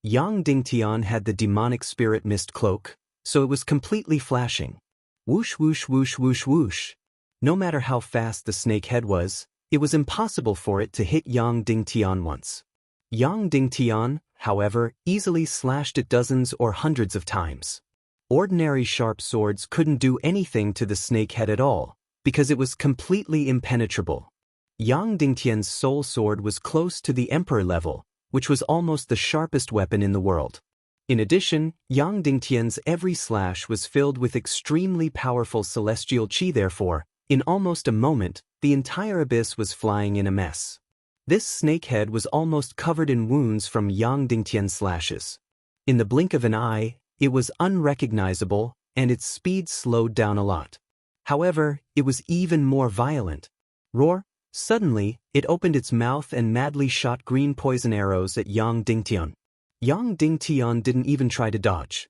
Yang Dingtian had the demonic spirit mist cloak, so it was completely flashing. Whoosh whoosh whoosh whoosh whoosh. No matter how fast the snake head was, it was impossible for it to hit Yang Dingtian once. Yang Dingtian, however, easily slashed it dozens or hundreds of times. Ordinary sharp swords couldn't do anything to the snake head at all, because it was completely impenetrable. Yang Dingtian's soul sword was close to the emperor level, which was almost the sharpest weapon in the world. In addition, Yang Dingtian's every slash was filled with extremely powerful celestial qi. Therefore, in almost a moment, the entire abyss was flying in a mess. This snakehead was almost covered in wounds from Yang Dingtian's slashes. In the blink of an eye, it was unrecognizable, and its speed slowed down a lot. However, it was even more violent. Roar! Suddenly, it opened its mouth and madly shot green poison arrows at Yang Dingtian. Yang Dingtian didn't even try to dodge.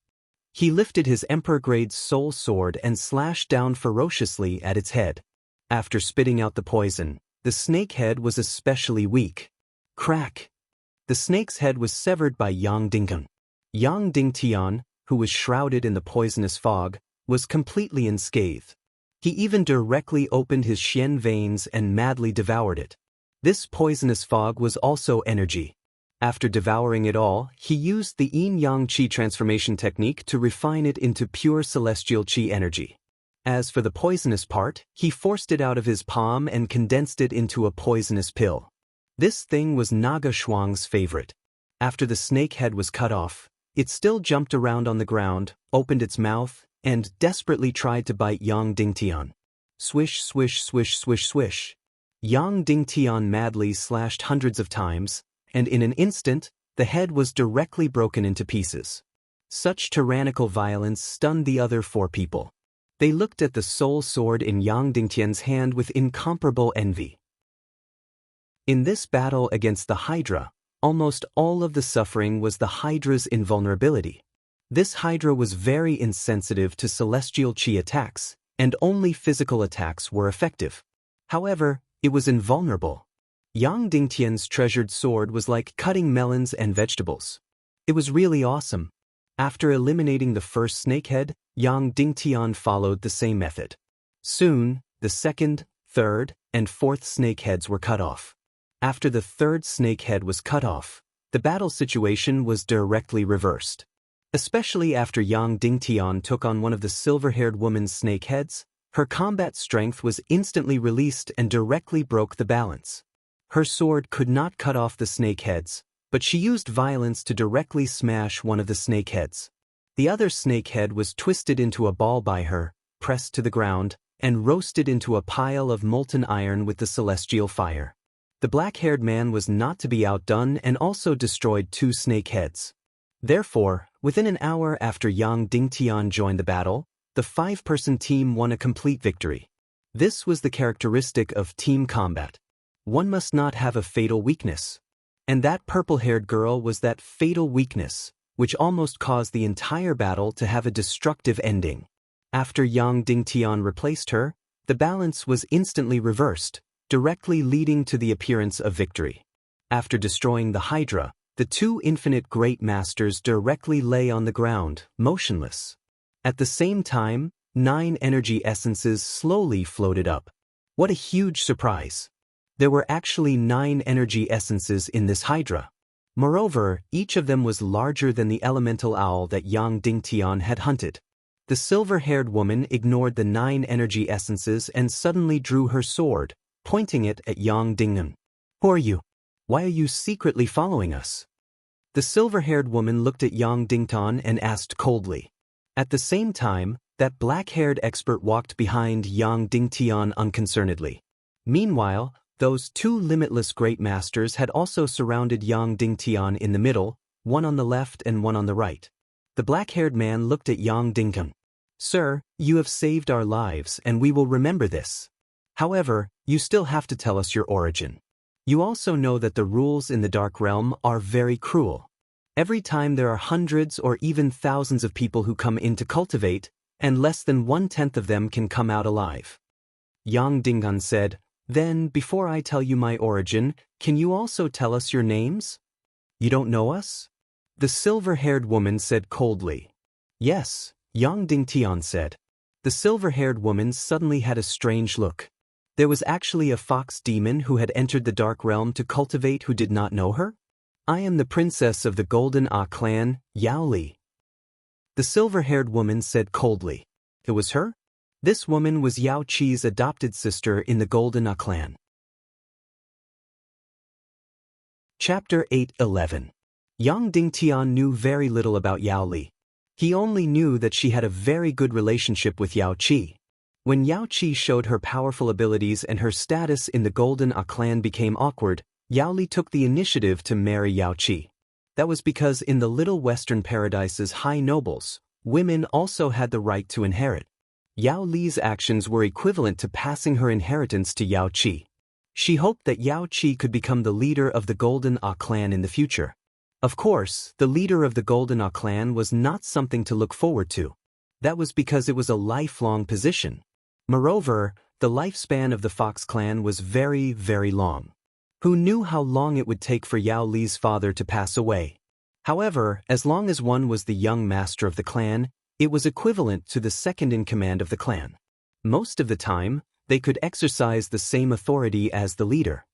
He lifted his Emperor-grade soul sword and slashed down ferociously at its head. After spitting out the poison, the snake head was especially weak. Crack! The snake's head was severed by Yang Dingtian. Yang Dingtian, who was shrouded in the poisonous fog, was completely unscathed. He even directly opened his Xian veins and madly devoured it. This poisonous fog was also energy. After devouring it all, he used the yin-yang qi transformation technique to refine it into pure celestial qi energy. As for the poisonous part, he forced it out of his palm and condensed it into a poisonous pill. This thing was Naga Shuang's favorite. After the snake head was cut off, it still jumped around on the ground, opened its mouth, and desperately tried to bite Yang Dingtian. Swish, swish, swish, swish, swish. Yang Dingtian madly slashed hundreds of times, and in an instant, the head was directly broken into pieces. Such tyrannical violence stunned the other 4 people. They looked at the soul sword in Yang Dingtian's hand with incomparable envy. In this battle against the Hydra, almost all of the suffering was the Hydra's invulnerability. This Hydra was very insensitive to celestial qi attacks, and only physical attacks were effective. However, it was invulnerable. Yang Dingtian's treasured sword was like cutting melons and vegetables. It was really awesome. After eliminating the first snakehead, Yang Dingtian followed the same method. Soon, the second, third, and fourth snakeheads were cut off. After the third snakehead was cut off, the battle situation was directly reversed. Especially after Yang Dingtian took on one of the silver-haired woman's snakeheads, her combat strength was instantly released and directly broke the balance. Her sword could not cut off the snakeheads, but she used violence to directly smash one of the snakeheads. The other snakehead was twisted into a ball by her, pressed to the ground, and roasted into a pile of molten iron with the celestial fire. The black-haired man was not to be outdone and also destroyed 2 snakeheads. Therefore, within an hour after Yang Dingtian joined the battle, the 5-person team won a complete victory. This was the characteristic of team combat. One must not have a fatal weakness. And that purple-haired girl was that fatal weakness, which almost caused the entire battle to have a destructive ending. After Yang Dingtian replaced her, The balance was instantly reversed, directly leading to the appearance of victory. After destroying the Hydra, the two infinite great masters directly lay on the ground, motionless. At the same time, 9 energy essences slowly floated up. What a huge surprise! There were actually 9 energy essences in this Hydra. Moreover, each of them was larger than the elemental owl that Yang Dingtian had hunted. The silver-haired woman ignored the 9 energy essences and suddenly drew her sword, pointing it at Yang Dingtian. "Who are you? Why are you secretly following us?" The silver-haired woman looked at Yang Dingtian and asked coldly. At the same time, that black-haired expert walked behind Yang Dingtian unconcernedly. Meanwhile, those 2 limitless great masters had also surrounded Yang Dingtian in the middle, one on the left and one on the right. The black-haired man looked at Yang Dingtian. "Sir, you have saved our lives and we will remember this. However, you still have to tell us your origin. You also know that the rules in the Dark Realm are very cruel. Every time there are hundreds or even thousands of people who come in to cultivate, and less than 1/10 of them can come out alive." Yang Dingtian said, "Then, before I tell you my origin, can you also tell us your names?" "You don't know us?" The silver-haired woman said coldly. "Yes," Yang Dingtian said. The silver-haired woman suddenly had a strange look. There was actually a fox demon who had entered the Dark Realm to cultivate who did not know her? "I am the princess of the Golden Ah clan, Yao Li." The silver-haired woman said coldly. It was her? This woman was Yao Qi's adopted sister in the Golden Ah clan. Chapter 8:11. Yang Dingtian knew very little about Yao Li. He only knew that she had a very good relationship with Yao Qi. When Yao Qi showed her powerful abilities and her status in the Golden Ah clan became awkward, Yao Li took the initiative to marry Yao Qi. That was because in the Little Western Paradise's high nobles, women also had the right to inherit. Yao Li's actions were equivalent to passing her inheritance to Yao Qi. She hoped that Yao Qi could become the leader of the Golden Ah clan in the future. Of course, the leader of the Golden Ah clan was not something to look forward to. That was because it was a lifelong position. Moreover, the lifespan of the Fox clan was very, very long. Who knew how long it would take for Yao Li's father to pass away? However, as long as one was the young master of the clan, it was equivalent to the second in command of the clan. Most of the time, they could exercise the same authority as the leader.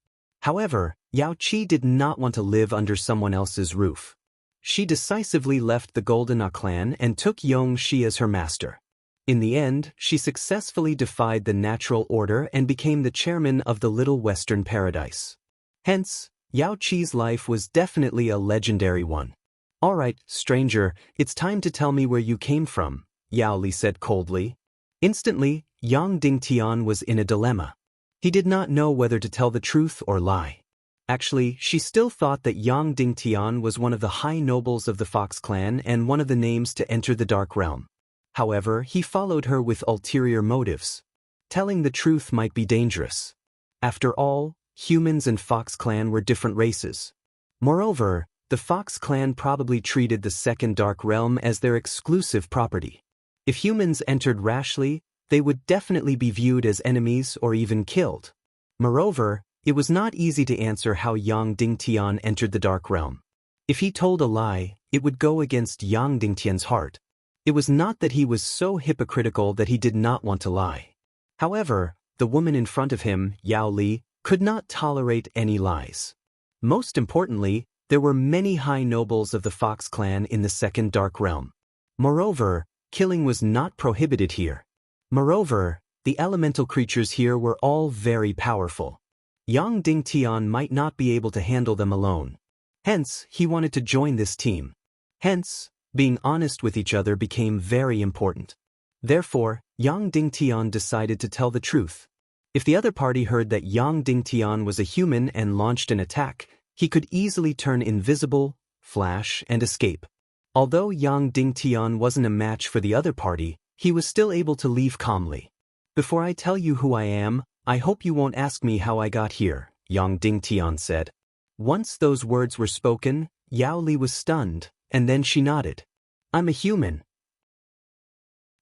However, Yao Qi did not want to live under someone else's roof. She decisively left the Golden Ah clan and took Yong Shi as her master. In the end, she successfully defied the natural order and became the chairman of the Little Western Paradise. Hence, Yao Qi's life was definitely a legendary one. "All right, stranger, it's time to tell me where you came from," Yao Li said coldly. Instantly, Yang Dingtian was in a dilemma. He did not know whether to tell the truth or lie. Actually, she still thought that Yang Dingtian was one of the high nobles of the Fox clan and one of the names to enter the Dark Realm. However, he followed her with ulterior motives. Telling the truth might be dangerous. After all, humans and Fox clan were different races. Moreover, the Fox clan probably treated the Second Dark Realm as their exclusive property. If humans entered rashly, they would definitely be viewed as enemies or even killed. Moreover, it was not easy to answer how Yang Dingtian entered the Dark Realm. If he told a lie, it would go against Yang Dingtian's heart. It was not that he was so hypocritical that he did not want to lie. However, the woman in front of him, Yao Li, could not tolerate any lies. Most importantly, there were many high nobles of the Fox clan in the Second Dark Realm. Moreover, killing was not prohibited here. Moreover, the elemental creatures here were all very powerful. Yang Dingtian might not be able to handle them alone. Hence, he wanted to join this team. Hence, being honest with each other became very important. Therefore, Yang Dingtian decided to tell the truth. If the other party heard that Yang Dingtian was a human and launched an attack, he could easily turn invisible, flash, and escape. Although Yang Dingtian wasn't a match for the other party, he was still able to leave calmly. "Before I tell you who I am, I hope you won't ask me how I got here," Yang Dingtian said. Once those words were spoken, Yao Li was stunned, and then she nodded. "I'm a human.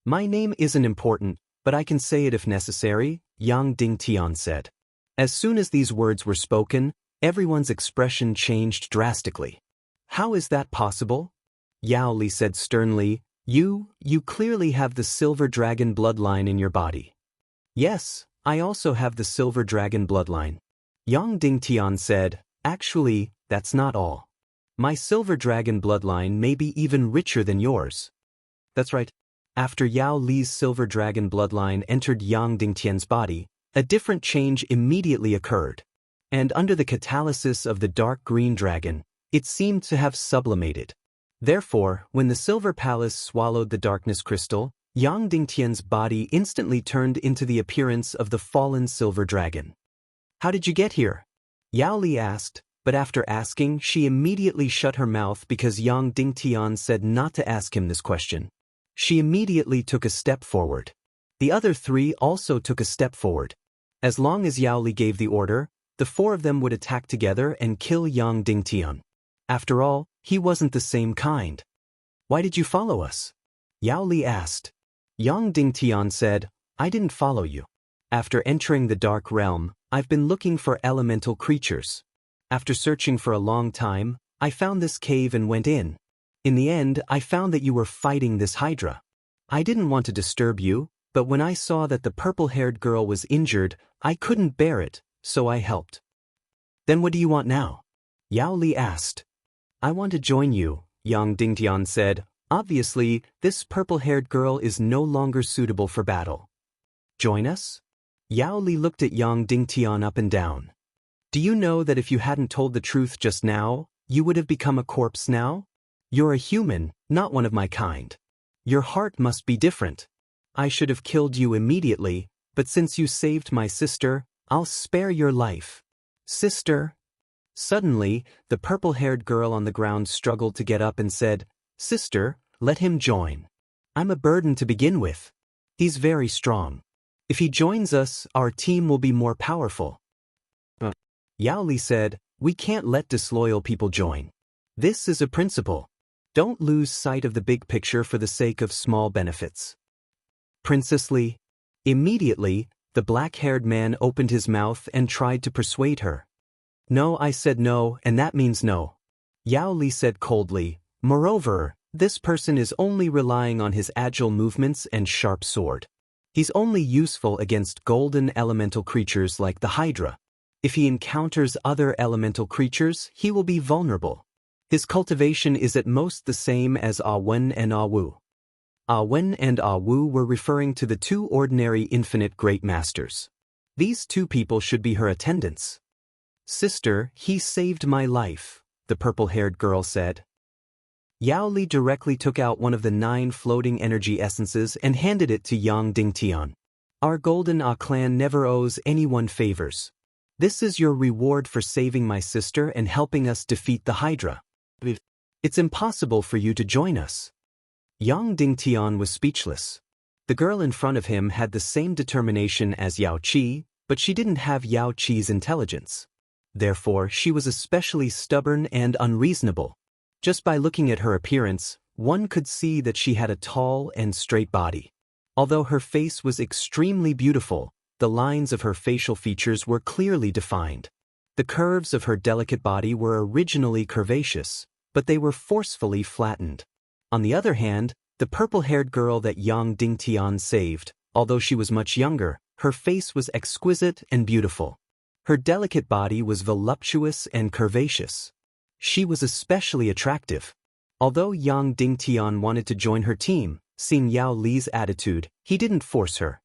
My name isn't important, but I can say it if necessary, Yang Dingtian said. As soon as these words were spoken, everyone's expression changed drastically. How is that possible? Yao Li said sternly, You clearly have the silver dragon bloodline in your body. Yes, I also have the silver dragon bloodline. Yang Dingtian said, Actually, that's not all. My silver dragon bloodline may be even richer than yours. That's right. After Yao Li's silver dragon bloodline entered Yang Dingtian's body, a different change immediately occurred. And under the catalysis of the dark green dragon, it seemed to have sublimated. Therefore, when the silver palace swallowed the darkness crystal, Yang Dingtian's body instantly turned into the appearance of the fallen silver dragon. How did you get here? Yao Li asked, but after asking, she immediately shut her mouth because Yang Dingtian said not to ask him this question. She immediately took a step forward. The other three also took a step forward. As long as Yao Li gave the order, the four of them would attack together and kill Yang Dingtian. After all, he wasn't the same kind. Why did you follow us? Yao Li asked. Yang Dingtian said, I didn't follow you. After entering the dark realm, I've been looking for elemental creatures. After searching for a long time, I found this cave and went in. In the end, I found that you were fighting this Hydra. I didn't want to disturb you, but when I saw that the purple-haired girl was injured, I couldn't bear it, so I helped. Then what do you want now? Yao Li asked. I want to join you, Yang Dingtian said. Obviously, this purple-haired girl is no longer suitable for battle. Join us? Yao Li looked at Yang Dingtian up and down. Do you know that if you hadn't told the truth just now, you would have become a corpse now? You're a human, not one of my kind. Your heart must be different. I should have killed you immediately, but since you saved my sister, I'll spare your life. Sister? Suddenly, the purple-haired girl on the ground struggled to get up and said, Sister, let him join. I'm a burden to begin with. He's very strong. If he joins us, our team will be more powerful. Yao Li said, We can't let disloyal people join. This is a principle. Don't lose sight of the big picture for the sake of small benefits. Princess Li. Immediately, the black-haired man opened his mouth and tried to persuade her. No, I said no, and that means no. Yao Li said coldly, Moreover, this person is only relying on his agile movements and sharp sword. He's only useful against golden elemental creatures like the Hydra. If he encounters other elemental creatures, he will be vulnerable. His cultivation is at most the same as Ah Wen and Ah Wu. Ah Wen and Ah Wu were referring to the two ordinary infinite great masters. These two people should be her attendants. Sister, he saved my life, the purple-haired girl said. Yao Li directly took out one of the 9 floating energy essences and handed it to Yang Dingtian. Our Golden Ah clan never owes anyone favors. This is your reward for saving my sister and helping us defeat the Hydra. It's impossible for you to join us. Yang Dingtian was speechless. The girl in front of him had the same determination as Yao Qi, but she didn't have Yao Qi's intelligence. Therefore, she was especially stubborn and unreasonable. Just by looking at her appearance, one could see that she had a tall and straight body. Although her face was extremely beautiful, the lines of her facial features were clearly defined. The curves of her delicate body were originally curvaceous, but they were forcefully flattened. On the other hand, the purple-haired girl that Yang Dingtian saved, although she was much younger, her face was exquisite and beautiful. Her delicate body was voluptuous and curvaceous. She was especially attractive. Although Yang Dingtian wanted to join her team, seeing Yao Li's attitude, he didn't force her.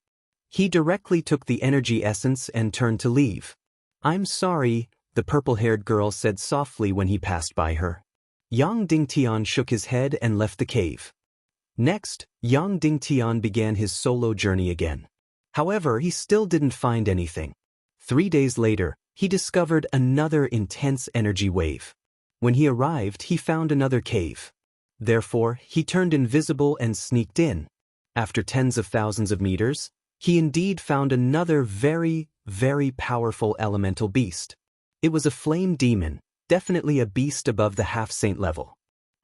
He directly took the energy essence and turned to leave. I'm sorry, the purple-haired girl said softly when he passed by her. Yang Dingtian shook his head and left the cave. Next, Yang Dingtian began his solo journey again. However, he still didn't find anything. 3 days later, he discovered another intense energy wave. When he arrived, he found another cave. Therefore, he turned invisible and sneaked in. After tens of thousands of meters, he indeed found another very powerful elemental beast. It was a flame demon, definitely a beast above the half-saint level.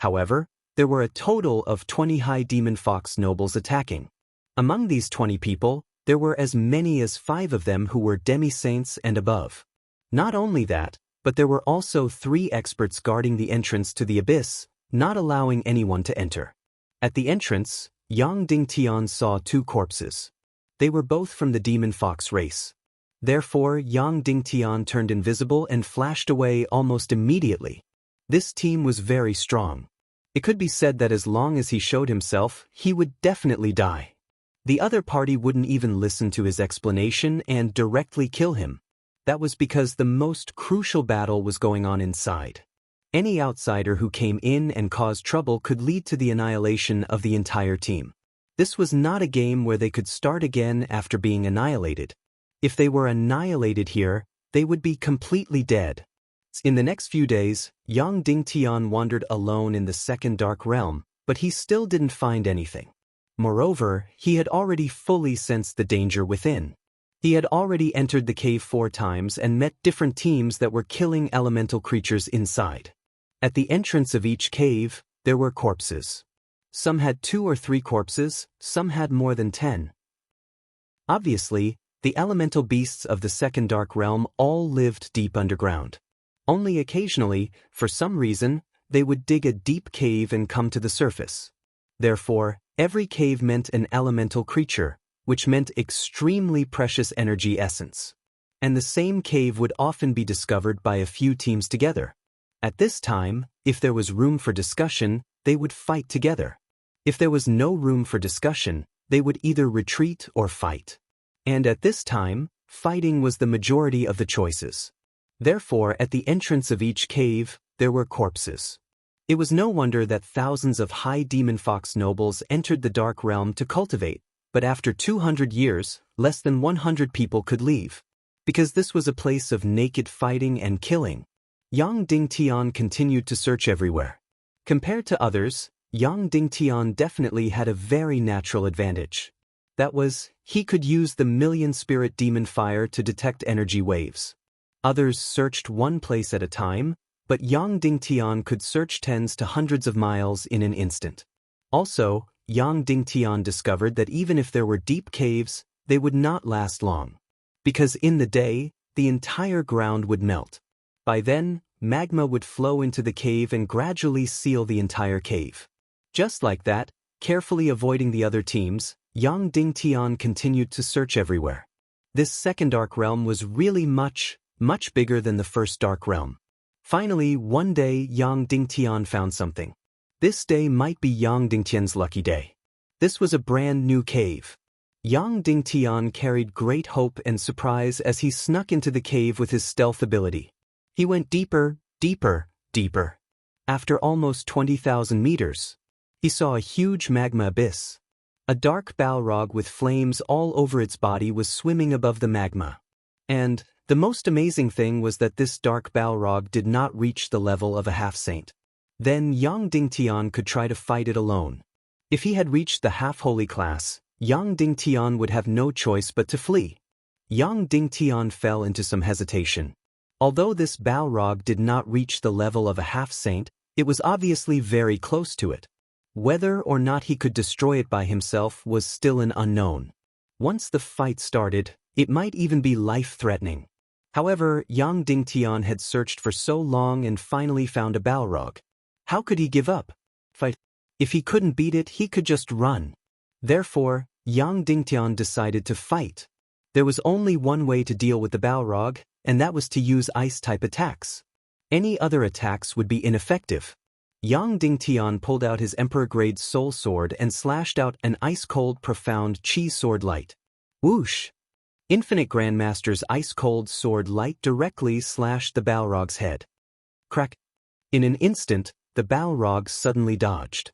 However, there were a total of 20 high demon fox nobles attacking. Among these 20 people, There were as many as 5 of them who were demi-saints and above. Not only that, but there were also 3 experts guarding the entrance to the abyss, not allowing anyone to enter. At the entrance, Yang Dingtian saw 2 corpses. They were both from the demon fox race. Therefore, Yang Dingtian turned invisible and flashed away almost immediately. This team was very strong. It could be said that as long as he showed himself, he would definitely die. The other party wouldn't even listen to his explanation and directly kill him. That was because the most crucial battle was going on inside. Any outsider who came in and caused trouble could lead to the annihilation of the entire team. This was not a game where they could start again after being annihilated. If they were annihilated here, they would be completely dead. In the next few days, Yang Dingtian wandered alone in the second dark realm, but he still didn't find anything. Moreover, he had already fully sensed the danger within. He had already entered the cave 4 times and met different teams that were killing elemental creatures inside. At the entrance of each cave, there were corpses. Some had 2 or 3 corpses, some had more than 10. Obviously, the elemental beasts of the second dark realm all lived deep underground. Only occasionally, for some reason, they would dig a deep cave and come to the surface. Therefore, every cave meant an elemental creature, which meant extremely precious energy essence. And the same cave would often be discovered by a few teams together. At this time, if there was room for discussion, they would fight together. If there was no room for discussion, they would either retreat or fight. And at this time, fighting was the majority of the choices. Therefore, at the entrance of each cave, there were corpses. It was no wonder that thousands of high demon fox nobles entered the dark realm to cultivate, but after 200 years, less than 100 people could leave. Because this was a place of naked fighting and killing. Yang Dingtian continued to search everywhere. Compared to others, Yang Dingtian definitely had a very natural advantage. That was, he could use the million-spirit demon fire to detect energy waves. Others searched one place at a time, but Yang Dingtian could search tens to hundreds of miles in an instant. Also, Yang Dingtian discovered that even if there were deep caves, they would not last long. Because in the day, the entire ground would melt. By then, magma would flow into the cave and gradually seal the entire cave. Just like that, carefully avoiding the other teams, Yang Dingtian continued to search everywhere. This second dark realm was really much bigger than the first dark realm. Finally, one day Yang Dingtian found something. This day might be Yang Dingtian's lucky day. This was a brand new cave. Yang Dingtian carried great hope and surprise as he snuck into the cave with his stealth ability. He went deeper, deeper, deeper. After almost 20,000 meters, he saw a huge magma abyss. A dark balrog with flames all over its body was swimming above the magma. And the most amazing thing was that this dark balrog did not reach the level of a half-saint. Then Yang Dingtian could try to fight it alone. If he had reached the half-holy class, Yang Dingtian would have no choice but to flee. Yang Dingtian fell into some hesitation. Although this balrog did not reach the level of a half-saint, it was obviously very close to it. Whether or not he could destroy it by himself was still an unknown. Once the fight started, it might even be life-threatening. However, Yang Dingtian had searched for so long and finally found a balrog. How could he give up? Fight. If he couldn't beat it, he could just run. Therefore, Yang Dingtian decided to fight. There was only one way to deal with the balrog, and that was to use ice-type attacks. Any other attacks would be ineffective. Yang Dingtian pulled out his Emperor-grade soul sword and slashed out an ice-cold profound chi sword light. Whoosh! Infinite Grandmaster's ice-cold sword light directly slashed the balrog's head. Crack! In an instant, the balrog suddenly dodged.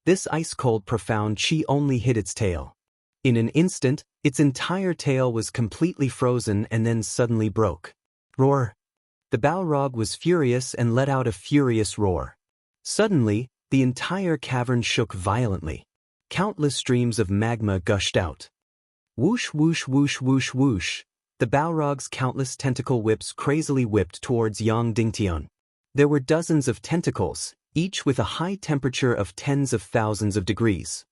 This ice-cold profound chi only hit its tail. In an instant, its entire tail was completely frozen and then suddenly broke. Roar! The balrog was furious and let out a furious roar. Suddenly, the entire cavern shook violently. Countless streams of magma gushed out. Whoosh whoosh whoosh whoosh whoosh. The balrog's countless tentacle whips crazily whipped towards Yang Dingtian. There were dozens of tentacles, each with a high temperature of tens of thousands of degrees.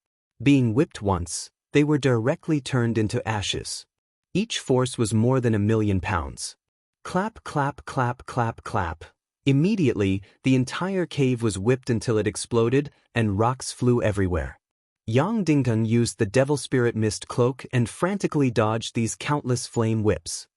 Being whipped once, they were directly turned into ashes. Each force was more than 1,000,000 pounds. Clap, clap, clap, clap, clap. Immediately, the entire cave was whipped until it exploded, and rocks flew everywhere. Yang Dingtun used the Devil Spirit Mist cloak and frantically dodged these countless flame whips.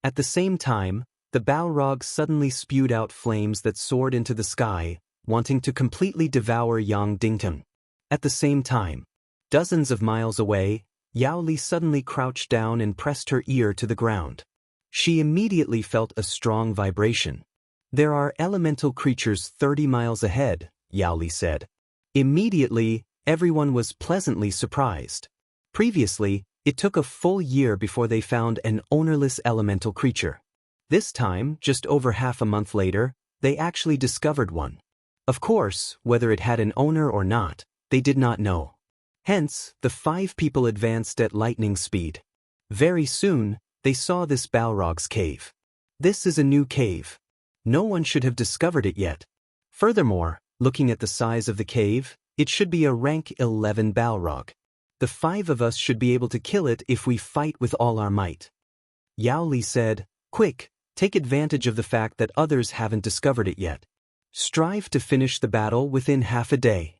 At the same time, the Balrog suddenly spewed out flames that soared into the sky, wanting to completely devour Yang Dingtun. At the same time, dozens of miles away, Yao Li suddenly crouched down and pressed her ear to the ground. She immediately felt a strong vibration. "There are elemental creatures 30 miles ahead," Yao Li said. Immediately, everyone was pleasantly surprised. Previously, it took a full year before they found an ownerless elemental creature. This time, just over half a month later, they actually discovered one. Of course, whether it had an owner or not, they did not know. Hence, the 5 people advanced at lightning speed. Very soon, they saw this Balrog's cave. This is a new cave. No one should have discovered it yet. Furthermore, looking at the size of the cave, it should be a rank 11 Balrog. The 5 of us should be able to kill it if we fight with all our might. Yao Li said, "Quick, take advantage of the fact that others haven't discovered it yet. Strive to finish the battle within half a day."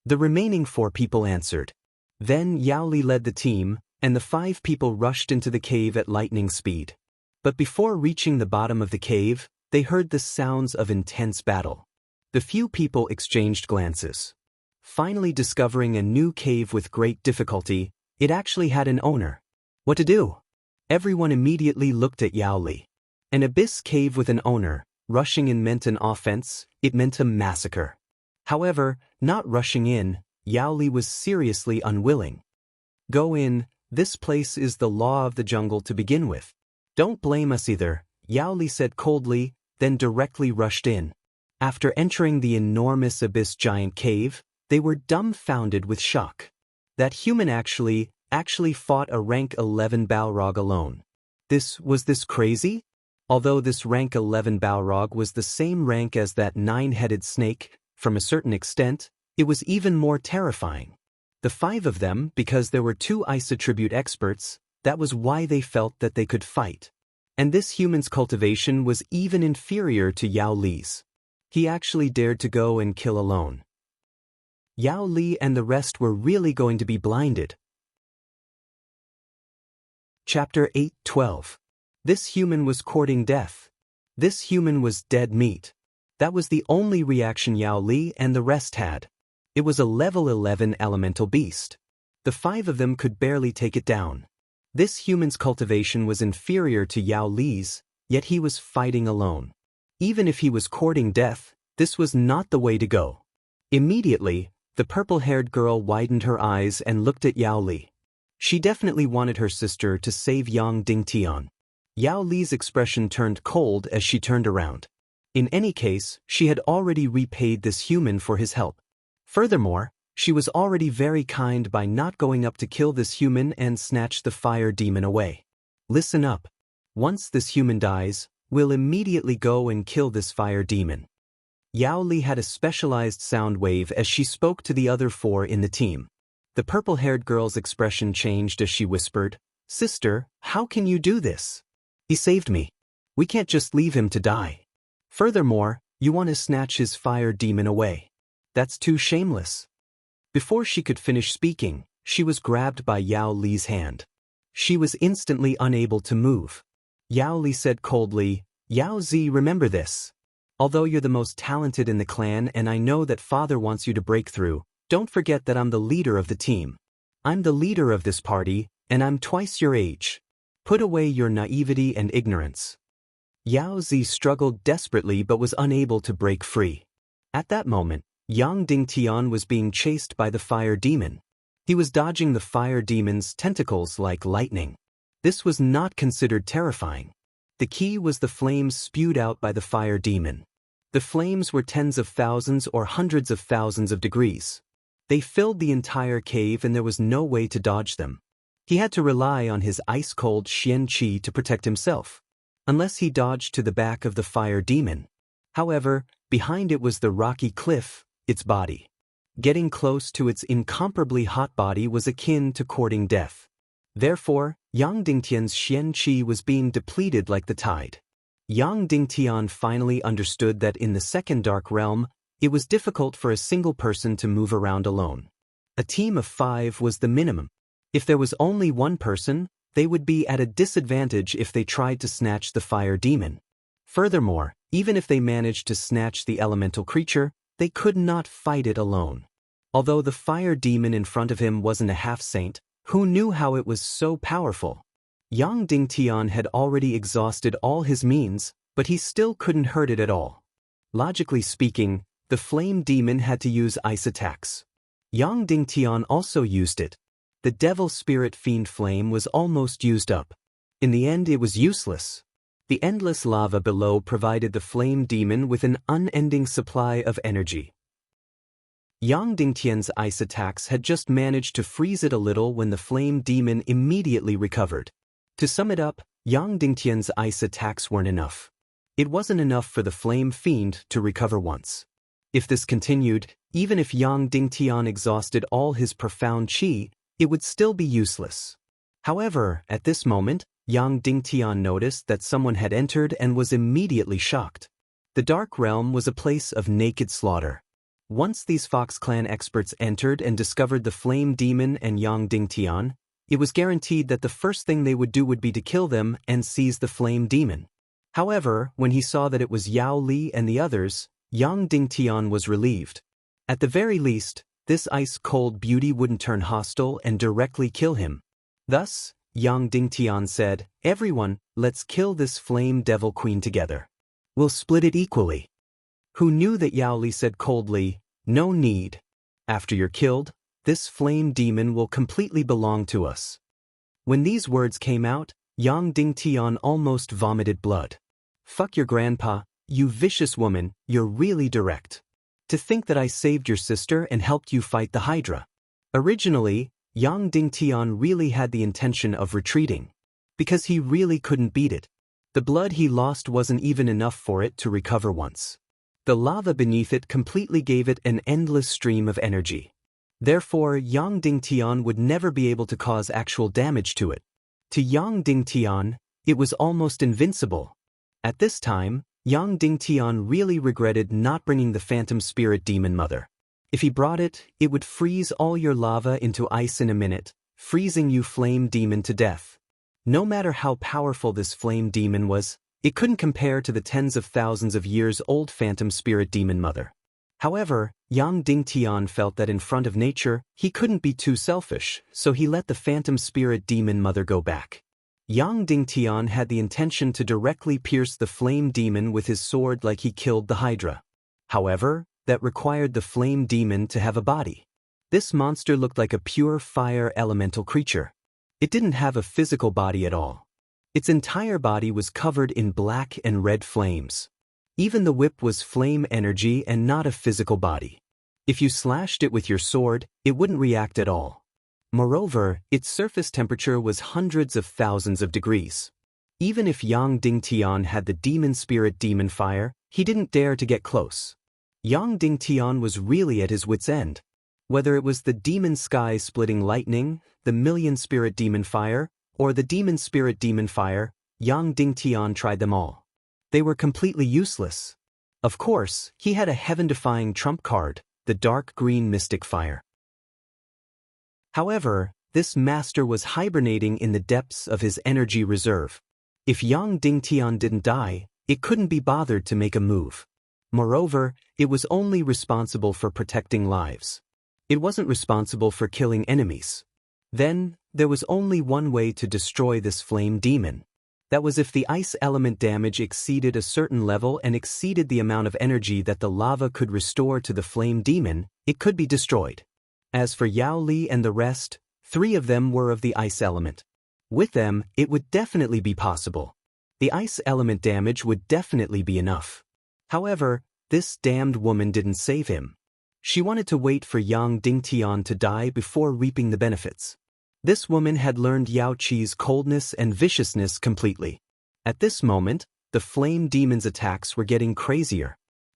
The remaining 4 people answered. Then Yao Li led the team, and the 5 people rushed into the cave at lightning speed. But before reaching the bottom of the cave, they heard the sounds of intense battle. The few people exchanged glances. Finally discovering a new cave with great difficulty, it actually had an owner. What to do? Everyone immediately looked at Yao Li. An abyss cave with an owner, rushing in meant an offense, it meant a massacre. However, not rushing in, Yao Li was seriously unwilling. "Go in, this place is the law of the jungle to begin with. Don't blame us either," Yao Li said coldly, then directly rushed in. After entering the enormous abyss giant cave, they were dumbfounded with shock. That human actually fought a rank 11 Balrog alone. Was this crazy? Although this rank 11 Balrog was the same rank as that 9-headed snake, from a certain extent, it was even more terrifying. The 5 of them, because there were 2 ice attribute experts, that was why they felt that they could fight. And this human's cultivation was even inferior to Yao Li's. He actually dared to go and kill alone. Yao Li and the rest were really going to be blinded. Chapter 8:12. This human was courting death. This human was dead meat. That was the only reaction Yao Li and the rest had. It was a level 11 elemental beast. The 5 of them could barely take it down. This human's cultivation was inferior to Yao Li's, yet he was fighting alone. Even if he was courting death, this was not the way to go. Immediately, the purple-haired girl widened her eyes and looked at Yao Li. She definitely wanted her sister to save Yang Dingtian. Yao Li's expression turned cold as she turned around. In any case, she had already repaid this human for his help. Furthermore, she was already very kind by not going up to kill this human and snatch the fire demon away. Listen up. Once this human dies, we'll immediately go and kill this fire demon. Yao Li had a specialized sound wave as she spoke to the other 4 in the team. The purple-haired girl's expression changed as she whispered, "Sister, how can you do this? He saved me. We can't just leave him to die. Furthermore, you want to snatch his fire demon away. That's too shameless." Before she could finish speaking, she was grabbed by Yao Li's hand. She was instantly unable to move. Yao Li said coldly, "Yao Zi, remember this. Although you're the most talented in the clan and I know that father wants you to break through, don't forget that I'm the leader of the team. I'm the leader of this party, and I'm twice your age. Put away your naivety and ignorance." Yao Zi struggled desperately but was unable to break free. At that moment, Yang Dingtian was being chased by the fire demon. He was dodging the fire demon's tentacles like lightning. This was not considered terrifying. The key was the flames spewed out by the fire demon. The flames were tens of thousands or hundreds of thousands of degrees. They filled the entire cave and there was no way to dodge them. He had to rely on his ice-cold Xian Qi to protect himself, unless he dodged to the back of the fire demon. However, behind it was the rocky cliff, its body. Getting close to its incomparably hot body was akin to courting death. Therefore, Yang Dingtian's Xian Qi was being depleted like the tide. Yang Dingtian finally understood that in the second dark realm, it was difficult for a single person to move around alone. A team of 5 was the minimum. If there was only one person, they would be at a disadvantage if they tried to snatch the fire demon. Furthermore, even if they managed to snatch the elemental creature, they could not fight it alone. Although the fire demon in front of him wasn't a half-saint, who knew how it was so powerful? Yang Dingtian had already exhausted all his means, but he still couldn't hurt it at all. Logically speaking, the flame demon had to use ice attacks. Yang Dingtian also used it. The devil spirit fiend flame was almost used up. In the end, it was useless. The endless lava below provided the flame demon with an unending supply of energy. Yang Dingtian's ice attacks had just managed to freeze it a little when the flame demon immediately recovered. To sum it up, Yang Dingtian's ice attacks weren't enough. It wasn't enough for the flame fiend to recover once. If this continued, even if Yang Dingtian exhausted all his profound qi, it would still be useless. However, at this moment, Yang Dingtian noticed that someone had entered and was immediately shocked. The Dark Realm was a place of naked slaughter. Once these Fox Clan experts entered and discovered the Flame Demon and Yang Dingtian, it was guaranteed that the first thing they would do would be to kill them and seize the Flame Demon. However, when he saw that it was Yao Li and the others, Yang Dingtian was relieved. At the very least, this ice-cold beauty wouldn't turn hostile and directly kill him. Thus, Yang Dingtian said, "Everyone, let's kill this Flame Devil Queen together. We'll split it equally." Who knew that Yao Li said coldly, "No need. After you're killed, this Flame Demon will completely belong to us." When these words came out, Yang Dingtian almost vomited blood. "Fuck your grandpa, you vicious woman, you're really direct. To think that I saved your sister and helped you fight the Hydra." Originally, Yang Dingtian really had the intention of retreating. Because he really couldn't beat it. The blood he lost wasn't even enough for it to recover once. The lava beneath it completely gave it an endless stream of energy. Therefore, Yang Dingtian would never be able to cause actual damage to it. To Yang Dingtian, it was almost invincible. At this time, Yang Dingtian really regretted not bringing the Phantom Spirit Demon Mother. If he brought it, it would freeze all your lava into ice in a minute, freezing you Flame Demon to death. No matter how powerful this Flame Demon was, it couldn't compare to the tens of thousands of years old Phantom Spirit Demon Mother. However, Yang Dingtian felt that in front of nature, he couldn't be too selfish, so he let the Phantom Spirit Demon Mother go back. Yang Dingtian had the intention to directly pierce the Flame Demon with his sword like he killed the Hydra. However, that required the Flame Demon to have a body. This monster looked like a pure fire elemental creature. It didn't have a physical body at all. Its entire body was covered in black and red flames. Even the whip was flame energy and not a physical body. If you slashed it with your sword, it wouldn't react at all. Moreover, its surface temperature was hundreds of thousands of degrees. Even if Yang Dingtian had the demon spirit demon fire, he didn't dare to get close. Yang Dingtian was really at his wit's end. Whether it was the demon sky splitting lightning, the million spirit demon fire, or the demon spirit demon fire, Yang Dingtian tried them all. They were completely useless. Of course, he had a heaven-defying trump card, the dark green mystic fire. However, this master was hibernating in the depths of his energy reserve. If Yang Dingtian didn't die, it couldn't be bothered to make a move. Moreover, it was only responsible for protecting lives. It wasn't responsible for killing enemies. Then, there was only one way to destroy this flame demon. That was if the ice element damage exceeded a certain level and exceeded the amount of energy that the lava could restore to the flame demon, it could be destroyed. As for Yao Li and the rest, 3 of them were of the ice element. With them, it would definitely be possible. The ice element damage would definitely be enough. However, this damned woman didn't save him. She wanted to wait for Yang Dingtian to die before reaping the benefits. This woman had learned Yao Qi's coldness and viciousness completely. At this moment, the flame demon's attacks were getting crazier.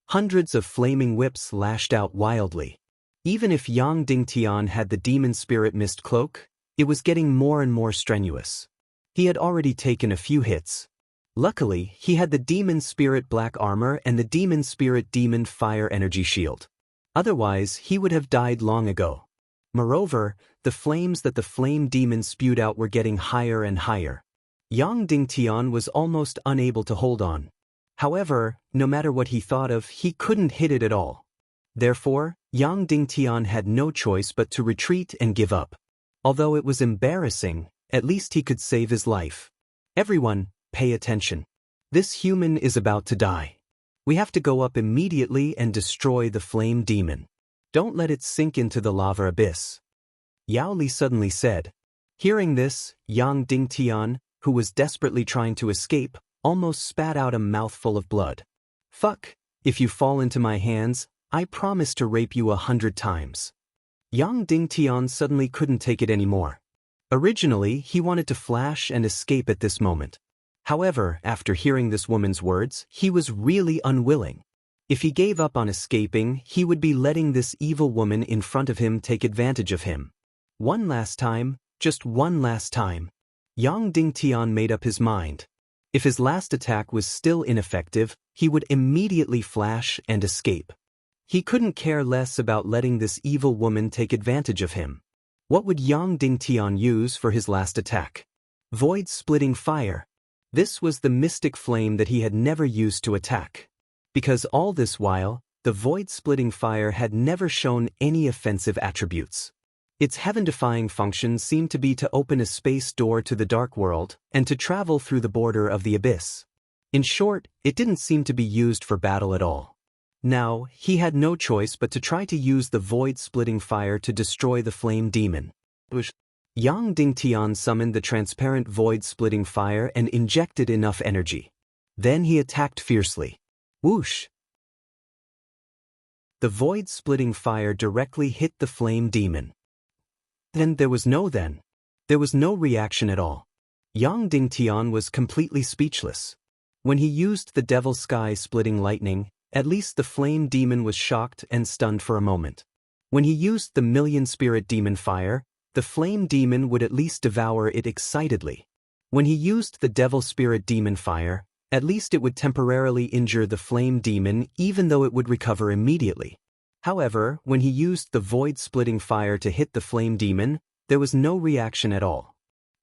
Hundreds of flaming whips lashed out wildly. Even if Yang Dingtian had the demon spirit mist cloak, it was getting more and more strenuous. He had already taken a few hits. Luckily, he had the demon spirit black armor and the demon spirit demon fire energy shield. Otherwise, he would have died long ago. Moreover, the flames that the flame demon spewed out were getting higher and higher. Yang Dingtian was almost unable to hold on. However, no matter what he thought of, he couldn't hit it at all. Therefore, Yang Dingtian had no choice but to retreat and give up. Although it was embarrassing, at least he could save his life. Everyone, pay attention. This human is about to die. We have to go up immediately and destroy the flame demon. Don't let it sink into the lava abyss. Yao Li suddenly said. Hearing this, Yang Dingtian, who was desperately trying to escape, almost spat out a mouthful of blood. Fuck, if you fall into my hands, I promise to rape you 100 times. Yang Dingtian suddenly couldn't take it anymore. Originally, he wanted to flash and escape at this moment. However, after hearing this woman's words, he was really unwilling. If he gave up on escaping, he would be letting this evil woman in front of him take advantage of him. One last time, just one last time. Yang Dingtian made up his mind. If his last attack was still ineffective, he would immediately flash and escape. He couldn't care less about letting this evil woman take advantage of him. What would Yang Dingtian use for his last attack? Void-splitting fire. This was the mystic flame that he had never used to attack. Because all this while, the void-splitting fire had never shown any offensive attributes. Its heaven-defying function seemed to be to open a space door to the dark world and to travel through the border of the abyss. In short, it didn't seem to be used for battle at all. Now, he had no choice but to try to use the void-splitting fire to destroy the flame demon. Yang Dingtian summoned the transparent void-splitting fire and injected enough energy. Then he attacked fiercely. Whoosh! The void-splitting fire directly hit the flame demon. There was no reaction at all. Yang Dingtian was completely speechless. When he used the devil sky-splitting lightning, at least the flame demon was shocked and stunned for a moment. When he used the million-spirit demon fire, the flame demon would at least devour it excitedly. When he used the devil spirit demon fire, at least it would temporarily injure the flame demon even though it would recover immediately. However, when he used the void-splitting fire to hit the flame demon, there was no reaction at all.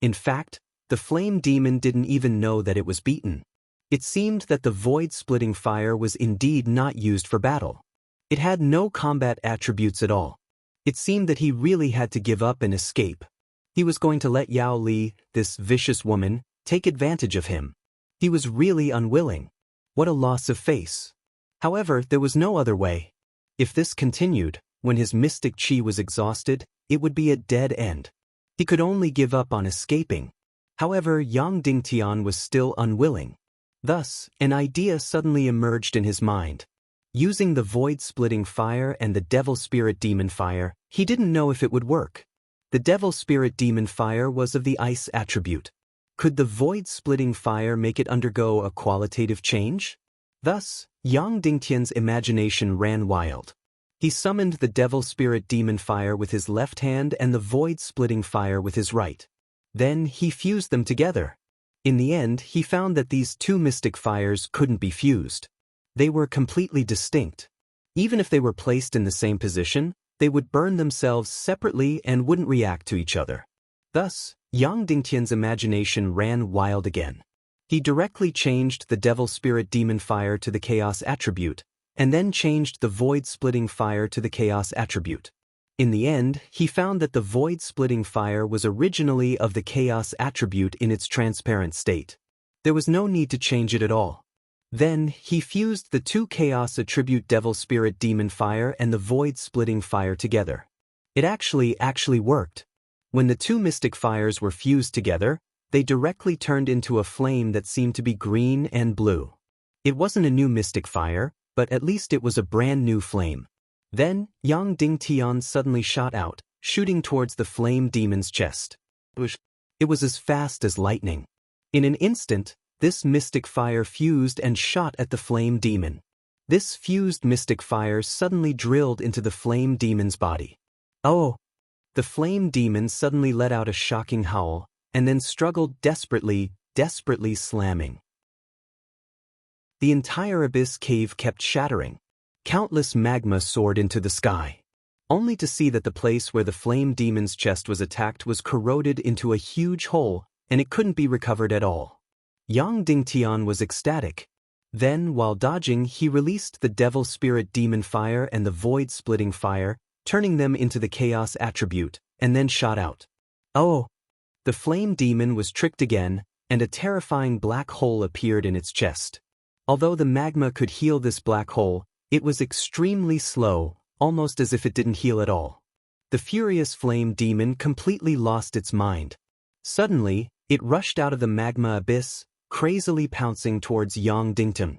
In fact, the flame demon didn't even know that it was beaten. It seemed that the void-splitting fire was indeed not used for battle. It had no combat attributes at all. It seemed that he really had to give up and escape. He was going to let Yao Li, this vicious woman, take advantage of him. He was really unwilling. What a loss of face. However, there was no other way. If this continued, when his mystic chi was exhausted, it would be a dead end. He could only give up on escaping. However, Yang Dingtian was still unwilling. Thus, an idea suddenly emerged in his mind. Using the void-splitting fire and the devil spirit demon fire, he didn't know if it would work. The devil spirit demon fire was of the ice attribute. Could the void-splitting fire make it undergo a qualitative change? Thus, Yang Dingtian's imagination ran wild. He summoned the devil spirit demon fire with his left hand and the void-splitting fire with his right. Then he fused them together. In the end, he found that these two mystic fires couldn't be fused. They were completely distinct. Even if they were placed in the same position, they would burn themselves separately and wouldn't react to each other. Thus, Yang Dingtian's imagination ran wild again. He directly changed the devil spirit demon fire to the chaos attribute, and then changed the void-splitting fire to the chaos attribute. In the end, he found that the void-splitting fire was originally of the chaos attribute in its transparent state. There was no need to change it at all. Then, he fused the two chaos attribute devil spirit demon fire and the void-splitting fire together. It actually worked. When the two mystic fires were fused together, they directly turned into a flame that seemed to be green and blue. It wasn't a new mystic fire, but at least it was a brand new flame. Then, Yang Dingtian suddenly shot out, shooting towards the flame demon's chest. It was as fast as lightning. In an instant, this mystic fire fused and shot at the flame demon. This fused mystic fire suddenly drilled into the flame demon's body. Oh! The flame demon suddenly let out a shocking howl, and then struggled desperately, slamming. The entire abyss cave kept shattering. Countless magma soared into the sky, only to see that the place where the flame demon's chest was attacked was corroded into a huge hole, and it couldn't be recovered at all. Yang Dingtian was ecstatic. Then, while dodging, he released the devil spirit demon fire and the void-splitting fire, turning them into the chaos attribute, and then shot out. Oh! The flame demon was tricked again, and a terrifying black hole appeared in its chest. Although the magma could heal this black hole, it was extremely slow, almost as if it didn't heal at all. The furious flame demon completely lost its mind. Suddenly, it rushed out of the magma abyss, crazily pouncing towards Yang Dingtian.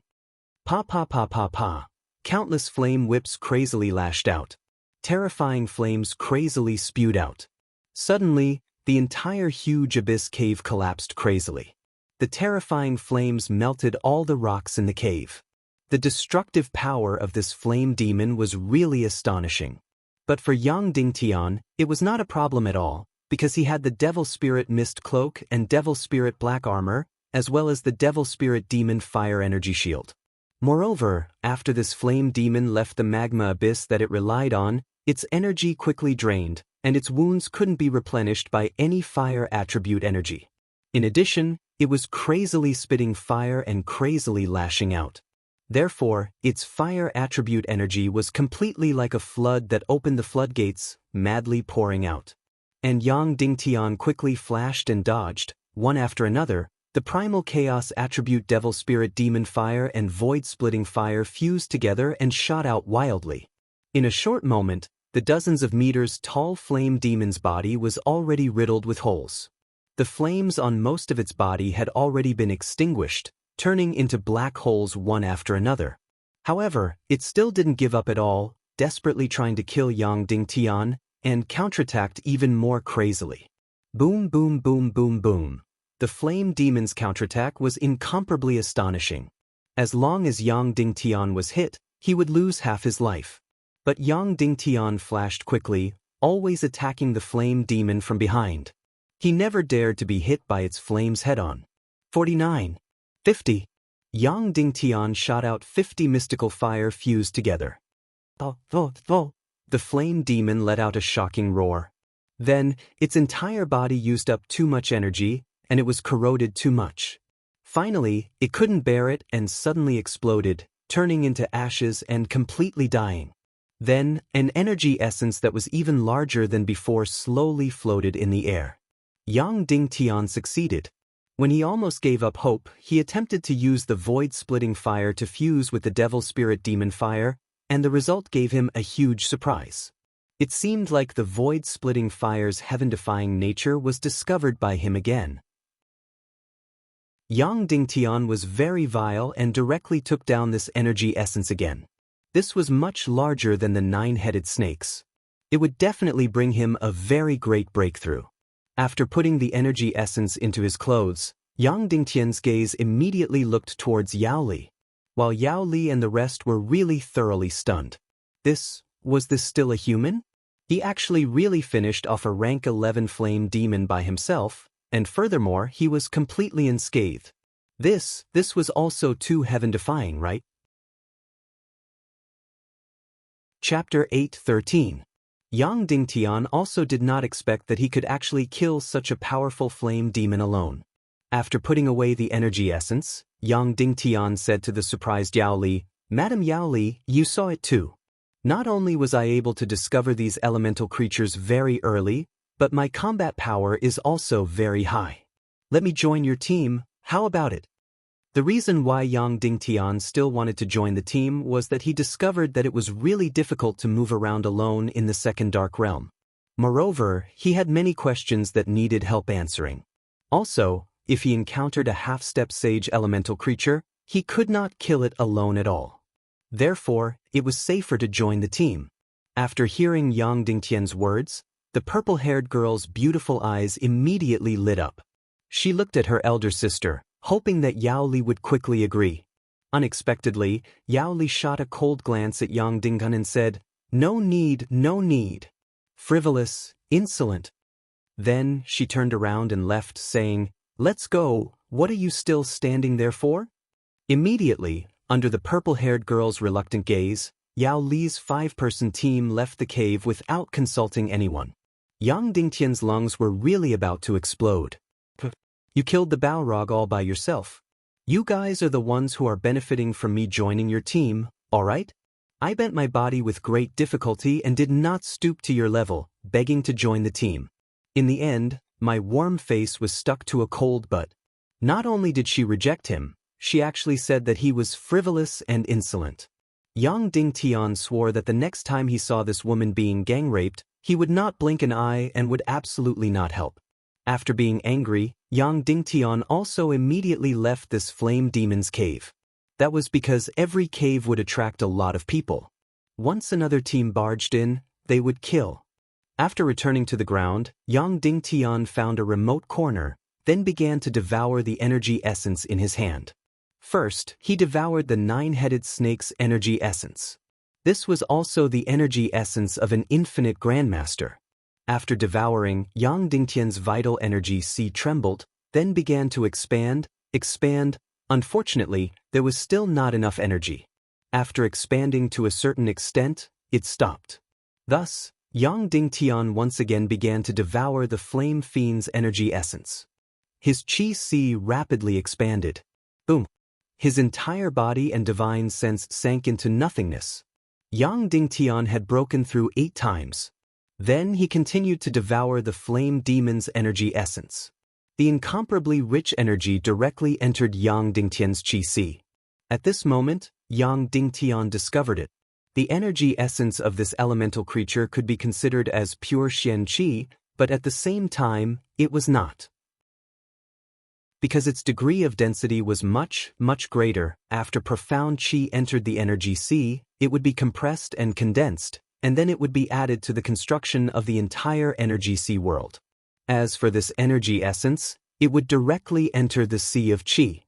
Pa pa pa pa pa. Countless flame whips crazily lashed out. Terrifying flames crazily spewed out. Suddenly, the entire huge abyss cave collapsed crazily. The terrifying flames melted all the rocks in the cave. The destructive power of this flame demon was really astonishing. But for Yang Dingtian, it was not a problem at all, because he had the Devil Spirit Mist Cloak and Devil Spirit Black Armor, as well as the Devil Spirit Demon Fire Energy Shield. Moreover, after this flame demon left the magma abyss that it relied on, its energy quickly drained, and its wounds couldn't be replenished by any fire attribute energy. In addition, it was crazily spitting fire and crazily lashing out. Therefore, its fire attribute energy was completely like a flood that opened the floodgates, madly pouring out. And Yang Dingtian quickly flashed and dodged, one after another. The primal chaos attribute Devil Spirit Demon Fire and Void-Splitting Fire fused together and shot out wildly. In a short moment, the dozens of meters tall flame demon's body was already riddled with holes. The flames on most of its body had already been extinguished, turning into black holes one after another. However, it still didn't give up at all, desperately trying to kill Yang Dingtian, and counterattacked even more crazily. Boom boom boom boom boom. The flame demon's counterattack was incomparably astonishing. As long as Yang Dingtian was hit, he would lose half his life. But Yang Dingtian flashed quickly, always attacking the flame demon from behind. He never dared to be hit by its flames head-on. 49. 50. Yang Dingtian shot out 50 mystical fire fused together. The flame demon let out a shocking roar. Then, its entire body used up too much energy, and it was corroded too much. Finally, it couldn't bear it and suddenly exploded, turning into ashes and completely dying. Then, an energy essence that was even larger than before slowly floated in the air. Yang Dingtian succeeded. When he almost gave up hope, he attempted to use the void-splitting fire to fuse with the Devil Spirit Demon Fire, and the result gave him a huge surprise. It seemed like the void-splitting fire's heaven-defying nature was discovered by him again. Yang Dingtian was very vile and directly took down this energy essence again. This was much larger than the 9-headed snakes. It would definitely bring him a very great breakthrough. After putting the energy essence into his clothes, Yang Dingtian's gaze immediately looked towards Yao Li, while Yao Li and the rest were really thoroughly stunned. Was this still a human? He actually really finished off a rank 11 flame demon by himself, and furthermore, he was completely unscathed. This was also too heaven-defying, right? Chapter 8:13. Yang Dingtian also did not expect that he could actually kill such a powerful flame demon alone. After putting away the energy essence, Yang Dingtian said to the surprised Yao Li, "Madam Yao Li, you saw it too. Not only was I able to discover these elemental creatures very early, but my combat power is also very high. Let me join your team, how about it?" The reason why Yang Dingtian still wanted to join the team was that he discovered that it was really difficult to move around alone in the second Dark Realm. Moreover, he had many questions that needed help answering. Also, if he encountered a half-step sage elemental creature, he could not kill it alone at all. Therefore, it was safer to join the team. After hearing Yang Dingtian's words, the purple-haired girl's beautiful eyes immediately lit up. She looked at her elder sister, hoping that Yao Li would quickly agree. Unexpectedly, Yao Li shot a cold glance at Yang Dinghan and said, "No need, no need. Frivolous, insolent." Then she turned around and left, saying, "Let's go, what are you still standing there for?" Immediately, under the purple-haired girl's reluctant gaze, Yao Li's 5-person team left the cave without consulting anyone. Yang Dingtian's lungs were really about to explode. "You killed the Balrog all by yourself. You guys are the ones who are benefiting from me joining your team, alright? I bent my body with great difficulty and did not stoop to your level, begging to join the team. In the end, my warm face was stuck to a cold butt." Not only did she reject him, she actually said that he was frivolous and insolent. Yang Dingtian swore that the next time he saw this woman being gang-raped, he would not blink an eye and would absolutely not help. After being angry, Yang Dingtian also immediately left this flame demon's cave. That was because every cave would attract a lot of people. Once another team barged in, they would kill. After returning to the ground, Yang Dingtian found a remote corner, then began to devour the energy essence in his hand. First, he devoured the 9-headed snake's energy essence. This was also the energy essence of an infinite grandmaster. After devouring, Yang Dingtian's vital energy sea trembled, then began to expand. Unfortunately, there was still not enough energy. After expanding to a certain extent, it stopped. Thus, Yang Dingtian once again began to devour the flame fiend's energy essence. His chi sea rapidly expanded. Boom! His entire body and divine sense sank into nothingness. Yang Dingtian had broken through 8 times. Then he continued to devour the flame demon's energy essence. The incomparably rich energy directly entered Yang Dingtian's chi sea. At this moment, Yang Dingtian discovered it. The energy essence of this elemental creature could be considered as pure Xian Qi, but at the same time, it was not. Because its degree of density was much, much greater, after profound Qi entered the energy sea, it would be compressed and condensed, and then it would be added to the construction of the entire energy sea world. As for this energy essence, it would directly enter the sea of Qi.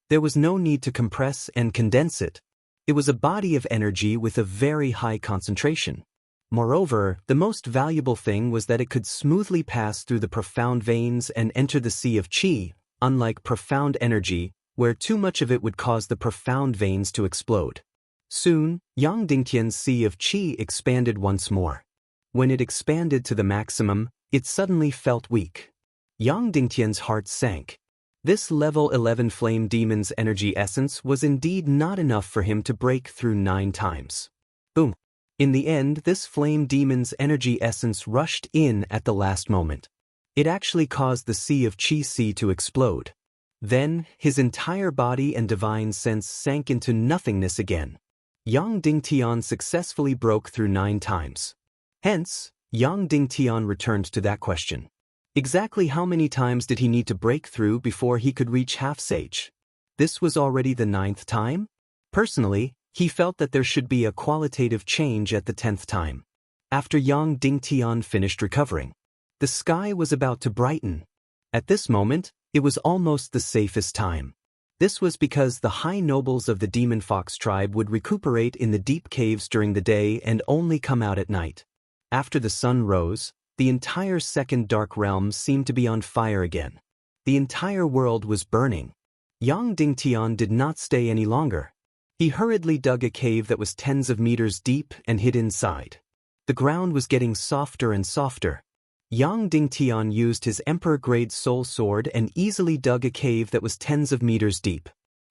There was no need to compress and condense it. It was a body of energy with a very high concentration. Moreover, the most valuable thing was that it could smoothly pass through the profound veins and enter the sea of Qi, unlike profound energy, where too much of it would cause the profound veins to explode. Soon, Yang Dingtian's sea of Qi expanded once more. When it expanded to the maximum, it suddenly felt weak. Yang Dingtian's heart sank. This level 11 flame demon's energy essence was indeed not enough for him to break through 9 times. Boom! In the end, this flame demon's energy essence rushed in at the last moment. It actually caused the sea of Qi sea to explode. Then, his entire body and divine sense sank into nothingness again. Yang Dingtian successfully broke through 9 times. Hence, Yang Dingtian returned to that question. Exactly how many times did he need to break through before he could reach half-sage? This was already the 9th time? Personally, he felt that there should be a qualitative change at the 10th time. After Yang Dingtian finished recovering, the sky was about to brighten. At this moment, it was almost the safest time. This was because the high nobles of the Demon Fox tribe would recuperate in the deep caves during the day and only come out at night. After the sun rose, the entire second dark realm seemed to be on fire again. The entire world was burning. Yang Dingtian did not stay any longer. He hurriedly dug a cave that was tens of meters deep and hid inside. The ground was getting softer and softer. Yang Dingtian used his Emperor-grade soul sword and easily dug a cave that was tens of meters deep.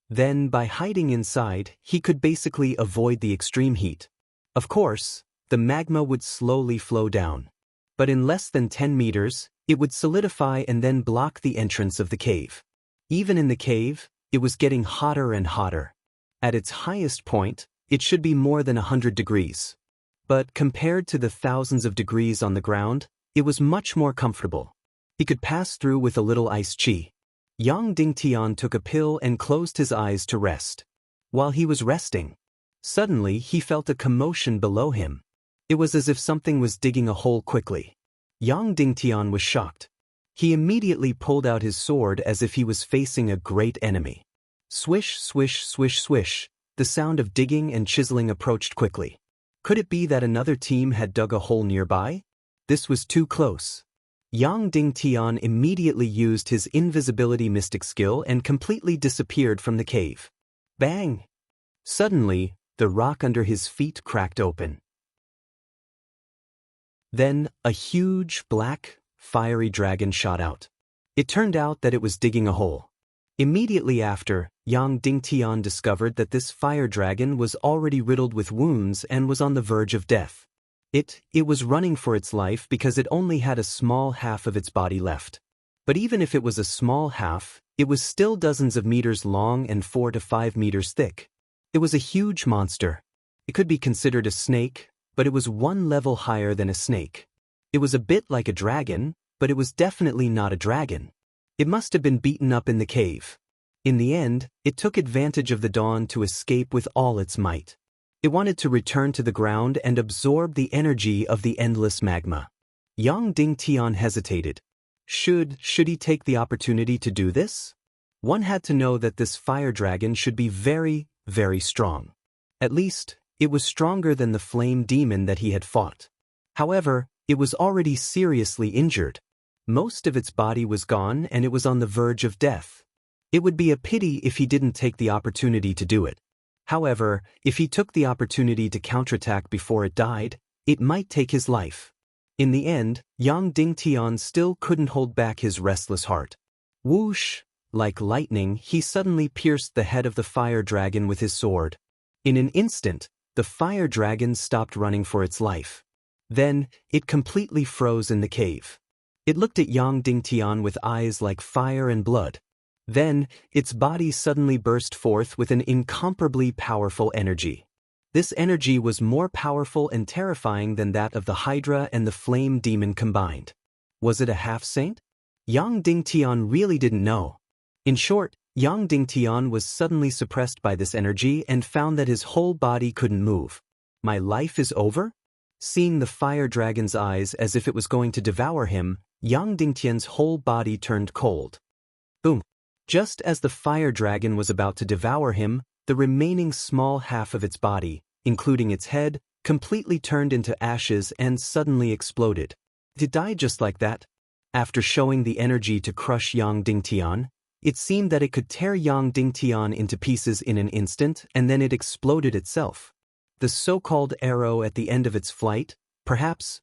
Then, by hiding inside, he could basically avoid the extreme heat. Of course, the magma would slowly flow down. But in less than 10 meters, it would solidify and then block the entrance of the cave. Even in the cave, it was getting hotter and hotter. At its highest point, it should be more than 100 degrees. But compared to the thousands of degrees on the ground, it was much more comfortable. He could pass through with a little ice chi. Yang Dingtian took a pill and closed his eyes to rest. While he was resting, suddenly he felt a commotion below him. It was as if something was digging a hole quickly. Yang Dingtian was shocked. He immediately pulled out his sword as if he was facing a great enemy. Swish, swish, swish, swish, the sound of digging and chiseling approached quickly. Could it be that another team had dug a hole nearby? This was too close. Yang Dingtian immediately used his invisibility mystic skill and completely disappeared from the cave. Bang! Suddenly, the rock under his feet cracked open. Then, a huge, black, fiery dragon shot out. It turned out that it was digging a hole. Immediately after, Yang Dingtian discovered that this fire dragon was already riddled with wounds and was on the verge of death. It was running for its life because it only had a small half of its body left. But even if it was a small half, it was still dozens of meters long and 4 to 5 meters thick. It was a huge monster. It could be considered a snake, but it was one level higher than a snake. It was a bit like a dragon, but it was definitely not a dragon. It must have been beaten up in the cave. In the end, it took advantage of the dawn to escape with all its might. It wanted to return to the ground and absorb the energy of the endless magma. Yang Dingtian hesitated. Should he take the opportunity to do this? One had to know that this fire dragon should be very, very strong. At least, it was stronger than the flame demon that he had fought. However, it was already seriously injured. Most of its body was gone and it was on the verge of death. It would be a pity if he didn't take the opportunity to do it. However, if he took the opportunity to counterattack before it died, it might take his life. In the end, Yang Dingtian still couldn't hold back his restless heart. Whoosh! Like lightning, he suddenly pierced the head of the fire dragon with his sword. In an instant, the fire dragon stopped running for its life. Then, it completely froze in the cave. It looked at Yang Dingtian with eyes like fire and blood. Then, its body suddenly burst forth with an incomparably powerful energy. This energy was more powerful and terrifying than that of the Hydra and the Flame Demon combined. Was it a half-saint? Yang Dingtian really didn't know. In short, Yang Dingtian was suddenly suppressed by this energy and found that his whole body couldn't move. My life is over? Seeing the fire dragon's eyes as if it was going to devour him, Yang Dingtian's whole body turned cold. Boom! Just as the fire dragon was about to devour him, the remaining small half of its body, including its head, completely turned into ashes and suddenly exploded. It died just like that. After showing the energy to crush Yang Dingtian, it seemed that it could tear Yang Dingtian into pieces in an instant and then it exploded itself. The so-called arrow at the end of its flight, perhaps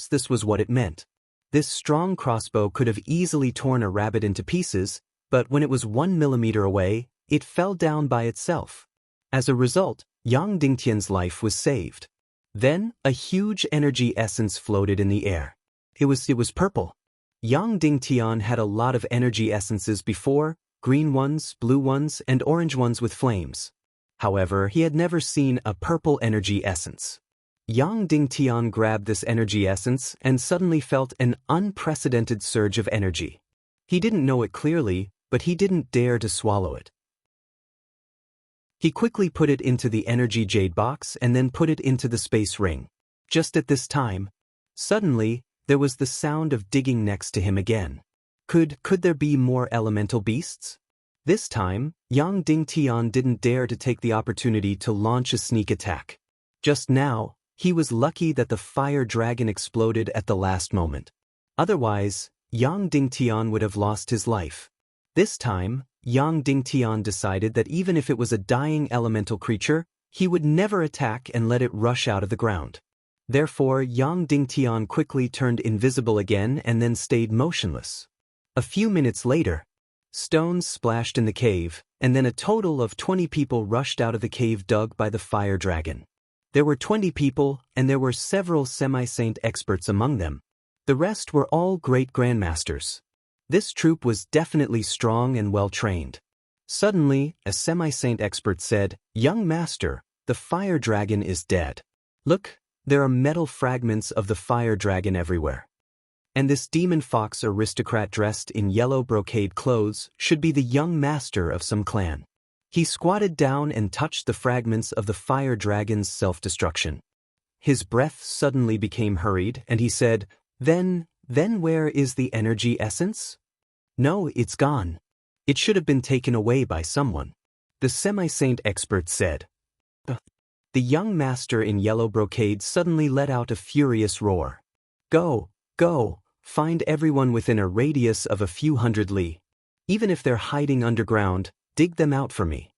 this was what it meant. This strong crossbow could have easily torn a rabbit into pieces, but when it was 1 millimeter away, it fell down by itself. As a result, Yang Dingtian's life was saved. Then, a huge energy essence floated in the air. It was purple. Yang Dingtian had a lot of energy essences before, green ones, blue ones, and orange ones with flames. However, he had never seen a purple energy essence. Yang Dingtian grabbed this energy essence and suddenly felt an unprecedented surge of energy. He didn't know it clearly, but he didn't dare to swallow it. He quickly put it into the energy jade box and then put it into the space ring. Just at this time, suddenly, there was the sound of digging next to him again. Could there be more elemental beasts? This time, Yang Dingtian didn't dare to take the opportunity to launch a sneak attack. Just now, he was lucky that the fire dragon exploded at the last moment. Otherwise, Yang Dingtian would have lost his life. This time, Yang Dingtian decided that even if it was a dying elemental creature, he would never attack and let it rush out of the ground. Therefore, Yang Dingtian quickly turned invisible again and then stayed motionless. A few minutes later, stones splashed in the cave, and then a total of 20 people rushed out of the cave dug by the fire dragon. There were 20 people, and there were several semi-saint experts among them. The rest were all great grandmasters. This troop was definitely strong and well-trained. Suddenly, a semi-saint expert said, "Young master, the fire dragon is dead. Look, there are metal fragments of the fire dragon everywhere. And this demon fox aristocrat dressed in yellow brocade clothes should be the young master of some clan." He squatted down and touched the fragments of the fire dragon's self-destruction. His breath suddenly became hurried, and he said, Then where is the energy essence? No, it's gone. It should have been taken away by someone. the semi-saint expert said. The young master in yellow brocade suddenly let out a furious roar. Go, go, find everyone within a radius of a few hundred li. Even if they're hiding underground, dig them out for me.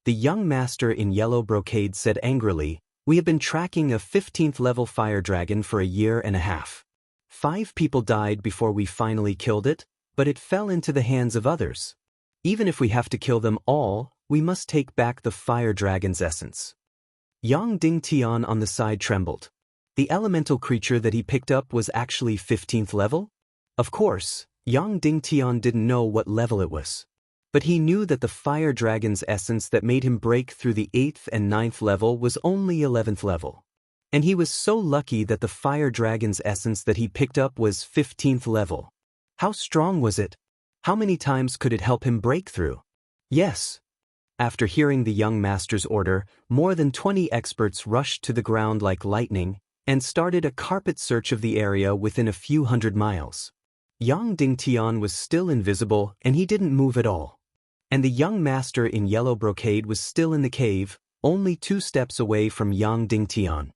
The young master in yellow brocade said angrily, we have been tracking a 15th level fire dragon for a year and a half. 5 people died before we finally killed it, but it fell into the hands of others. Even if we have to kill them all, we must take back the fire dragon's essence. Yang Dingtian on the side trembled. The elemental creature that he picked up was actually 15th level? Of course, Yang Dingtian didn't know what level it was. But he knew that the fire dragon's essence that made him break through the 8th and 9th level was only 11th level. And he was so lucky that the fire dragon's essence that he picked up was 15th level. How strong was it? How many times could it help him break through? Yes. After hearing the young master's order, more than 20 experts rushed to the ground like lightning and started a carpet search of the area within a few hundred miles. Yang Dingtian was still invisible and he didn't move at all. And the young master in yellow brocade was still in the cave, only 2 steps away from Yang Dingtian.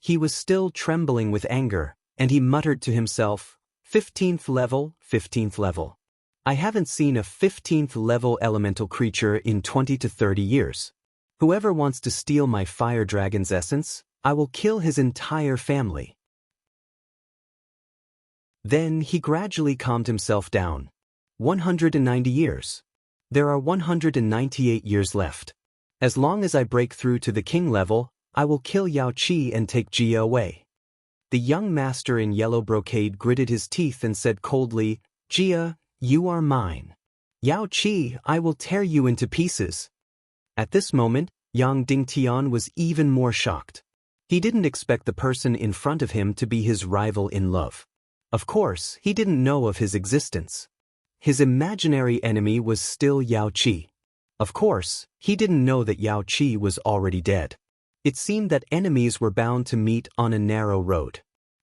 He was still trembling with anger, and he muttered to himself, 15th level, 15th level. I haven't seen a 15th level elemental creature in 20 to 30 years. Whoever wants to steal my fire dragon's essence, I will kill his entire family. Then he gradually calmed himself down. 190 years. There are 198 years left. As long as I break through to the king level, I will kill Yao Qi and take Jia away. The young master in yellow brocade gritted his teeth and said coldly, Jia, you are mine. Yao Qi, I will tear you into pieces. At this moment, Yang Dingtian was even more shocked. He didn't expect the person in front of him to be his rival in love. Of course, he didn't know of his existence. His imaginary enemy was still Yao Qi. Of course, he didn't know that Yao Qi was already dead. It seemed that enemies were bound to meet on a narrow road.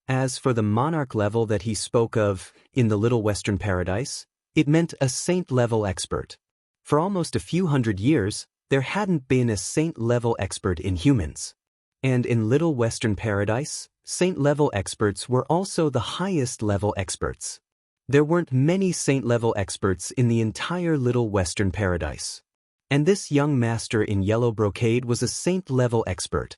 As for the monarch level that he spoke of in the Little Western Paradise, it meant a saint-level expert. For almost a few hundred years, there hadn't been a saint-level expert in humans. And in Little Western Paradise, saint-level experts were also the highest-level experts. There weren't many saint-level experts in the entire Little Western Paradise. And this young master in yellow brocade was a saint-level expert.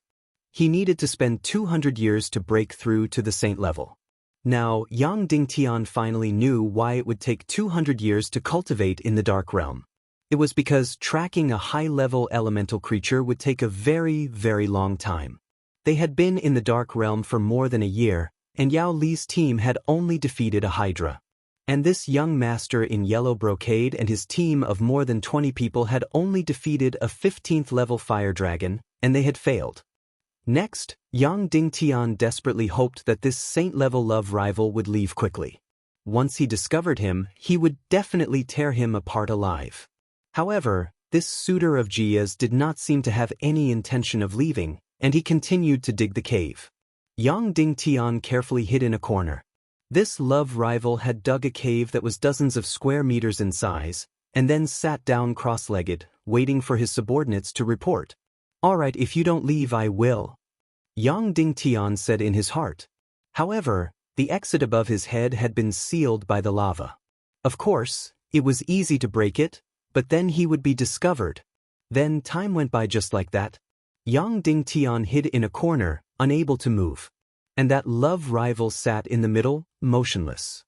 He needed to spend 200 years to break through to the saint level. Now, Yang Dingtian finally knew why it would take 200 years to cultivate in the Dark Realm. It was because tracking a high-level elemental creature would take a very, very long time. They had been in the Dark Realm for more than a year, and Yao Li's team had only defeated a Hydra. And this young master in yellow brocade and his team of more than 20 people had only defeated a 15th level fire dragon, and they had failed. Next, Yang Dingtian desperately hoped that this saint-level love rival would leave quickly. Once he discovered him, he would definitely tear him apart alive. However, this suitor of Jia's did not seem to have any intention of leaving, and he continued to dig the cave. Yang Dingtian carefully hid in a corner. This love rival had dug a cave that was dozens of square meters in size, and then sat down cross-legged, waiting for his subordinates to report. All right, if you don't leave, I will. Yang Dingtian said in his heart. However, the exit above his head had been sealed by the lava. Of course, it was easy to break it, but then he would be discovered. Then time went by just like that. Yang Dingtian hid in a corner, unable to move. And that love rival sat in the middle, motionless.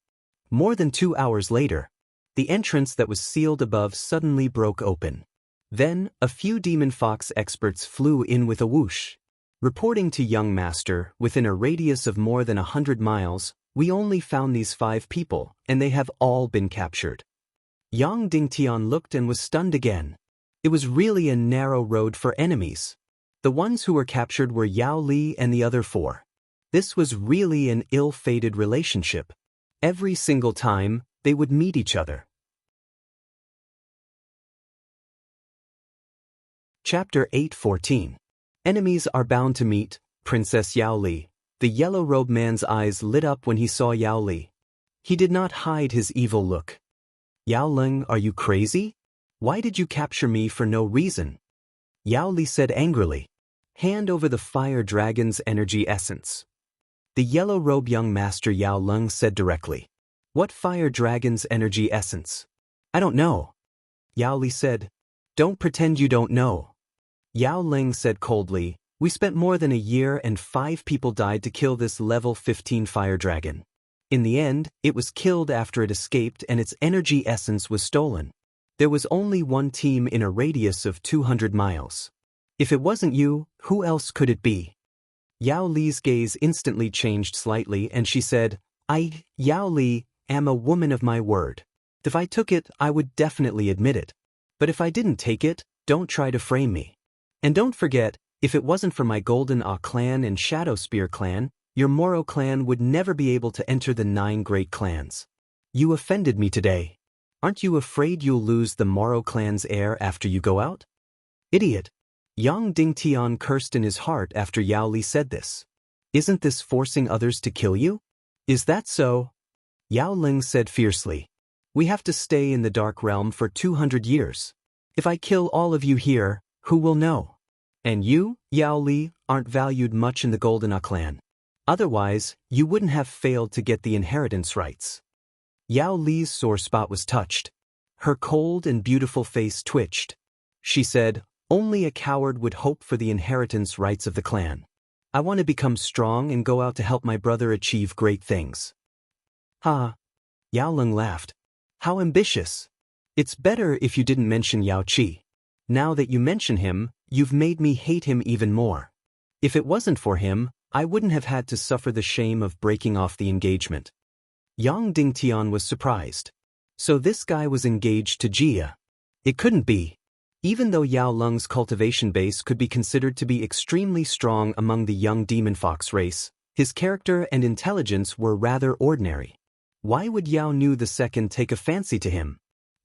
More than 2 hours later, the entrance that was sealed above suddenly broke open. Then, a few demon fox experts flew in with a whoosh. Reporting to young master, within a radius of more than 100 miles, we only found these 5 people, and they have all been captured. Yang Dingtian looked and was stunned again. It was really a narrow road for enemies. The ones who were captured were Yao Li and the other 4. This was really an ill-fated relationship. Every single time, they would meet each other. Chapter 8:14. Enemies are bound to meet, Princess Yao Li. The yellow-robed man's eyes lit up when he saw Yao Li. He did not hide his evil look. Yao Ling, are you crazy? Why did you capture me for no reason? Yao Li said angrily. Hand over the fire dragon's energy essence. The yellow-robed young master Yao Leng said directly. What fire dragon's energy essence? I don't know. Yao Li said. Don't pretend you don't know. Yao Leng said coldly. We spent more than a year and 5 people died to kill this level 15 fire dragon. In the end, it was killed after it escaped and its energy essence was stolen. There was only one team in a radius of 200 miles. If it wasn't you, who else could it be? Yao Li's gaze instantly changed slightly and she said, I, Yao Li, am a woman of my word. If I took it, I would definitely admit it. But if I didn't take it, don't try to frame me. And don't forget, if it wasn't for my Golden Ah clan and Shadow Spear clan, your Moro clan would never be able to enter the 9 great clans. You offended me today. Aren't you afraid you'll lose the Moro clan's heir after you go out? Idiot. Yang Dingtian cursed in his heart after Yao Li said this. Isn't this forcing others to kill you? Is that so? Yao Ling said fiercely. We have to stay in the Dark Realm for 200 years. If I kill all of you here, who will know? And you, Yao Li, aren't valued much in the Golden Ah clan. Otherwise, you wouldn't have failed to get the inheritance rights. Yao Li's sore spot was touched. Her cold and beautiful face twitched. She said, only a coward would hope for the inheritance rights of the clan. I want to become strong and go out to help my brother achieve great things. Ha! Yao Leng laughed. How ambitious! It's better if you didn't mention Yao Qi. Now that you mention him, you've made me hate him even more. If it wasn't for him, I wouldn't have had to suffer the shame of breaking off the engagement. Yang Dingtian was surprised. So this guy was engaged to Jia. It couldn't be. Even though Yao Leng's cultivation base could be considered to be extremely strong among the young demon fox race, his character and intelligence were rather ordinary. Why would Yao Nu II take a fancy to him?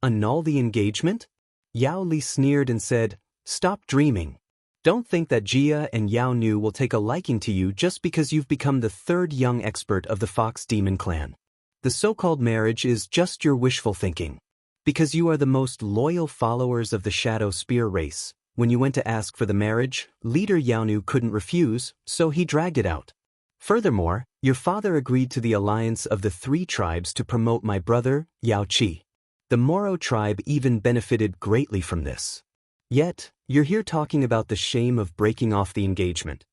Annul the engagement? Yao Li sneered and said, Stop dreaming. Don't think that Jia and Yao Nu will take a liking to you just because you've become the 3rd young expert of the Fox Demon clan. The so-called marriage is just your wishful thinking. Because you are the most loyal followers of the Shadow Spear race, when you went to ask for the marriage, leader Yao Nu couldn't refuse, so he dragged it out. Furthermore, your father agreed to the alliance of the 3 tribes to promote my brother, Yao Qi. The Moro tribe even benefited greatly from this. Yet, you're here talking about the shame of breaking off the engagement.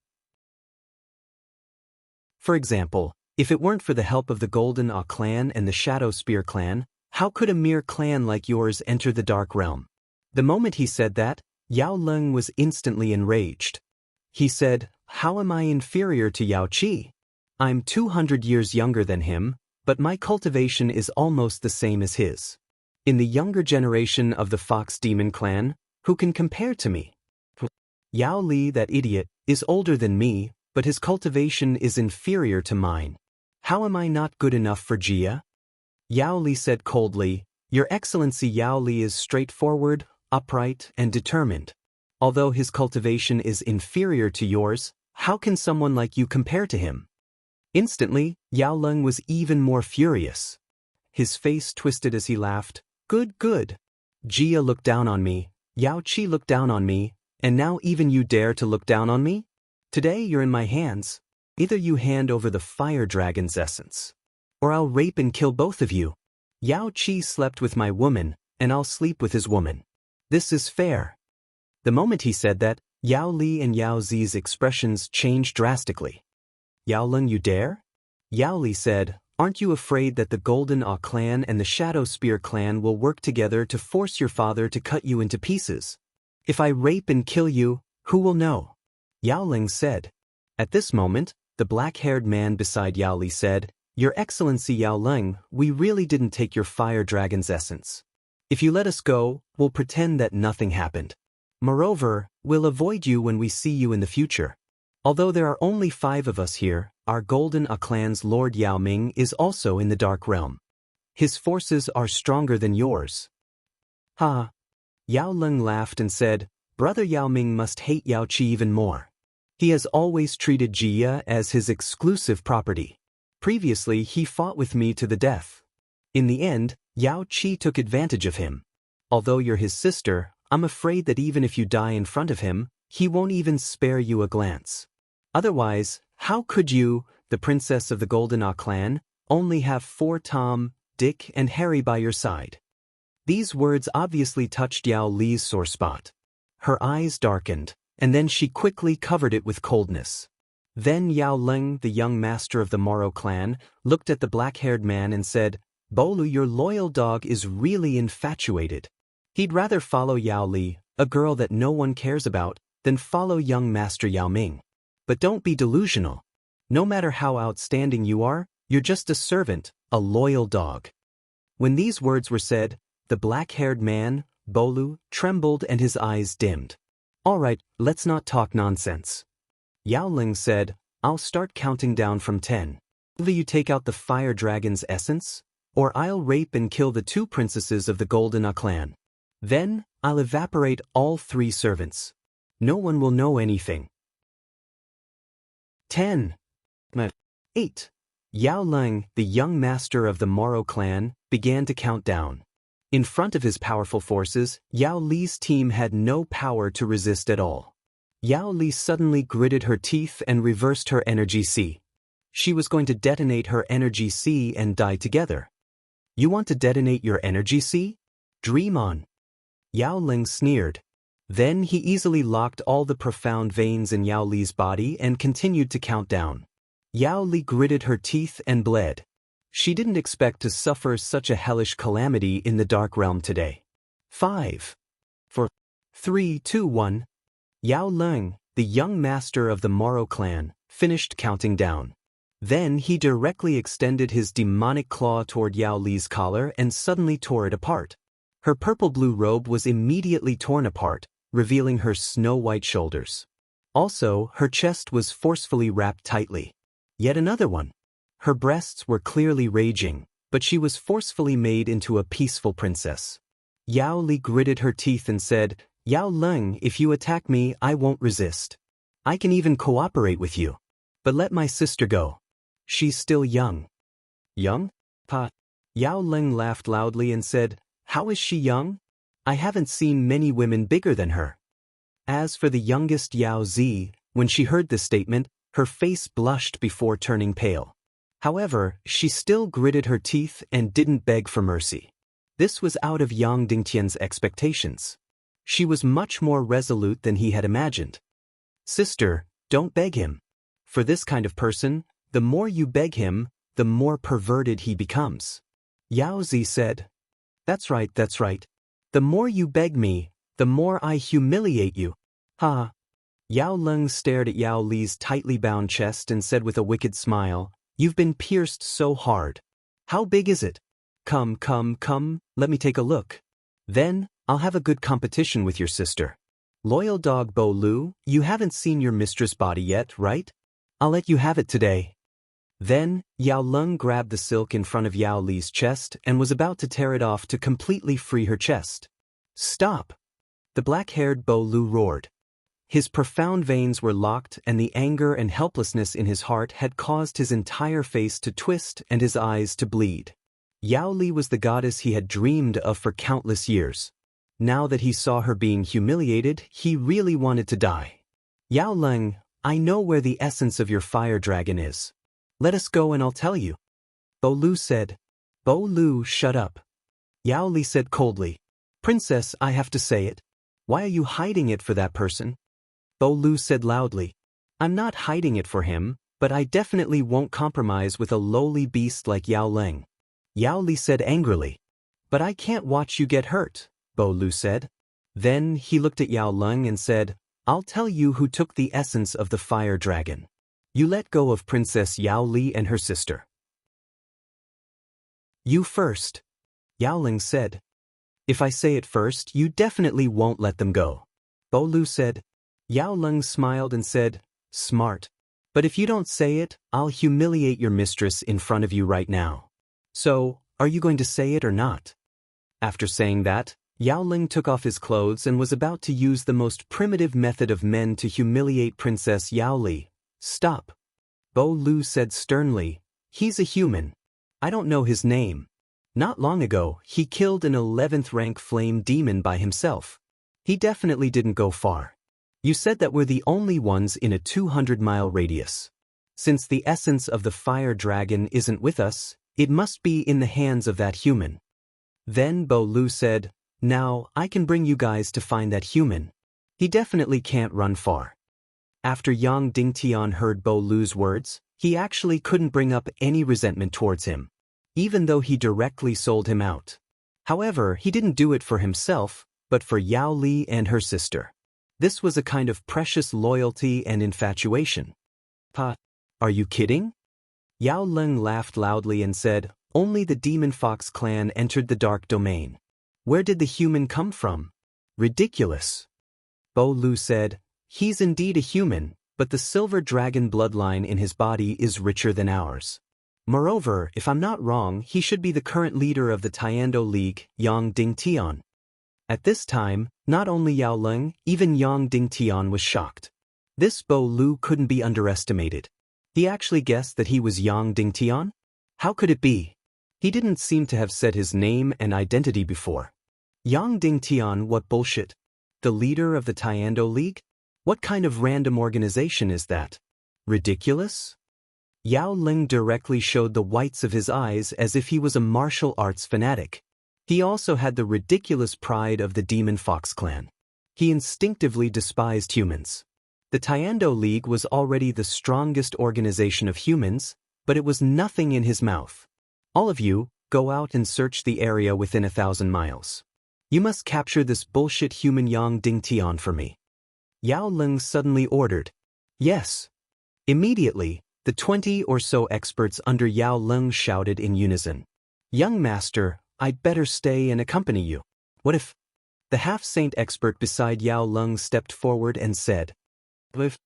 For example, if it weren't for the help of the Golden Ah clan and the Shadow Spear clan, how could a mere clan like yours enter the Dark Realm? The moment he said that, Yao Leng was instantly enraged. He said, How am I inferior to Yao Qi? I'm 200 years younger than him, but my cultivation is almost the same as his. In the younger generation of the Fox Demon clan, who can compare to me? Yao Li, that idiot, is older than me, but his cultivation is inferior to mine. How am I not good enough for Jia? Yao Li said coldly, Your Excellency Yao Li is straightforward, upright, and determined. Although his cultivation is inferior to yours, how can someone like you compare to him? Instantly, Yao Leng was even more furious. His face twisted as he laughed. Good, good. Jia looked down on me, Yao Qi looked down on me, and now even you dare to look down on me? Today you're in my hands. Either you hand over the fire dragon's essence, or I'll rape and kill both of you. Yao Qi slept with my woman, and I'll sleep with his woman. This is fair. The moment he said that, Yao Li and Yao Zi's expressions changed drastically. Yao Leng, you dare? Yao Li said, Aren't you afraid that the Golden Ah clan and the Shadow Spear clan will work together to force your father to cut you into pieces? If I rape and kill you, who will know? Yao Leng said. At this moment, the black-haired man beside Yao Li said, Your Excellency Yao Leng, we really didn't take your fire dragon's essence. If you let us go, we'll pretend that nothing happened. Moreover, we'll avoid you when we see you in the future. Although there are only 5 of us here, our Golden Ah clan's Lord Yao Ming is also in the Dark Realm. His forces are stronger than yours. Ha! Yao Leng laughed and said, Brother Yao Ming must hate Yao Qi even more. He has always treated Jia as his exclusive property. Previously he fought with me to the death. In the end, Yao Qi took advantage of him. Although you're his sister, I'm afraid that even if you die in front of him, he won't even spare you a glance. Otherwise, how could you, the princess of the Golden clan, only have 4 Tom, Dick, and Harry by your side? These words obviously touched Yao Li's sore spot. Her eyes darkened, and then she quickly covered it with coldness. Then Yao Leng, the young master of the Moro clan, looked at the black-haired man and said, "Bolu, your loyal dog is really infatuated. He'd rather follow Yao Li, a girl that no one cares about, than follow young Master Yao Ming. But don't be delusional. No matter how outstanding you are, you're just a servant, a loyal dog." When these words were said, the black-haired man, Bolu, trembled and his eyes dimmed. "All right, let's not talk nonsense." Yao Ling said, "I'll start counting down from 10. Either you take out the fire dragon's essence, or I'll rape and kill the 2 princesses of the Golden clan. Then, I'll evaporate all 3 servants. No one will know anything." 10. 8. Yao Ling, the young master of the Moro clan, began to count down. In front of his powerful forces, Yao Li's team had no power to resist at all. Yao Li suddenly gritted her teeth and reversed her energy C. She was going to detonate her energy C and die together. "You want to detonate your energy C? Dream on." Yao Ling sneered. Then he easily locked all the profound veins in Yao Li's body and continued to count down. Yao Li gritted her teeth and bled. She didn't expect to suffer such a hellish calamity in the Dark Realm today. 5. 4. 3, 2, 1. Yao Ling, the young master of the Moro clan, finished counting down. Then he directly extended his demonic claw toward Yao Li's collar and suddenly tore it apart. Her purple-blue robe was immediately torn apart, revealing her snow-white shoulders. Also, her chest was forcefully wrapped tightly. Yet another one. Her breasts were clearly raging, but she was forcefully made into a peaceful princess. Yao Li gritted her teeth and said, "Yao Ling, if you attack me, I won't resist. I can even cooperate with you. But let my sister go. She's still young." "Young? Pa?" Yao Ling laughed loudly and said, "How is she young? I haven't seen many women bigger than her." As for the youngest Yao Zi, when she heard this statement, her face blushed before turning pale. However, she still gritted her teeth and didn't beg for mercy. This was out of Yang Dingtian's expectations. She was much more resolute than he had imagined. "Sister, don't beg him. For this kind of person, the more you beg him, the more perverted he becomes." Yao Zi said, That's right. The more you beg me, the more I humiliate you." "Ha." Yao Ling stared at Yao Li's tightly bound chest and said with a wicked smile, "You've been pierced so hard. How big is it? Come, let me take a look. Then, I'll have a good competition with your sister. Loyal dog Bo Lu, you haven't seen your mistress' body yet, right? I'll let you have it today." Then, Yao Lung grabbed the silk in front of Yao Li's chest and was about to tear it off to completely free her chest. "Stop!" The black-haired Bo Lu roared. His profound veins were locked and the anger and helplessness in his heart had caused his entire face to twist and his eyes to bleed. Yao Li was the goddess he had dreamed of for countless years. Now that he saw her being humiliated, he really wanted to die. "Yao Leng, I know where the essence of your fire dragon is. Let us go and I'll tell you." Bo Lu said. "Bo Lu, shut up." Yao Li said coldly, "Princess, I have to say it. Why are you hiding it for that person?" Bo Lu said loudly, "I'm not hiding it for him, but I definitely won't compromise with a lowly beast like Yao Leng." Yao Li said angrily, "But I can't watch you get hurt," Bo Lu said. Then he looked at Yao Leng and said, "I'll tell you who took the essence of the fire dragon. You let go of Princess Yao Li and her sister." "You first," Yao Leng said. "If I say it first, you definitely won't let them go," Bo Lu said. Yao Leng smiled and said, "Smart. But if you don't say it, I'll humiliate your mistress in front of you right now. So, are you going to say it or not?" After saying that, Yao Ling took off his clothes and was about to use the most primitive method of men to humiliate Princess Yao Li. "Stop," Bo Lu said sternly. "He's a human. I don't know his name. Not long ago, he killed an 11th rank flame demon by himself. He definitely didn't go far. You said that we're the only ones in a 200-mile radius. Since the essence of the fire dragon isn't with us, it must be in the hands of that human. Then Bo Lu said, now, I can bring you guys to find that human. He definitely can't run far. After Yang Dingtian heard Bo Lu's words, he actually couldn't bring up any resentment towards him, even though he directly sold him out. However, he didn't do it for himself, but for Yao Li and her sister. This was a kind of precious loyalty and infatuation. Pa, are you kidding? Yao Leng laughed loudly and said, only the Demon Fox clan entered the dark domain. Where did the human come from? Ridiculous. Bo Lu said, he's indeed a human, but the silver dragon bloodline in his body is richer than ours. Moreover, if I'm not wrong, he should be the current leader of the Tiando League, Yang Dingtian. At this time, not only Yao Leng, even Yang Dingtian was shocked. This Bo Lu couldn't be underestimated. He actually guessed that he was Yang Dingtian? How could it be? He didn't seem to have said his name and identity before. Yang Dingtian, what bullshit? The leader of the Tiando League? What kind of random organization is that? Ridiculous? Yao Ling directly showed the whites of his eyes as if he was a martial arts fanatic. He also had the ridiculous pride of the Demon Fox clan. He instinctively despised humans. The Tiando League was already the strongest organization of humans, but it was nothing in his mouth. All of you, go out and search the area within 1,000 miles. You must capture this bullshit human Yang Dingtian for me. Yao Ling suddenly ordered. Yes. Immediately, the 20 or so experts under Yao Ling shouted in unison. Young master, I'd better stay and accompany you. What if? The half-saint expert beside Yao Ling stepped forward and said. If.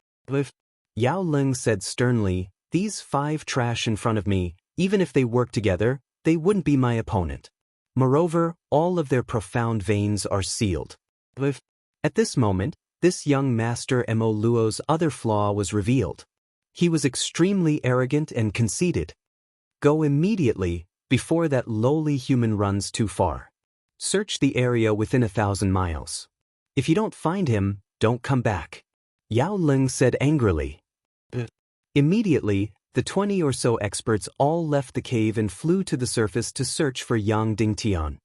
Yao Ling said sternly, these 5 trash in front of me, even if they work together, they wouldn't be my opponent. Moreover, all of their profound veins are sealed. At this moment, this young master Mo Luo's other flaw was revealed. He was extremely arrogant and conceited. Go immediately, before that lowly human runs too far. Search the area within 1,000 miles. If you don't find him, don't come back. Yao Ling said angrily. Immediately, the 20 or so experts all left the cave and flew to the surface to search for Yang Dingtian.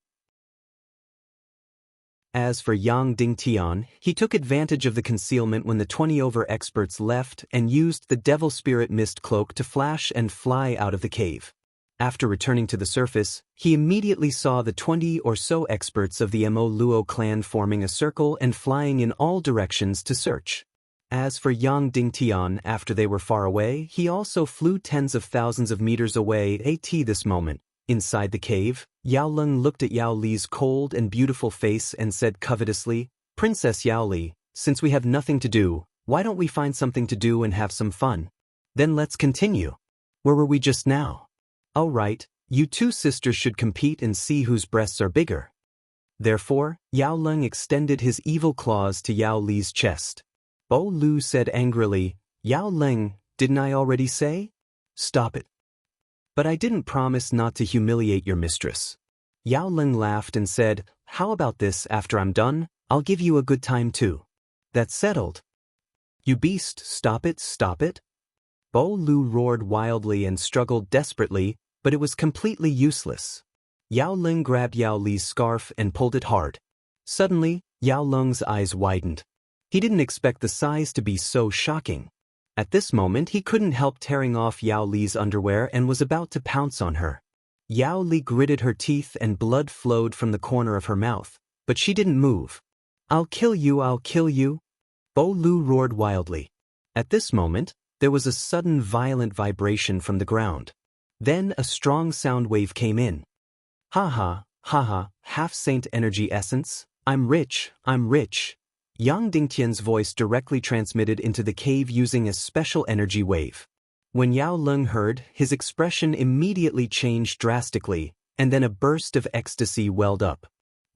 As for Yang Dingtian, he took advantage of the concealment when the 20 over experts left and used the Devil Spirit Mist Cloak to flash and fly out of the cave. After returning to the surface, he immediately saw the 20 or so experts of the Mo Luo clan forming a circle and flying in all directions to search. As for Yang Dingtian, after they were far away, he also flew tens of thousands of meters away. At this moment, inside the cave, Yao Leng looked at Yao Li's cold and beautiful face and said covetously, Princess Yao Li, since we have nothing to do, why don't we find something to do and have some fun? Then let's continue. Where were we just now? All right, you 2 sisters should compete and see whose breasts are bigger. Therefore, Yao Leng extended his evil claws to Yao Li's chest. Bo Lu said angrily, Yao Leng, didn't I already say? Stop it. But I didn't promise not to humiliate your mistress. Yao Leng laughed and said, how about this after I'm done, I'll give you a good time too. That's settled. You beast, stop it, stop it. Bo Lu roared wildly and struggled desperately, but it was completely useless. Yao Ling grabbed Yao Li's scarf and pulled it hard. Suddenly, Yao Leng's eyes widened. He didn't expect the size to be so shocking. At this moment he couldn't help tearing off Yao Li's underwear and was about to pounce on her. Yao Li gritted her teeth and blood flowed from the corner of her mouth, but she didn't move. I'll kill you, I'll kill you. Bo Lu roared wildly. At this moment, there was a sudden violent vibration from the ground. Then a strong sound wave came in. Ha ha, half-saint energy essence, I'm rich, I'm rich. Yang Dingtian's voice directly transmitted into the cave using a special energy wave. When Yao Leng heard, his expression immediately changed drastically, and then a burst of ecstasy welled up.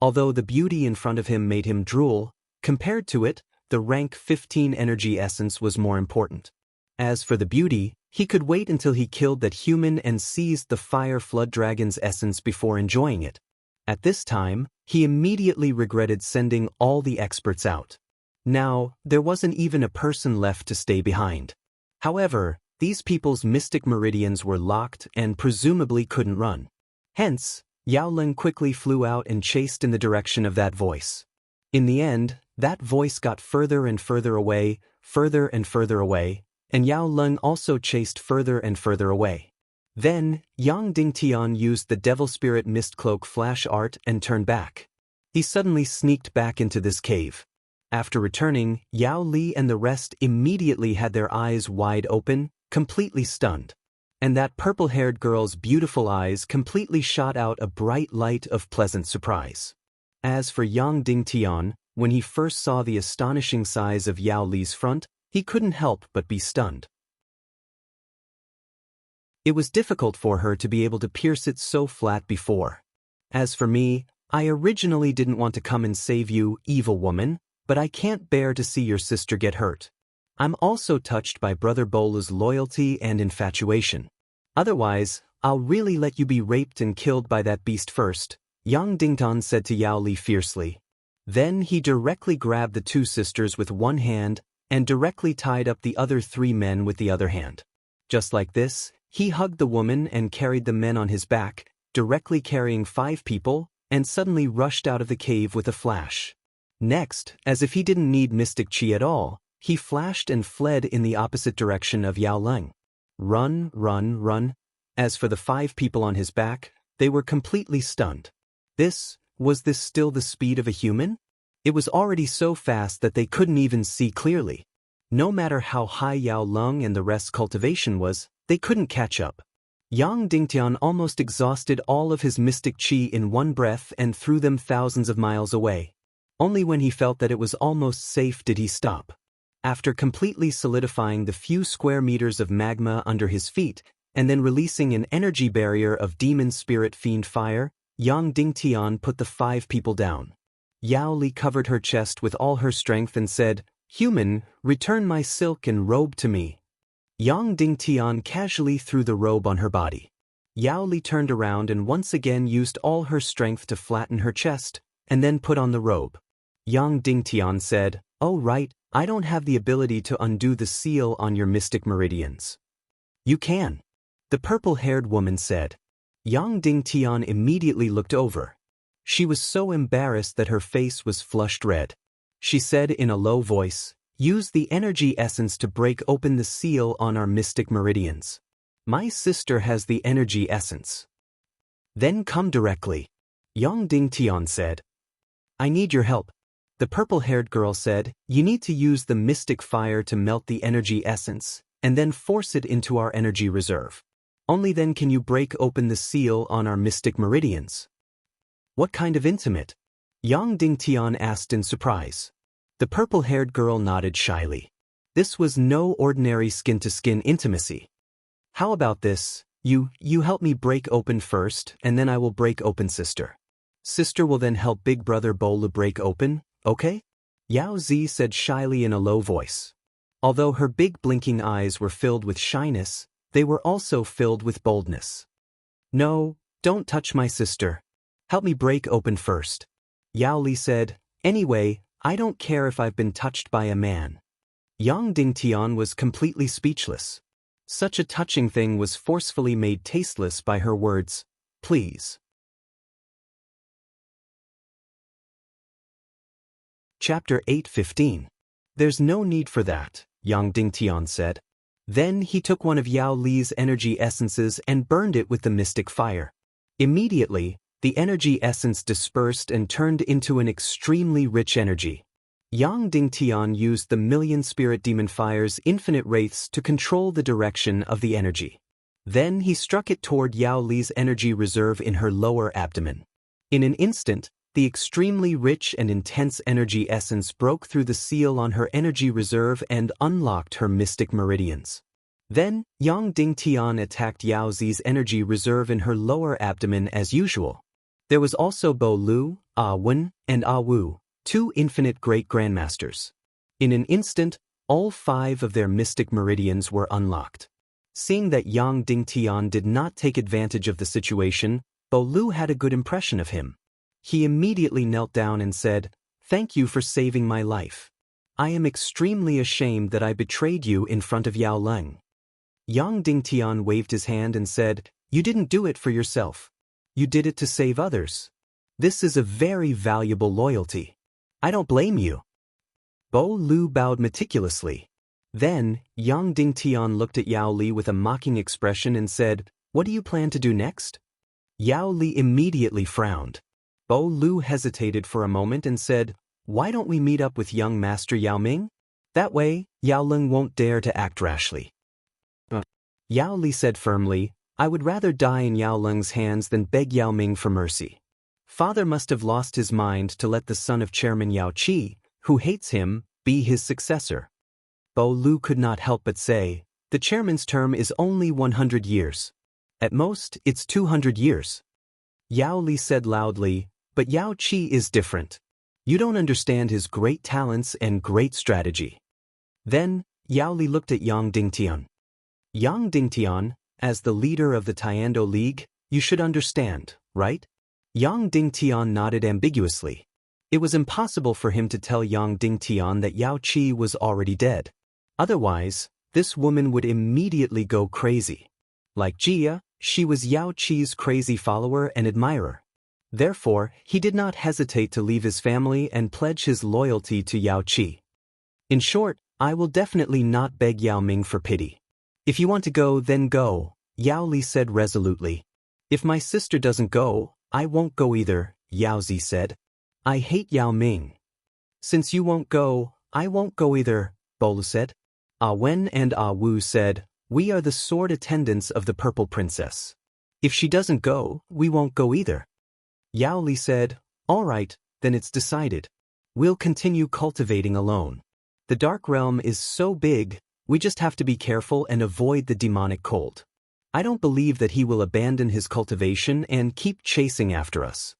Although the beauty in front of him made him drool, compared to it, the rank 15 energy essence was more important. As for the beauty, he could wait until he killed that human and seized the fire flood dragon's essence before enjoying it. At this time, he immediately regretted sending all the experts out. Now, there wasn't even a person left to stay behind. However, these people's mystic meridians were locked and presumably couldn't run. Hence, Yao Leng quickly flew out and chased in the direction of that voice. In the end, that voice got further and further away, and Yao Leng also chased further and further away. Then, Yang Dingtian used the Devil Spirit Mist Cloak flash art and turned back. He suddenly sneaked back into this cave. After returning, Yao Li and the rest immediately had their eyes wide open, completely stunned. And that purple-haired girl's beautiful eyes completely shot out a bright light of pleasant surprise. As for Yang Dingtian, when he first saw the astonishing size of Yao Li's front, he couldn't help but be stunned. It was difficult for her to be able to pierce it so flat before. As for me, I originally didn't want to come and save you, evil woman, but I can't bear to see your sister get hurt. I'm also touched by Brother Bola's loyalty and infatuation. Otherwise, I'll really let you be raped and killed by that beast first, Yang Dingtan said to Yao Li fiercely. Then he directly grabbed the two sisters with one hand and directly tied up the other three men with the other hand. Just like this, he hugged the woman and carried the men on his back, directly carrying 5 people, and suddenly rushed out of the cave with a flash. Next, as if he didn't need mystic chi at all, he flashed and fled in the opposite direction of Yao Leng. Run, run, run. As for the 5 people on his back, they were completely stunned. Was this still the speed of a human? It was already so fast that they couldn't even see clearly. No matter how high Yao Leng and the rest's cultivation was, they couldn't catch up. Yang Dingtian almost exhausted all of his mystic chi in one breath and threw them thousands of miles away. Only when he felt that it was almost safe did he stop. After completely solidifying the few square meters of magma under his feet, and then releasing an energy barrier of demon spirit fiend fire, Yang Dingtian put the 5 people down. Yao Li covered her chest with all her strength and said, "Human, return my silk and robe to me." Yang Dingtian casually threw the robe on her body. Yao Li turned around and once again used all her strength to flatten her chest, and then put on the robe. Yang Dingtian said, "Oh right, I don't have the ability to undo the seal on your mystic meridians." "You can," the purple-haired woman said. Yang Dingtian immediately looked over. She was so embarrassed that her face was flushed red. She said in a low voice, "Use the energy essence to break open the seal on our mystic meridians. My sister has the energy essence." "Then come directly," Yang Dingtian said. "I need your help." The purple-haired girl said, "You need to use the mystic fire to melt the energy essence, and then force it into our energy reserve. Only then can you break open the seal on our mystic meridians." "What kind of intimate?" Yang Dingtian asked in surprise. The purple-haired girl nodded shyly. This was no ordinary skin-to-skin intimacy. "How about this, you help me break open first, and then I will break open sister. Sister will then help big brother Bola break open, okay?" Yao Zi said shyly in a low voice. Although her big blinking eyes were filled with shyness, they were also filled with boldness. "No, don't touch my sister. Help me break open first." Yao Li said, "Anyway, I don't care if I've been touched by a man." Yang Dingtian was completely speechless. Such a touching thing was forcefully made tasteless by her words, "Please." Chapter 8:15. "There's no need for that," Yang Dingtian said. Then he took one of Yao Li's energy essences and burned it with the mystic fire. Immediately, the energy essence dispersed and turned into an extremely rich energy. Yang Dingtian used the million spirit demon fire's infinite wraiths to control the direction of the energy. Then he struck it toward Yao Li's energy reserve in her lower abdomen. In an instant, the extremely rich and intense energy essence broke through the seal on her energy reserve and unlocked her mystic meridians. Then, Yang Dingtian attacked Yao Zi's energy reserve in her lower abdomen as usual. There was also Bo Lu, Ah Wen, and Ah Wu, 2 infinite great grandmasters. In an instant, All 5 of their mystic meridians were unlocked. Seeing that Yang Dingtian did not take advantage of the situation, Bo Lu had a good impression of him. He immediately knelt down and said, "Thank you for saving my life. I am extremely ashamed that I betrayed you in front of Yao Leng." Yang Dingtian waved his hand and said, "You didn't do it for yourself. You did it to save others. This is a very valuable loyalty. I don't blame you." Bo Lu bowed meticulously. Then, Yang Dingtian looked at Yao Li with a mocking expression and said, "What do you plan to do next?" Yao Li immediately frowned. Bo Lu hesitated for a moment and said, "Why don't we meet up with young Master Yao Ming? That way, Yao Leng won't dare to act rashly." Yao Li said firmly, "I would rather die in Yao Leng's hands than beg Yao Ming for mercy. Father must have lost his mind to let the son of Chairman Yao Qi, who hates him, be his successor." Bo Lu could not help but say, "The chairman's term is only 100 years. At most, it's 200 years. Yao Li said loudly, "But Yao Qi is different. You don't understand his great talents and great strategy." Then, Yao Li looked at Yang Dingtian. "Yang Dingtian, as the leader of the Taekwondo League, you should understand, right?" Yang Dingtian nodded ambiguously. It was impossible for him to tell Yang Dingtian that Yao Qi was already dead. Otherwise, this woman would immediately go crazy. Like Jia, she was Yao Qi's crazy follower and admirer. Therefore, he did not hesitate to leave his family and pledge his loyalty to Yao Qi. "In short, I will definitely not beg Yao Ming for pity. If you want to go, then go," Yao Li said resolutely. "If my sister doesn't go, I won't go either," Yao Zi said. "I hate Yao Ming." "Since you won't go, I won't go either," Bo Lu said. Ah Wen and Ah Wu said, "We are the sword attendants of the Purple Princess. If she doesn't go, we won't go either." Yao Li said, "All right, then it's decided. We'll continue cultivating alone. The Dark Realm is so big, we just have to be careful and avoid the demonic cold. I don't believe that he will abandon his cultivation and keep chasing after us."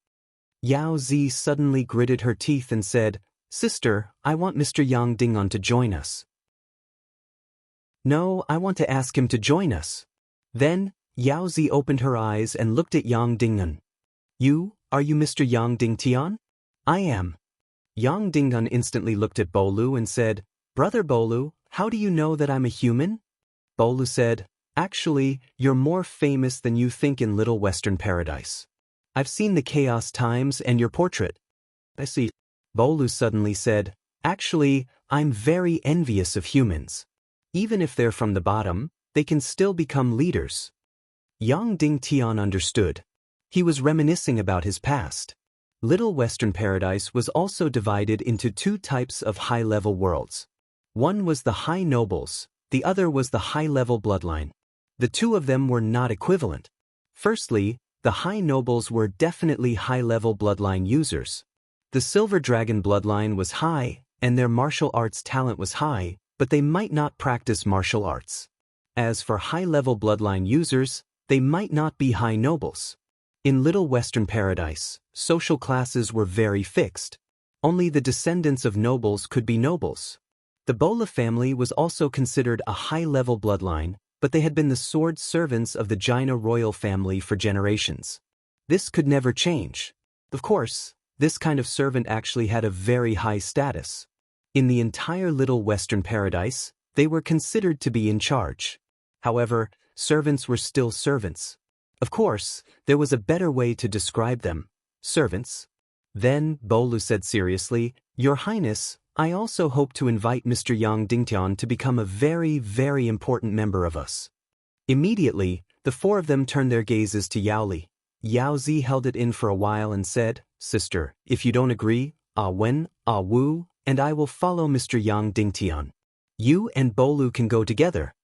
Yao Zi suddenly gritted her teeth and said, "Sister, I want Mr. Yang Dingan to join us." "No, I want to ask him to join us." Then, Yao Zi opened her eyes and looked at Yang Dingan. Are you Mr. Yang Dingtian?" "I am." Yang Dingan instantly looked at Bo Lu and said, "Brother Bo Lu, how do you know that I'm a human?" Bo Lu said, "Actually, you're more famous than you think in Little Western Paradise. I've seen the Chaos Times and your portrait." "I see." Bo Lu suddenly said, "Actually, I'm very envious of humans. Even if they're from the bottom, they can still become leaders." Yang Dingtian understood. He was reminiscing about his past. Little Western Paradise was also divided into 2 types of high-level worlds. One was the high nobles, the other was the high-level bloodline. The 2 of them were not equivalent. Firstly, the high nobles were definitely high-level bloodline users. The Silver Dragon bloodline was high, and their martial arts talent was high, but they might not practice martial arts. As for high-level bloodline users, they might not be high nobles. In Little Western Paradise, social classes were very fixed. Only the descendants of nobles could be nobles. The Bola family was also considered a high-level bloodline, but they had been the sword servants of the Jaina royal family for generations. This could never change. Of course, this kind of servant actually had a very high status. In the entire Little Western Paradise, they were considered to be in charge. However, servants were still servants. Of course, there was a better way to describe them: servants. Then, Bo Lu said seriously, "Your Highness, I also hope to invite Mr. Yang Dingtian to become a very, very important member of us." Immediately, the 4 of them turned their gazes to Yao Li. Yao Zi held it in for a while and said, "Sister, if you don't agree, Ah Wen, Ah Wu, and I will follow Mr. Yang Dingtian. You and Bo Lu can go together."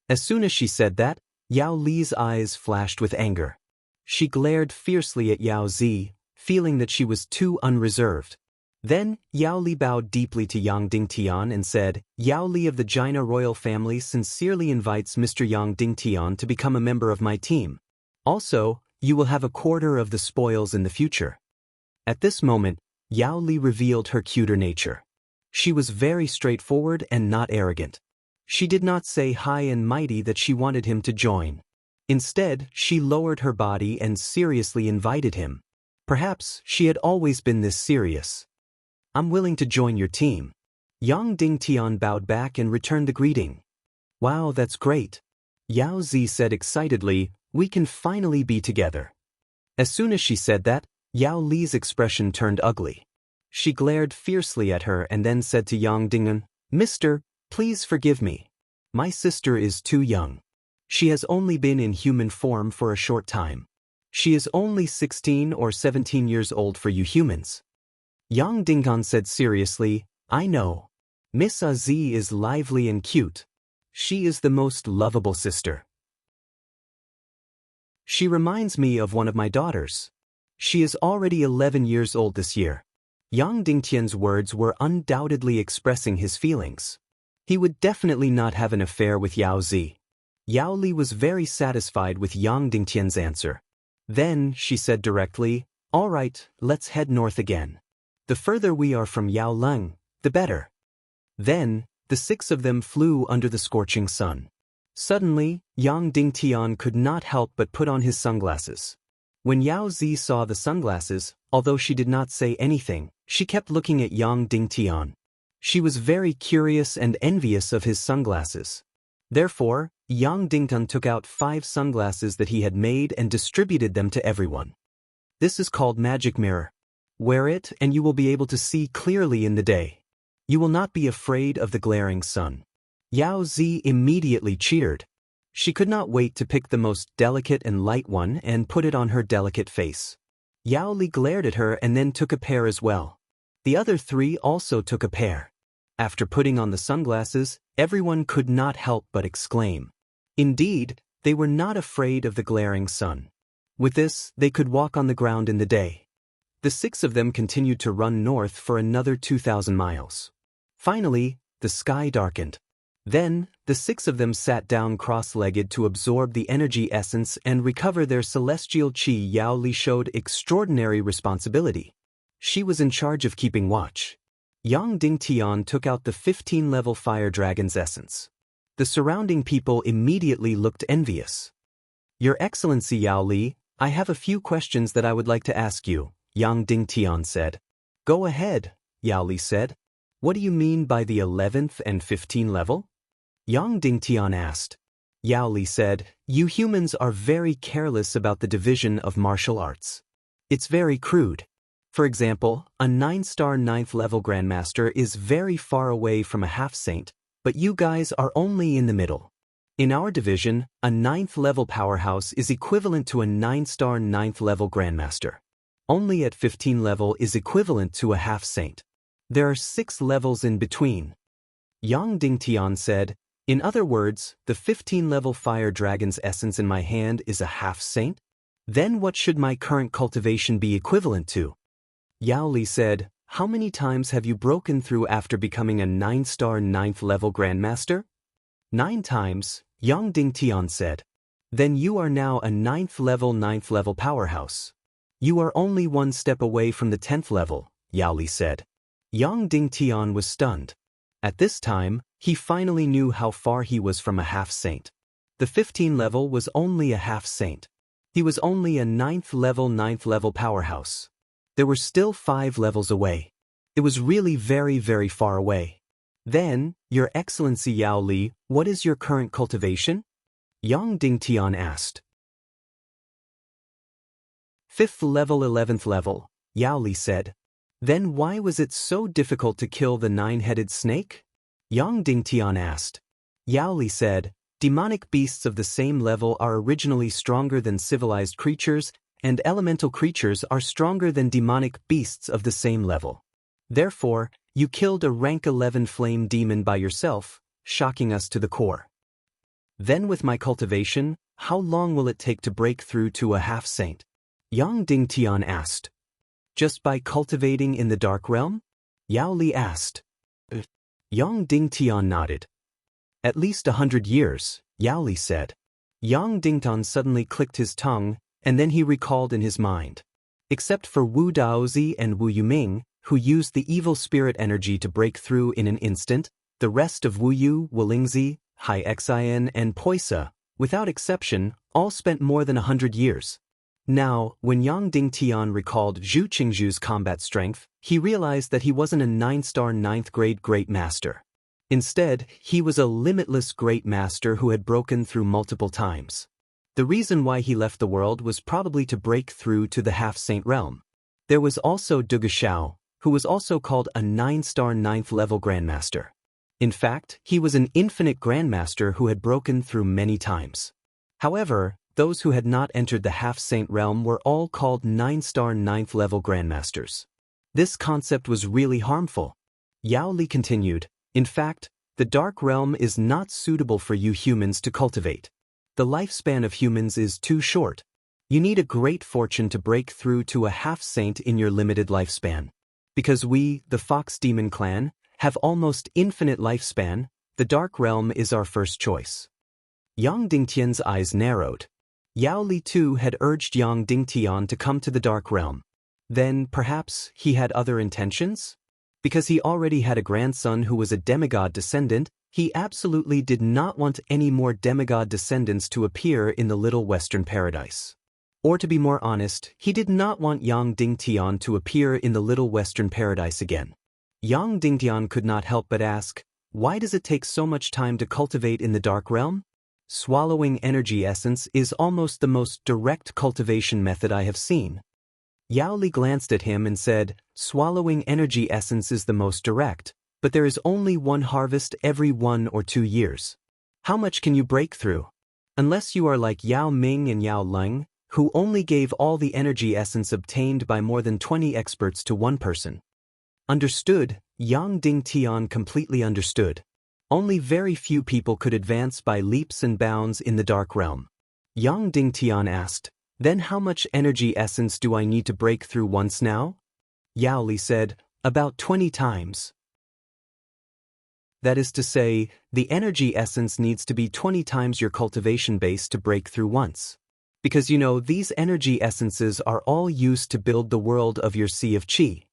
As soon as she said that, Yao Li's eyes flashed with anger. She glared fiercely at Yao Zi, feeling that she was too unreserved. Then, Yao Li bowed deeply to Yang Dingtian and said, "Yao Li of the Jaina royal family sincerely invites Mr. Yang Dingtian to become a member of my team. Also, you will have a quarter of the spoils in the future." At this moment, Yao Li revealed her cuter nature. She was very straightforward and not arrogant. She did not say high and mighty that she wanted him to join. Instead, she lowered her body and seriously invited him. Perhaps she had always been this serious. "I'm willing to join your team." Yang Dingtian bowed back and returned the greeting. "Wow, that's great," Yao Zi said excitedly, "we can finally be together." As soon as she said that, Yao Li's expression turned ugly. She glared fiercely at her and then said to Yang Dingan, "Mister, please forgive me. My sister is too young. She has only been in human form for a short time. She is only 16 or 17 years old for you humans." Yang Dingan said seriously, "I know. Miss Azi is lively and cute. She is the most lovable sister. She reminds me of one of my daughters. She is already 11 years old this year." Yang Dingtian's words were undoubtedly expressing his feelings. He would definitely not have an affair with Yao Zi. Yao Li was very satisfied with Yang Dingtian's answer. Then, she said directly, "All right, let's head north again. The further we are from Yao Leng, the better." Then, the six of them flew under the scorching sun. Suddenly, Yang Dingtian could not help but put on his sunglasses. When Yao Zi saw the sunglasses, although she did not say anything, she kept looking at Yang Dingtian. She was very curious and envious of his sunglasses. Therefore, Yang Dingtian took out 5 sunglasses that he had made and distributed them to everyone. "This is called magic mirror. Wear it and you will be able to see clearly in the day. You will not be afraid of the glaring sun." Yao Zi immediately cheered. She could not wait to pick the most delicate and light one and put it on her delicate face. Yao Li glared at her and then took a pair as well. The other 3 also took a pair. After putting on the sunglasses, everyone could not help but exclaim. Indeed, they were not afraid of the glaring sun. With this, they could walk on the ground in the day. The 6 of them continued to run north for another 2,000 miles. Finally, the sky darkened. Then, the 6 of them sat down cross-legged to absorb the energy essence and recover their celestial chi. Yao Li showed extraordinary responsibility. She was in charge of keeping watch. Yang Dingtian took out the 15-level fire dragon's essence. The surrounding people immediately looked envious. "Your Excellency Yao Li, I have a few questions that I would like to ask you," Yang Dingtian said. "Go ahead," Yao Li said. "What do you mean by the 11th and 15th level?" Yang Dingtian asked. Yao Li said, "You humans are very careless about the division of martial arts. It's very crude. For example, a 9-star 9th level Grandmaster is very far away from a half-saint, but you guys are only in the middle. In our division, a 9th level powerhouse is equivalent to a 9-star 9th level Grandmaster. Only at 15 level is equivalent to a half-saint. There are 6 levels in between." Yang Dingtian said, "In other words, the 15-level fire dragon's essence in my hand is a half-saint? Then what should my current cultivation be equivalent to?" Yao Li said, "How many times have you broken through after becoming a 9-star 9th level Grandmaster?" 9 times, Yang Dingtian said. "Then you are now a 9th level powerhouse. You are only 1 step away from the 10th level, Yao Li said. Yang Dingtian was stunned. At this time, he finally knew how far he was from a half-saint. The 15 level was only a half-saint. He was only a 9th level powerhouse. There were still 5 levels away. It was really very, very far away. "Then, Your Excellency Yao Li, what is your current cultivation?" Yang Dingtian asked. 5th level 11th level, Yao Li said. "Then why was it so difficult to kill the 9-headed snake?" Yang Dingtian asked. Yao Li said, "Demonic beasts of the same level are originally stronger than civilized creatures, and elemental creatures are stronger than demonic beasts of the same level. Therefore, you killed a rank 11 flame demon by yourself, shocking us to the core. Then with my cultivation, how long will it take to break through to a half-saint?" Yang Dingtian asked. "Just by cultivating in the dark realm?" Yao Li asked. Yang Dingtian nodded. "At least 100 years, Yao Li said." Yang Dingtian suddenly clicked his tongue, and then he recalled in his mind. Except for Wu Daozi and Wu Yuming, who used the evil spirit energy to break through in an instant. The rest of Wu Yu, Wolingzi, Hai Xin and Poisa, without exception, all spent more than 100 years. Now, when Yang Dingtian recalled Zhu Qingzhu's combat strength, he realized that he wasn't a 9-star 9th grade great master. Instead, he was a limitless great master who had broken through multiple times. The reason why he left the world was probably to break through to the half-saint realm. There was also Duge Xiao, who was also called a 9-star 9th level grandmaster. In fact, he was an infinite grandmaster who had broken through many times. However, those who had not entered the half-saint realm were all called 9-star 9th level grandmasters. This concept was really harmful. Yao Li continued, in fact, the dark realm is not suitable for you humans to cultivate. The lifespan of humans is too short. You need a great fortune to break through to a half-saint in your limited lifespan. Because we, the Fox Demon Clan, have almost infinite lifespan, the dark realm is our first choice. Yang Dingtian's eyes narrowed. Yao Li too had urged Yang Dingtian to come to the dark realm. Then, perhaps, he had other intentions? Because he already had a grandson who was a demigod descendant, he absolutely did not want any more demigod descendants to appear in the Little Western Paradise. Or to be more honest, he did not want Yang Dingtian to appear in the Little Western Paradise again. Yang Dingtian could not help but ask, why does it take so much time to cultivate in the dark realm? Swallowing energy essence is almost the most direct cultivation method I have seen. Yao Li glanced at him and said, swallowing energy essence is the most direct, but there is only one harvest every 1 or 2 years. How much can you break through? Unless you are like Yao Ming and Yao Leng, who only gave all the energy essence obtained by more than 20 experts to one person. Understood, Yang Dingtian completely understood. Only very few people could advance by leaps and bounds in the dark realm. Yang Dingtian asked, then how much energy essence do I need to break through once now? Yao Li said, about 20 times. That is to say, the energy essence needs to be 20 times your cultivation base to break through once. Because you know, these energy essences are all used to build the world of your Sea of Qi.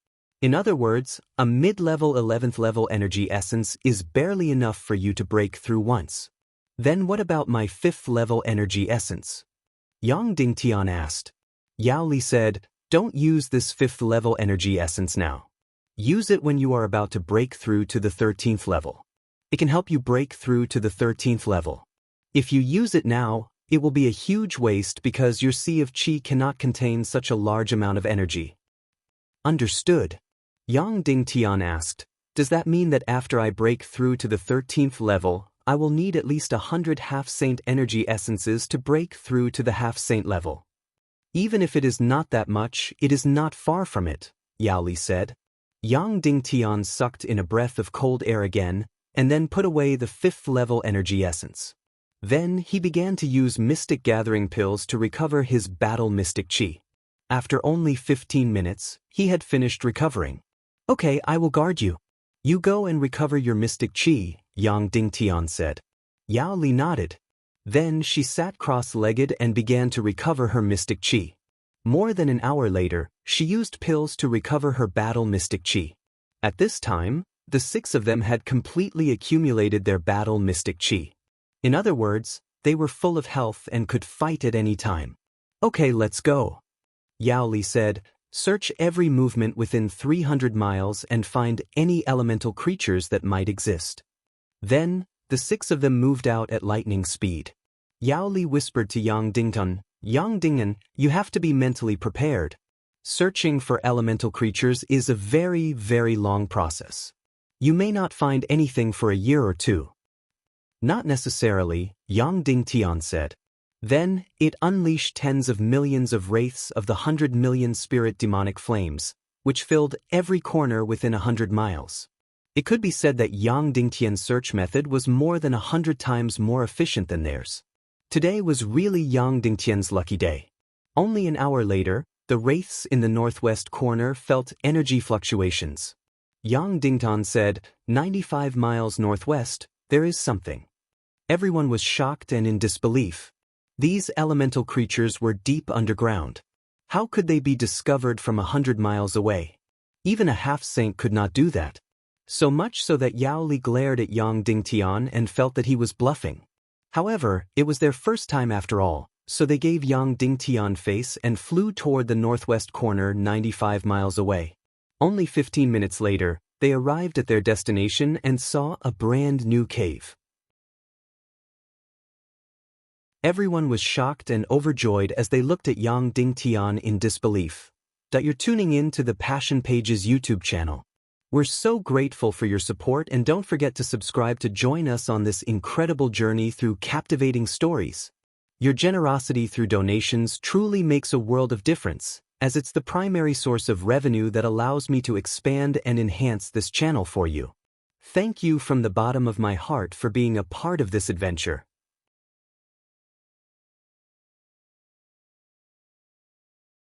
In other words, a mid-level 11th level energy essence is barely enough for you to break through once. Then what about my 5th level energy essence? Yang Dingtian asked. Yao Li said, don't use this 5th level energy essence now. Use it when you are about to break through to the 13th level. It can help you break through to the 13th level. If you use it now, it will be a huge waste because your Sea of Qi cannot contain such a large amount of energy. Understood. Yang Dingtian asked, does that mean that after I break through to the 13th level, I will need at least 100 half-saint energy essences to break through to the half-saint level? Even if it is not that much, it is not far from it, Yao Li said. Yang Dingtian sucked in a breath of cold air again, and then put away the 5th level energy essence. Then he began to use mystic gathering pills to recover his battle mystic qi. After only 15 minutes, he had finished recovering. Okay, I will guard you. You go and recover your mystic qi, Yang Dingtian said. Yao Li nodded. Then she sat cross-legged and began to recover her mystic qi. More than an hour later, she used pills to recover her battle mystic qi. At this time, the 6 of them had completely accumulated their battle mystic qi. In other words, they were full of health and could fight at any time. Okay, let's go. Yao Li said, search every movement within 300 miles and find any elemental creatures that might exist. Then, the 6 of them moved out at lightning speed. Yao Li whispered to Yang Dingtian, Yang Dingtian, you have to be mentally prepared. Searching for elemental creatures is a very, very long process. You may not find anything for a year or 2. Not necessarily, Yang Dingtian said. Then, it unleashed tens of millions of wraiths of the 100 million spirit demonic flames, which filled every corner within 100 miles. It could be said that Yang Dingtian's search method was more than 100 times more efficient than theirs. Today was really Yang Dingtian's lucky day. Only an hour later, the wraiths in the northwest corner felt energy fluctuations. Yang Dingtian said, 95 miles northwest, there is something. Everyone was shocked and in disbelief. These elemental creatures were deep underground. How could they be discovered from 100 miles away? Even a half-saint could not do that. So much so that Yao Li glared at Yang Dingtian and felt that he was bluffing. However, it was their first time after all, so they gave Yang Dingtian face and flew toward the northwest corner 95 miles away. Only 15 minutes later, they arrived at their destination and saw a brand new cave. Everyone was shocked and overjoyed as they looked at Yang Dingtian in disbelief. You're tuning in to the Passion Pages YouTube channel. We're so grateful for your support, and don't forget to subscribe to join us on this incredible journey through captivating stories. Your generosity through donations truly makes a world of difference, as it's the primary source of revenue that allows me to expand and enhance this channel for you. Thank you from the bottom of my heart for being a part of this adventure.